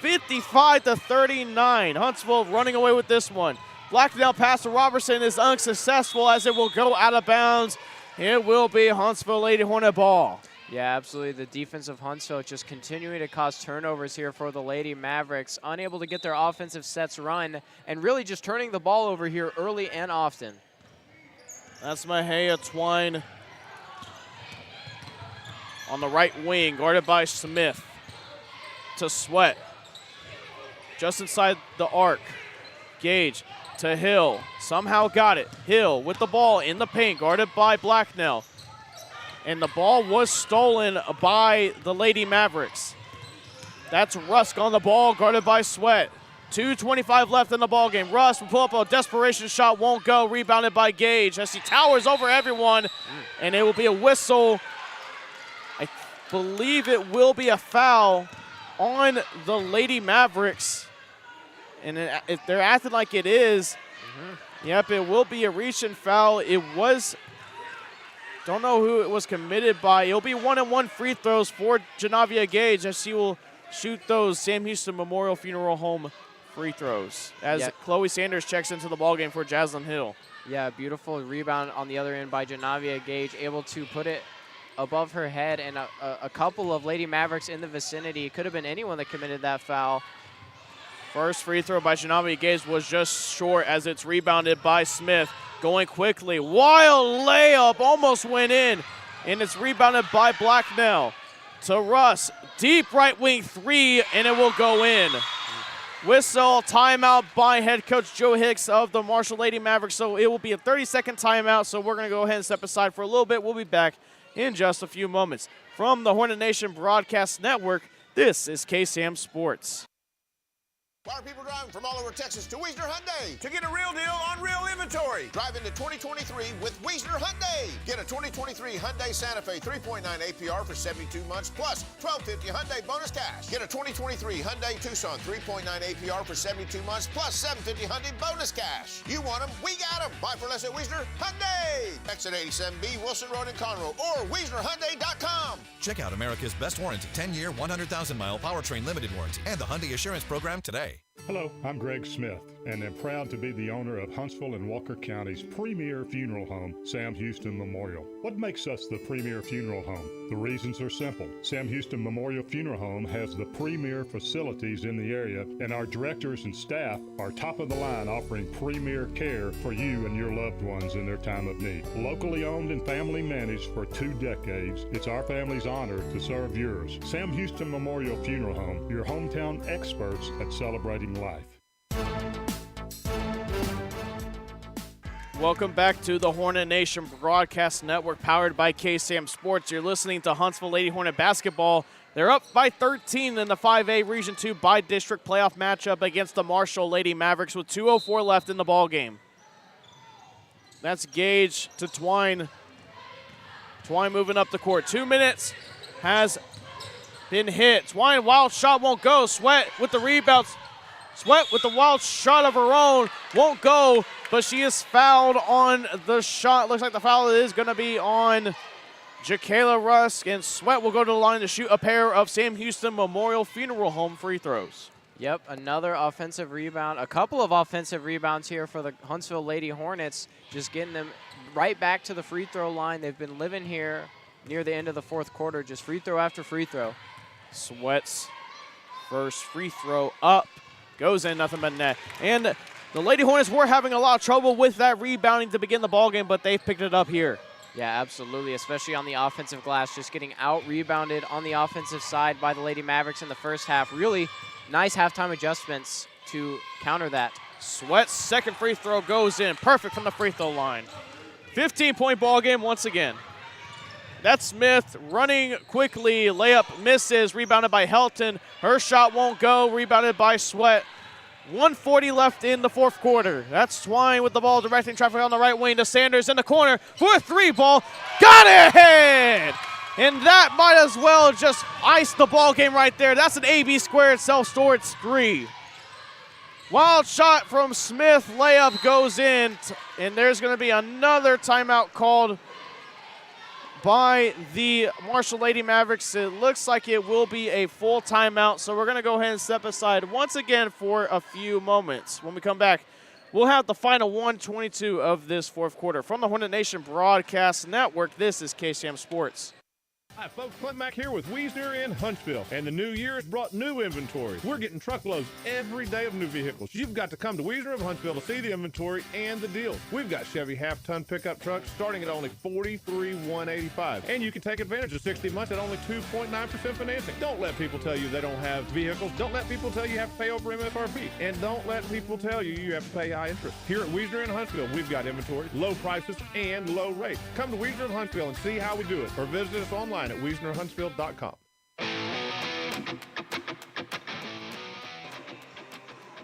55-39. Huntsville running away with this one. Blacknell pass to Robertson is unsuccessful as it will go out of bounds. It will be Huntsville Lady Hornet ball. Yeah, absolutely. The defense of Huntsville just continuing to cause turnovers here for the Lady Mavericks, unable to get their offensive sets run, and really just turning the ball over here early and often. That's Mahia Twine on the right wing, guarded by Smith to Sweat. Just inside the arc. Gage to Hill. Somehow got it. Hill with the ball in the paint, guarded by Blacknell. And the ball was stolen by the Lady Mavericks. That's Rusk on the ball, guarded by Sweat. 2:25 left in the ballgame. Rusk will pull up a desperation shot, won't go. Rebounded by Gage as he towers over everyone, and it will be a whistle. I believe it will be a foul on the Lady Mavericks, and if they're acting like it is, yep, it will be a reach and foul. It was, don't know who it was committed by. It'll be 1-and-1 free throws for Janavia Gage as she will shoot those Sam Houston Memorial Funeral Home free throws as Chloe Sanders checks into the ballgame for Jaslyn Hill. Yeah, beautiful rebound on the other end by Janavia Gage, able to put it above her head, and a couple of Lady Mavericks in the vicinity. It could have been anyone that committed that foul. First free throw by Janavia Gage was just short as it's rebounded by Smith. Going quickly, wild layup, almost went in, and it's rebounded by Blacknell. To Russ, deep right wing three, and it will go in. Whistle, timeout by head coach Joe Hicks of the Marshall Lady Mavericks. So it will be a 30-second timeout. So we're going to go ahead and step aside for a little bit. We'll be back in just a few moments. From the Hornet Nation Broadcast Network, this is KSAM Sports. Why are people driving from all over Texas to Wiesner Hyundai to get a real deal on real inventory? Drive into 2023 with Wiesner Hyundai. Get a 2023 Hyundai Santa Fe 3.9 APR for 72 months plus $1,250 Hyundai bonus cash. Get a 2023 Hyundai Tucson 3.9 APR for 72 months plus $750 Hyundai bonus cash. You want them, we got them. Buy for less at Wiesner Hyundai. Exit 87B, Wilson Road in Conroe, or WiesnerHyundai.com. Check out America's best warranty, 10-year, 100,000-mile powertrain limited warranty, and the Hyundai Assurance Program today. Hello, I'm Greg Smith, and am proud to be the owner of Huntsville and Walker County's premier funeral home, Sam Houston Memorial. What makes us the premier funeral home? The reasons are simple. Sam Houston Memorial Funeral Home has the premier facilities in the area, and our directors and staff are top of the line, offering premier care for you and your loved ones in their time of need. Locally owned and family managed for 2 decades, it's our family's honor to serve yours. Sam Houston Memorial Funeral Home, your hometown experts at celebrating life. Welcome back to the Hornet Nation Broadcast Network, powered by KSAM Sports. You're listening to Huntsville Lady Hornet basketball. They're up by 13 in the 5A Region 2 by-district playoff matchup against the Marshall Lady Mavericks with 2:04 left in the ballgame. That's Gage to Twine. Twine moving up the court. 2 minutes has been hit. Twine, wild shot won't go. Sweat with the rebounds. Sweat with the wild shot of her own. Won't go, but she is fouled on the shot. Looks like the foul is going to be on Jakayla Rusk, and Sweat will go to the line to shoot a pair of Sam Houston Memorial Funeral Home free throws. Yep, another offensive rebound. A couple of offensive rebounds here for the Huntsville Lady Hornets, just getting them right back to the free throw line. They've been living here near the end of the fourth quarter, just free throw after free throw. Sweat's first free throw up. Goes in, nothing but net. And the Lady Hornets were having a lot of trouble with that rebounding to begin the ballgame, but they've picked it up here. Yeah, absolutely, especially on the offensive glass, just getting out-rebounded on the offensive side by the Lady Mavericks in the first half. Really nice halftime adjustments to counter that. Sweat's second free throw goes in, perfect from the free throw line. 15-point ballgame once again. That's Smith running quickly. Layup misses. Rebounded by Helton. Her shot won't go. Rebounded by Sweat. 1:40 left in the fourth quarter. That's Twine with the ball, directing traffic on the right wing to Sanders in the corner for a 3 ball. Got it! And that might as well just ice the ball game right there. That's an AB2 Self Storage 3. Wild shot from Smith. Layup goes in. And there's going to be another timeout called by the Marshall Lady Mavericks. It looks like it will be a full timeout, so we're going to go ahead and step aside once again for a few moments. When we come back, we'll have the final 1:22 of this fourth quarter. From the Hornet Nation Broadcast Network, this is KSAM Sports. Hi, folks. Clint Mack here with Wiesner in Huntsville. And the new year has brought new inventory. We're getting truckloads every day of new vehicles. You've got to come to Wiesner of Huntsville to see the inventory and the deals. We've got Chevy half-ton pickup trucks starting at only $43,185. And you can take advantage of 60 months at only 2.9% financing. Don't let people tell you they don't have vehicles. Don't let people tell you have to pay over MSRP. And don't let people tell you you have to pay high interest. Here at Wiesner in Huntsville, we've got inventory, low prices, and low rates. Come to Wiesner of Huntsville and see how we do it. Or visit us online at WiesnerHuntsville.com.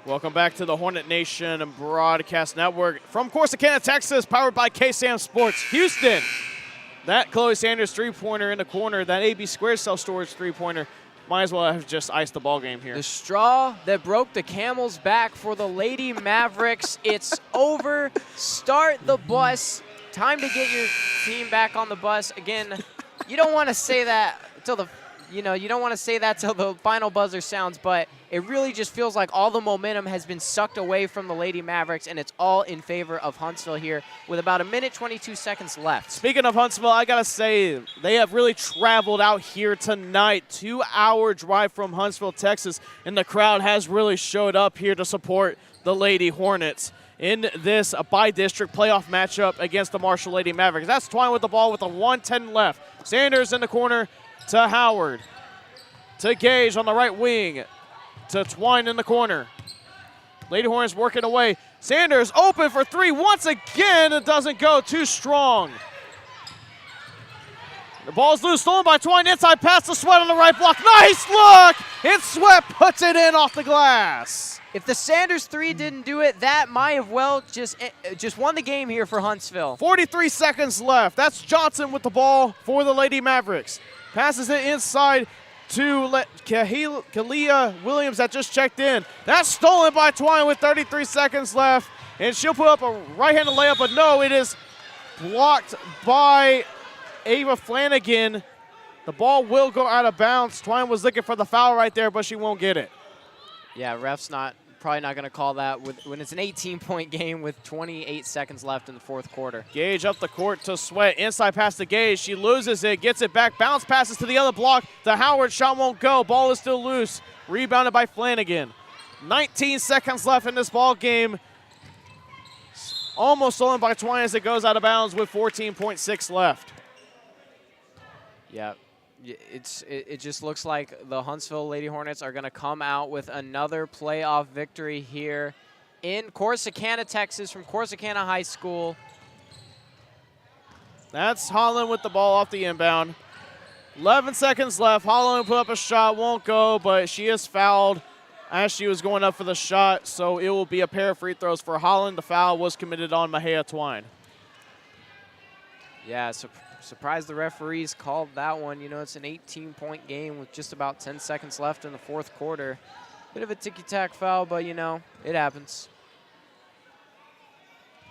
Welcome back to the Hornet Nation Broadcast Network from Corsicana, Texas, powered by KSAM Sports. Houston, that Chloe Sanders three-pointer in the corner, that AB2 Self Storage three-pointer, might as well have just iced the ball game here. The straw that broke the camel's back for the Lady Mavericks. It's over. Start the bus. Time to get your team back on the bus. Again, you don't want to say that till the, you don't want to say that till the final buzzer sounds, but it really just feels like all the momentum has been sucked away from the Lady Mavericks, and it's all in favor of Huntsville here with about 1:22 seconds left. Speaking of Huntsville, I got to say, they have really traveled out here tonight. 2-hour drive from Huntsville, Texas, and the crowd has really showed up here to support the Lady Hornets in this by-district playoff matchup against the Marshall Lady Mavericks. That's Twine with the ball with a 1:10 left. Sanders in the corner to Howard. To Gage on the right wing. To Twine in the corner. Lady Hornets working away. Sanders open for three once again. It doesn't go too strong. The ball's loose, stolen by Twine. Inside pass to Sweat on the right block. Nice look! And Sweat puts it in off the glass. If the Sanders three didn't do it, that might have well just won the game here for Huntsville. 43 seconds left. That's Johnson with the ball for the Lady Mavericks. Passes it inside to Kalia Williams that just checked in. That's stolen by Twine with 33 seconds left. And she'll put up a right-handed layup, but no, it is blocked by Ava Flanagan. The ball will go out of bounds. Twine was looking for the foul right there, but she won't get it. Yeah, ref's probably not going to call that when it's an 18-point game with 28 seconds left in the fourth quarter. Gage up the court to Sweat. Inside pass to Gage. She loses it, gets it back. Bounce passes to the other block. To Howard. Shot won't go. Ball is still loose. Rebounded by Flanagan. 19 seconds left in this ball game. Almost stolen by Twine as it goes out of bounds with 14.6 left. Yeah. It just looks like the Huntsville Lady Hornets are going to come out with another playoff victory here in Corsicana, Texas, from Corsicana High School. That's Collin with the ball off the inbound. 11 seconds left. Collin put up a shot, won't go, but she is fouled as she was going up for the shot, so it will be a pair of free throws for Collin. The foul was committed on Mahia Twine. Yeah, surprised the referees called that one. It's an 18-point game with just about 10 seconds left in the fourth quarter. Bit of a ticky-tack foul, but, it happens.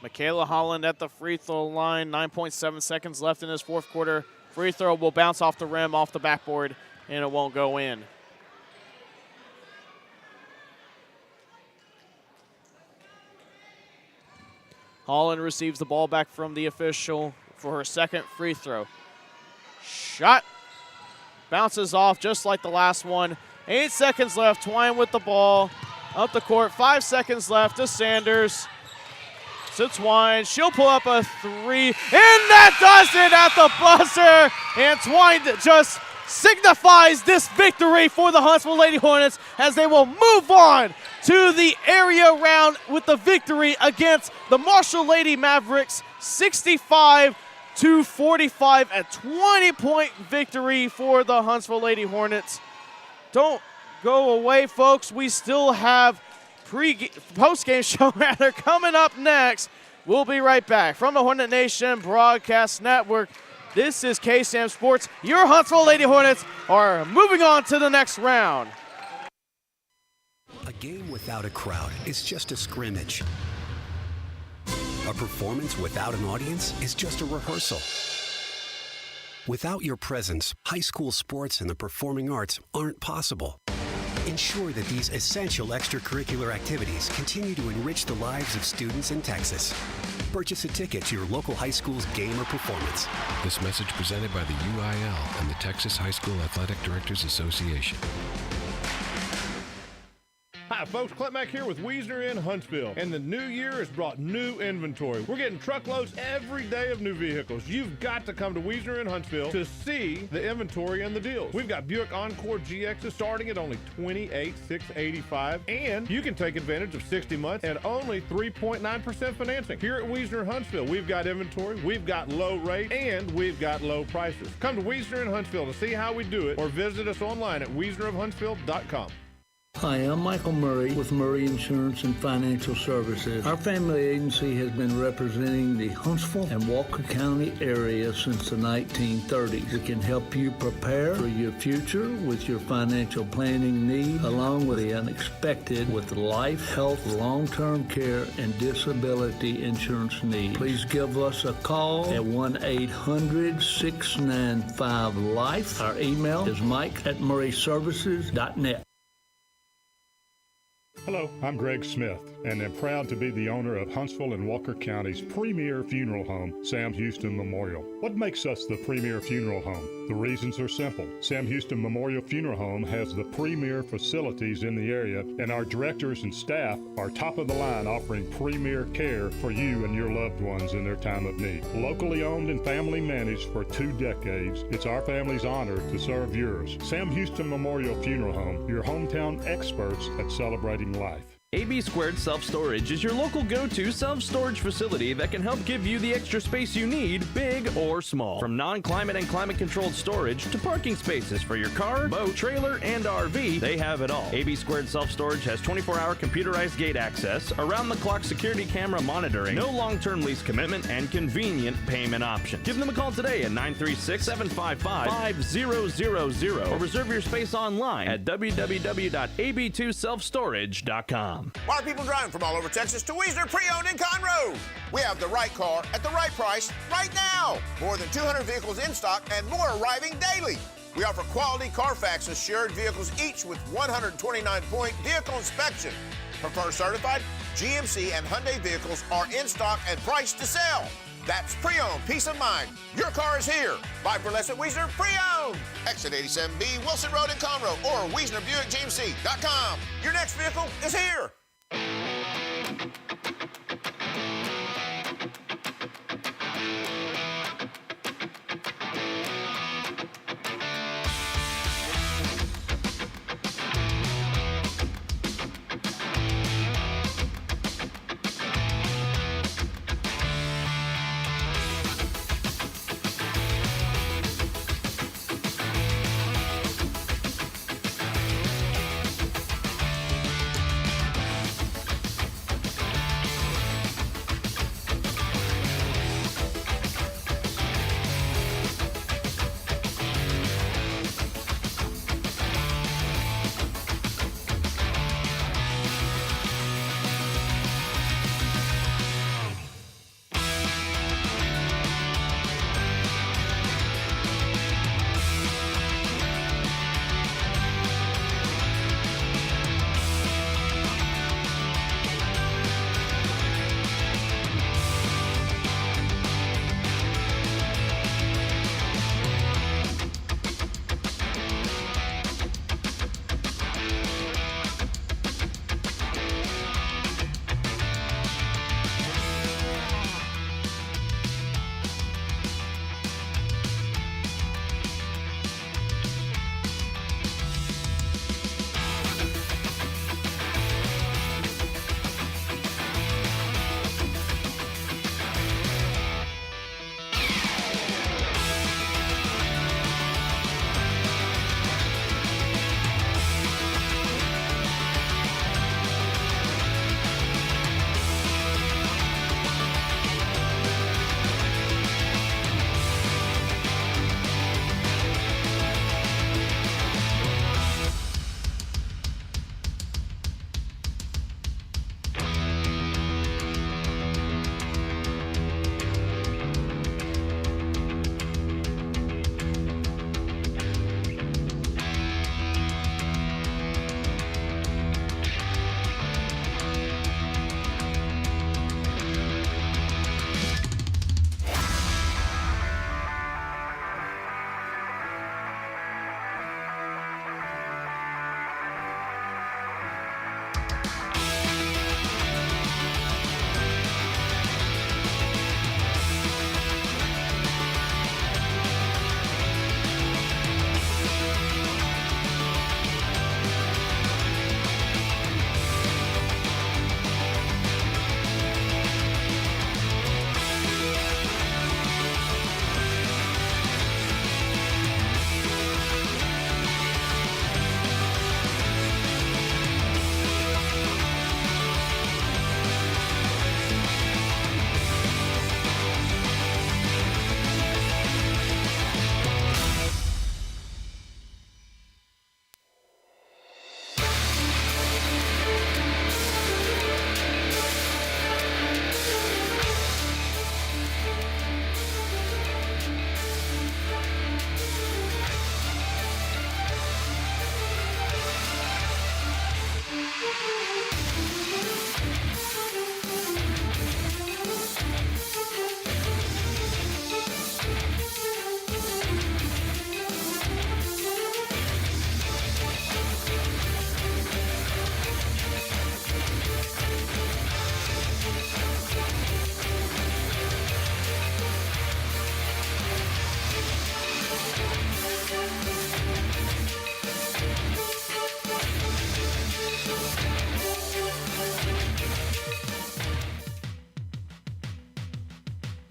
Michaela Holland at the free throw line. 9.7 seconds left in this fourth quarter. Free throw will bounce off the rim, off the backboard, and it won't go in. Holland receives the ball back from the official for her second free throw. Shot. Bounces off just like the last one. 8 seconds left. Twine with the ball. Up the court. 5 seconds left to Sanders. To Twine. She'll pull up a three. And that does it at the buzzer. And Twine just signifies this victory for the Huntsville Lady Hornets as they will move on to the area round with the victory against the Marshall Lady Mavericks. 65-45, a 20-point victory for the Huntsville Lady Hornets. Don't go away, folks. We still have post-game show rather coming up next. We'll be right back from the Hornet Nation Broadcast Network. This is KSAM Sports. Your Huntsville Lady Hornets are moving on to the next round. A game without a crowd is just a scrimmage. A performance without an audience is just a rehearsal. Without your presence, high school sports and the performing arts aren't possible. Ensure that these essential extracurricular activities continue to enrich the lives of students in Texas. Purchase a ticket to your local high school's game or performance. This message presented by the UIL and the Texas High School Athletic Directors Association. Hi folks, Clint Mack here with Wiesner in Huntsville, and the new year has brought new inventory. We're getting truckloads every day of new vehicles. You've got to come to Wiesner in Huntsville to see the inventory and the deals. We've got Buick Encore GXs starting at only $28,685, and you can take advantage of 60 months and only 3.9% financing. Here at Wiesner Huntsville, we've got inventory, we've got low rate, and we've got low prices. Come to Wiesner in Huntsville to see how we do it, or visit us online at wiesnerofhuntsville.com. Hi, I'm Michael Murray with Murray Insurance and Financial Services. Our family agency has been representing the Huntsville and Walker County area since the 1930s. It can help you prepare for your future with your financial planning needs, along with the unexpected with life, health, long-term care, and disability insurance needs. Please give us a call at 1-800-695-LIFE. Our email is mike@murrayservices.net. Hello, I'm Greg Smith, and am proud to be the owner of Huntsville and Walker County's premier funeral home, Sam Houston Memorial. What makes us the premier funeral home? The reasons are simple. Sam Houston Memorial Funeral Home has the premier facilities in the area, and our directors and staff are top of the line, offering premier care for you and your loved ones in their time of need. Locally owned and family managed for 2 decades, it's our family's honor to serve yours. Sam Houston Memorial Funeral Home, your hometown experts at celebrating life. AB2 Self Storage is your local go-to self-storage facility that can help give you the extra space you need, big or small. From non-climate and climate-controlled storage to parking spaces for your car, boat, trailer, and RV, they have it all. AB2 Self Storage has 24-hour computerized gate access, around-the-clock security camera monitoring, no long-term lease commitment, and convenient payment options. Give them a call today at 936-755-5000 or reserve your space online at www.ab2selfstorage.com. Why are people driving from all over Texas to Wiesner Pre-Owned in Conroe? We have the right car at the right price right now. More than 200 vehicles in stock and more arriving daily. We offer quality Carfax assured vehicles, each with 129-point vehicle inspection. Prefer certified, GMC and Hyundai vehicles are in stock and priced to sell. That's pre-owned peace of mind. Your car is here. Buy for less at Wiesner Pre-Owned. Exit 87B, Wilson Road in Conroe, or WiesnerBuickGMC.com. Your next vehicle is here.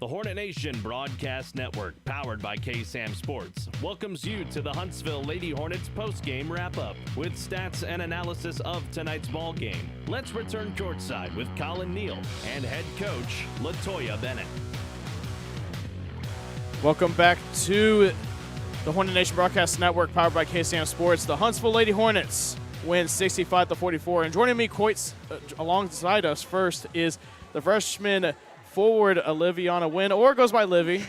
The Hornet Nation Broadcast Network, powered by KSAM Sports, welcomes you to the Huntsville Lady Hornets postgame wrap-up with stats and analysis of tonight's ball game. Let's return courtside with Collin, Neill, and head coach LaToya Bennett. Welcome back to the Hornet Nation Broadcast Network, powered by KSAM Sports. The Huntsville Lady Hornets win 65-44. And joining me alongside us first is the freshman forward Oliviana Wynn, or goes by Livy.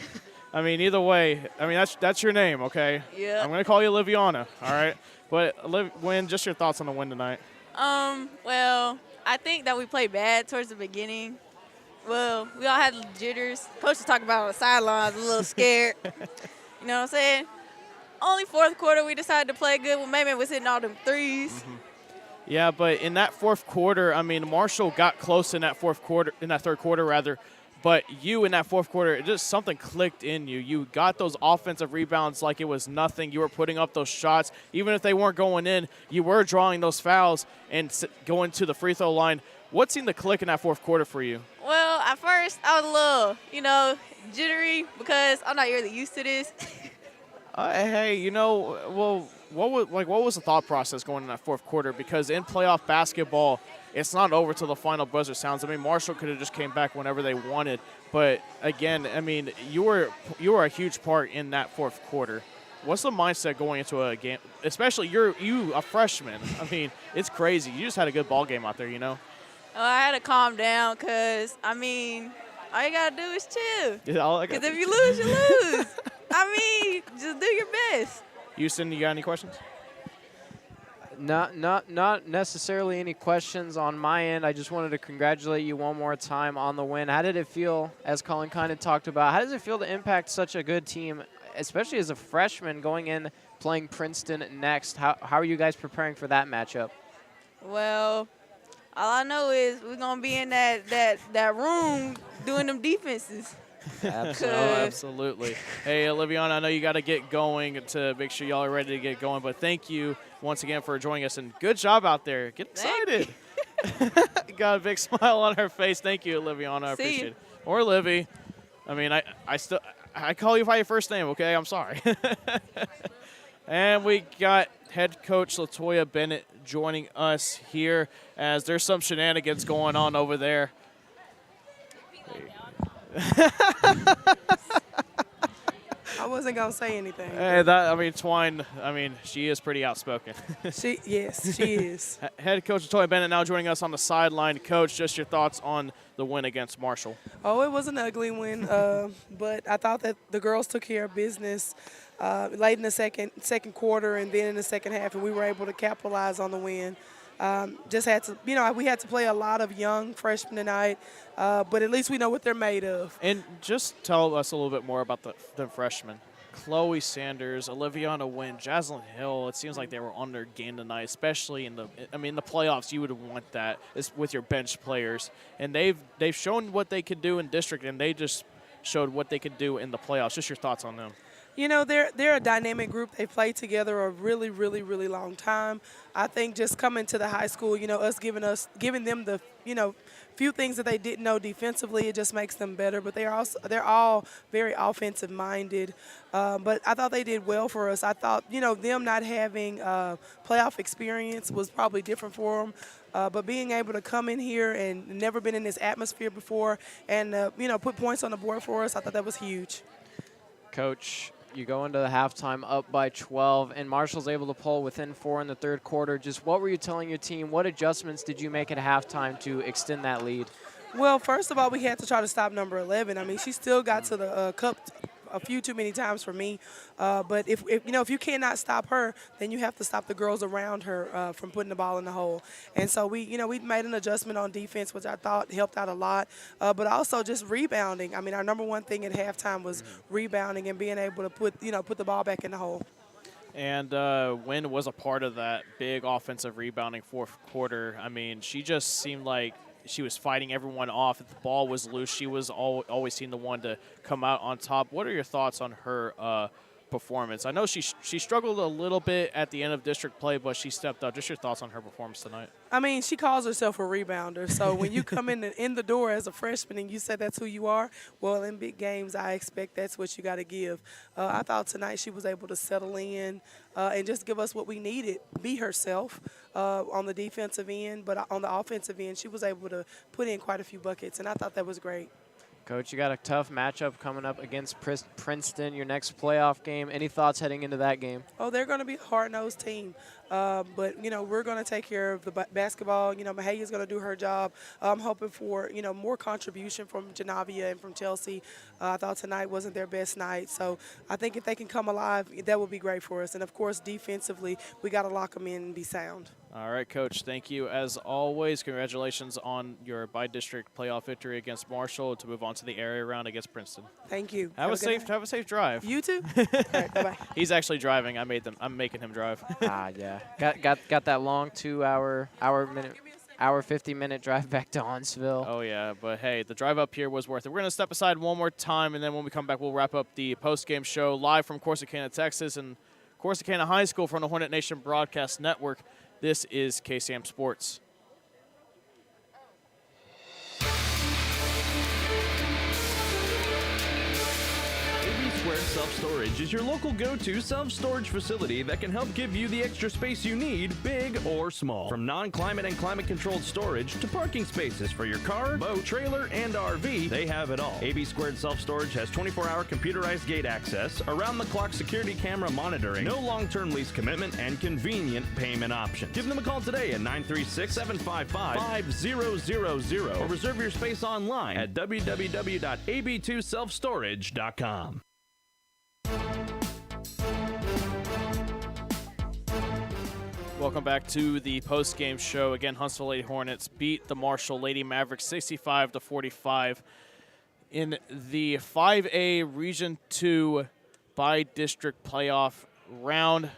I mean, either way, I mean, that's your name, okay? Yeah. I'm going to call you Oliviana, all right? But Wynn, just your thoughts on the win tonight. Well, I think that we played bad towards the beginning. Well, we all had jitters. Coach was talking about on the sidelines, a little scared. You know what I'm saying? Only fourth quarter we decided to play good when Mayman was hitting all them threes. Mm-hmm. Yeah, but in that fourth quarter, I mean, Marshall got close in that third quarter rather. But you in that fourth quarter, just something clicked in you. You got those offensive rebounds like it was nothing. You were putting up those shots. Even if they weren't going in, you were drawing those fouls and going to the free throw line. What seemed to click in that fourth quarter for you? Well, at first, I was a little, jittery because I'm not really used to this. Hey, well, what was the thought process going in that fourth quarter? Because in playoff basketball, it's not over till the final buzzer sounds. I mean, Marshall could have just came back whenever they wanted. But, again, I mean, you were a huge part in that fourth quarter. What's the mindset going into a game, especially you a freshman? I mean, it's crazy. You just had a good ball game out there, Oh, I had to calm down because, I mean, all you got to do is chill. Because if you lose, you lose. I mean, just do your best. Houston, you got any questions? Not necessarily any questions on my end. I just wanted to congratulate you one more time on the win. How did it feel, as Collin kind of talked about, how does it feel to impact such a good team, especially as a freshman going in playing Princeton next? How are you guys preparing for that matchup? Well, all I know is we're going to be in that room doing them defenses. Absolutely. Hey, Oliviana, I know you got to get going to make sure y'all are ready to get going, but thank you once again for joining us, and good job out there. Get excited. Got a big smile on her face. Thank you, Oliviana. I appreciate it. Or Livy. I mean, I call you by your first name, okay? I'm sorry. And we got head coach LaToya Bennett joining us here as there's some shenanigans going on over there. I wasn't going to say anything. Hey, Twine, she is pretty outspoken. Yes, she is. Head coach LaToya Bennett now joining us on the sideline. Coach, just your thoughts on the win against Marshall. Oh, it was an ugly win, but I thought that the girls took care of business late in the second quarter and then in the second half, and we were able to capitalize on the win. Just had to, we had to play a lot of young freshmen tonight, but at least we know what they're made of. And just tell us a little bit more about the freshmen. Chloe Sanders, Oliviana Wynn, Jaslyn Hill. It seems like they were on their game tonight, especially in the playoffs. You would want that with your bench players, and they've shown what they could do in district, and they just showed what they could do in the playoffs. Just your thoughts on them. They're a dynamic group. They played together a really, really, really long time. I think just coming to the high school, us giving them the, few things that they didn't know defensively, it just makes them better. But they're all very offensive minded. But I thought they did well for us. I thought, them not having playoff experience was probably different for them. But being able to come in here and never been in this atmosphere before and, put points on the board for us, I thought that was huge. Coach, you go into the halftime up by 12, and Marshall's able to pull within 4 in the third quarter. Just what were you telling your team? What adjustments did you make at halftime to extend that lead? Well, first of all, we had to try to stop number 11. She still got to the cup a few too many times for me. But if you cannot stop her, then you have to stop the girls around her from putting the ball in the hole. And so we made an adjustment on defense, which I thought helped out a lot. But also just rebounding. Our number one thing at halftime was rebounding and being able to put the ball back in the hole. And Wynn was a part of that big offensive rebounding fourth quarter. She just seemed like she was fighting everyone off. If the ball was loose, she was always seemed the one to come out on top. What are your thoughts on her performance. I know she struggled a little bit at the end of district play, but she stepped up. Just your thoughts on her performance tonight? I mean, she calls herself a rebounder. So when you come in the door as a freshman and you say that's who you are, well, in big games, I expect that's what you got to give. I thought tonight she was able to settle in and just give us what we needed, be herself on the defensive end. But on the offensive end, she was able to put in quite a few buckets, and I thought that was great. Coach, you got a tough matchup coming up against Princeton, your next playoff game. Any thoughts heading into that game? Oh, they're going to be a hard-nosed team. But, you know, we're going to take care of the basketball. You know, Mahaya's going to do her job. I'm hoping for, you know, more contribution from Janavia and from Chelsea. I thought tonight wasn't their best night. So I think if they can come alive, that would be great for us. And, of course, defensively, we got to lock them in and be sound. All right, Coach, thank you as always. Congratulations on your by-district playoff victory against Marshall to move on to the area round against Princeton. Thank you. Have a safe drive. You too. All right, bye-bye. He's actually driving. I'm making him drive. Yeah. Got that long 2-hour, hour 50-minute drive back to Huntsville. Oh, yeah, but, hey, the drive up here was worth it. We're going to step aside one more time, and then when we come back, we'll wrap up the post-game show live from Corsicana, Texas, and Corsicana High School from the Hornet Nation Broadcast Network. This is KSAM Sports. AB2 Self Storage is your local go-to self-storage facility that can help give you the extra space you need, big or small. From non-climate and climate-controlled storage to parking spaces for your car, boat, trailer, and RV, they have it all. AB2 Self Storage has 24-hour computerized gate access, around-the-clock security camera monitoring, no long-term lease commitment, and convenient payment options. Give them a call today at 936-755-5000 or reserve your space online at www.ab2selfstorage.com. Welcome back to the post-game show. Again, Huntsville Lady Hornets beat the Marshall Lady Mavericks 65-45 in the 5A Region 2 by-district playoff round.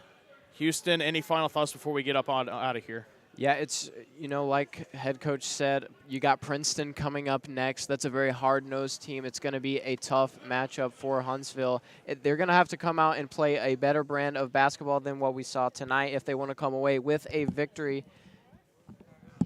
Houston, any final thoughts before we get up out of here? Yeah, it's, you know, like head coach said, you got Princeton coming up next. That's a very hard-nosed team. It's going to be a tough matchup for Huntsville. They're going to have to come out and play a better brand of basketball than what we saw tonight if they want to come away with a victory.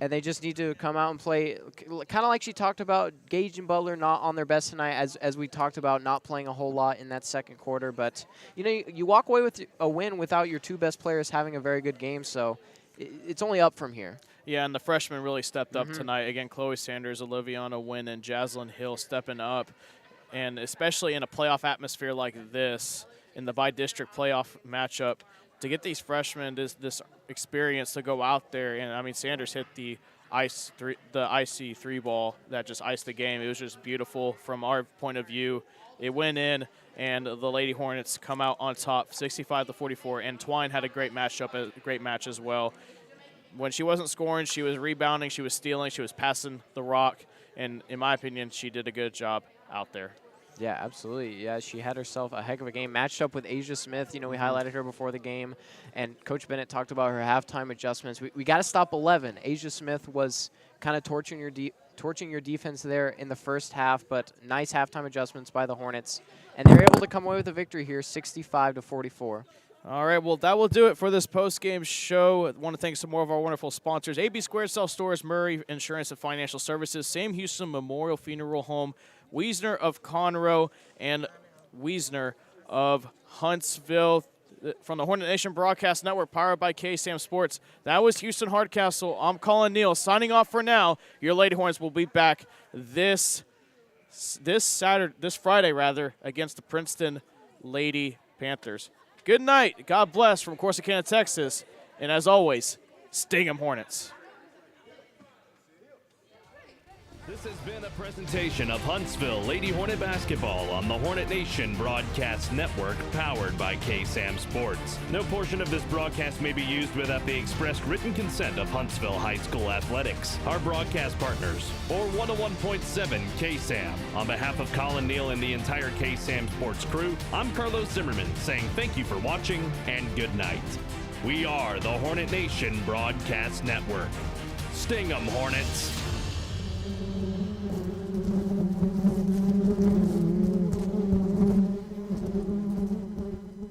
And they just need to come out and play, kind of like she talked about, Gage and Butler not on their best tonight, as we talked about not playing a whole lot in that second quarter. But, you know, you walk away with a win without your two best players having a very good game, so it's only up from here. Yeah, and the freshmen really stepped up tonight. Again, Chloe Sanders, Oliviana Wynn, and Jaslyn Hill stepping up. And especially in a playoff atmosphere like this, in the by-district playoff matchup, to get these freshmen this experience to go out there. And, I mean, Sanders hit the icy three ball that just iced the game. It was just beautiful from our point of view. It went in, and the Lady Hornets come out on top, 65-44. And Twine had a great match as well. When she wasn't scoring, she was rebounding, she was stealing, she was passing the rock. And in my opinion, she did a good job out there. Yeah, absolutely. Yeah, she had herself a heck of a game. Matched up with Asia Smith. You know, we highlighted her before the game. And Coach Bennett talked about her halftime adjustments. We got to stop 11. Asia Smith was kind of torching your defense there in the first half, but nice halftime adjustments by the Hornets. And they're able to come away with a victory here, 65-44. All right, well, that will do it for this post-game show. I want to thank some more of our wonderful sponsors: AB2 Self Storage, Murray Insurance and Financial Services, Sam Houston Memorial Funeral Home, Wiesner of Conroe, and Wiesner of Huntsville. From the Hornet Nation Broadcast Network, powered by KSAM Sports, that was Houston Hardcastle. I'm Collin Neill, signing off for now. Your Lady Hornets will be back this Friday against the Princeton Lady Panthers. Good night. God bless from Corsicana, Texas. And as always, sting 'em Hornets. This has been a presentation of Huntsville Lady Hornet Basketball on the Hornet Nation Broadcast Network, powered by KSAM Sports. No portion of this broadcast may be used without the expressed written consent of Huntsville High School Athletics, our broadcast partners, or 101.7 KSAM. On behalf of Collin, Neill, and the entire KSAM Sports crew, I'm Carlos Zimmerman saying thank you for watching and good night. We are the Hornet Nation Broadcast Network. Sting 'em, Hornets!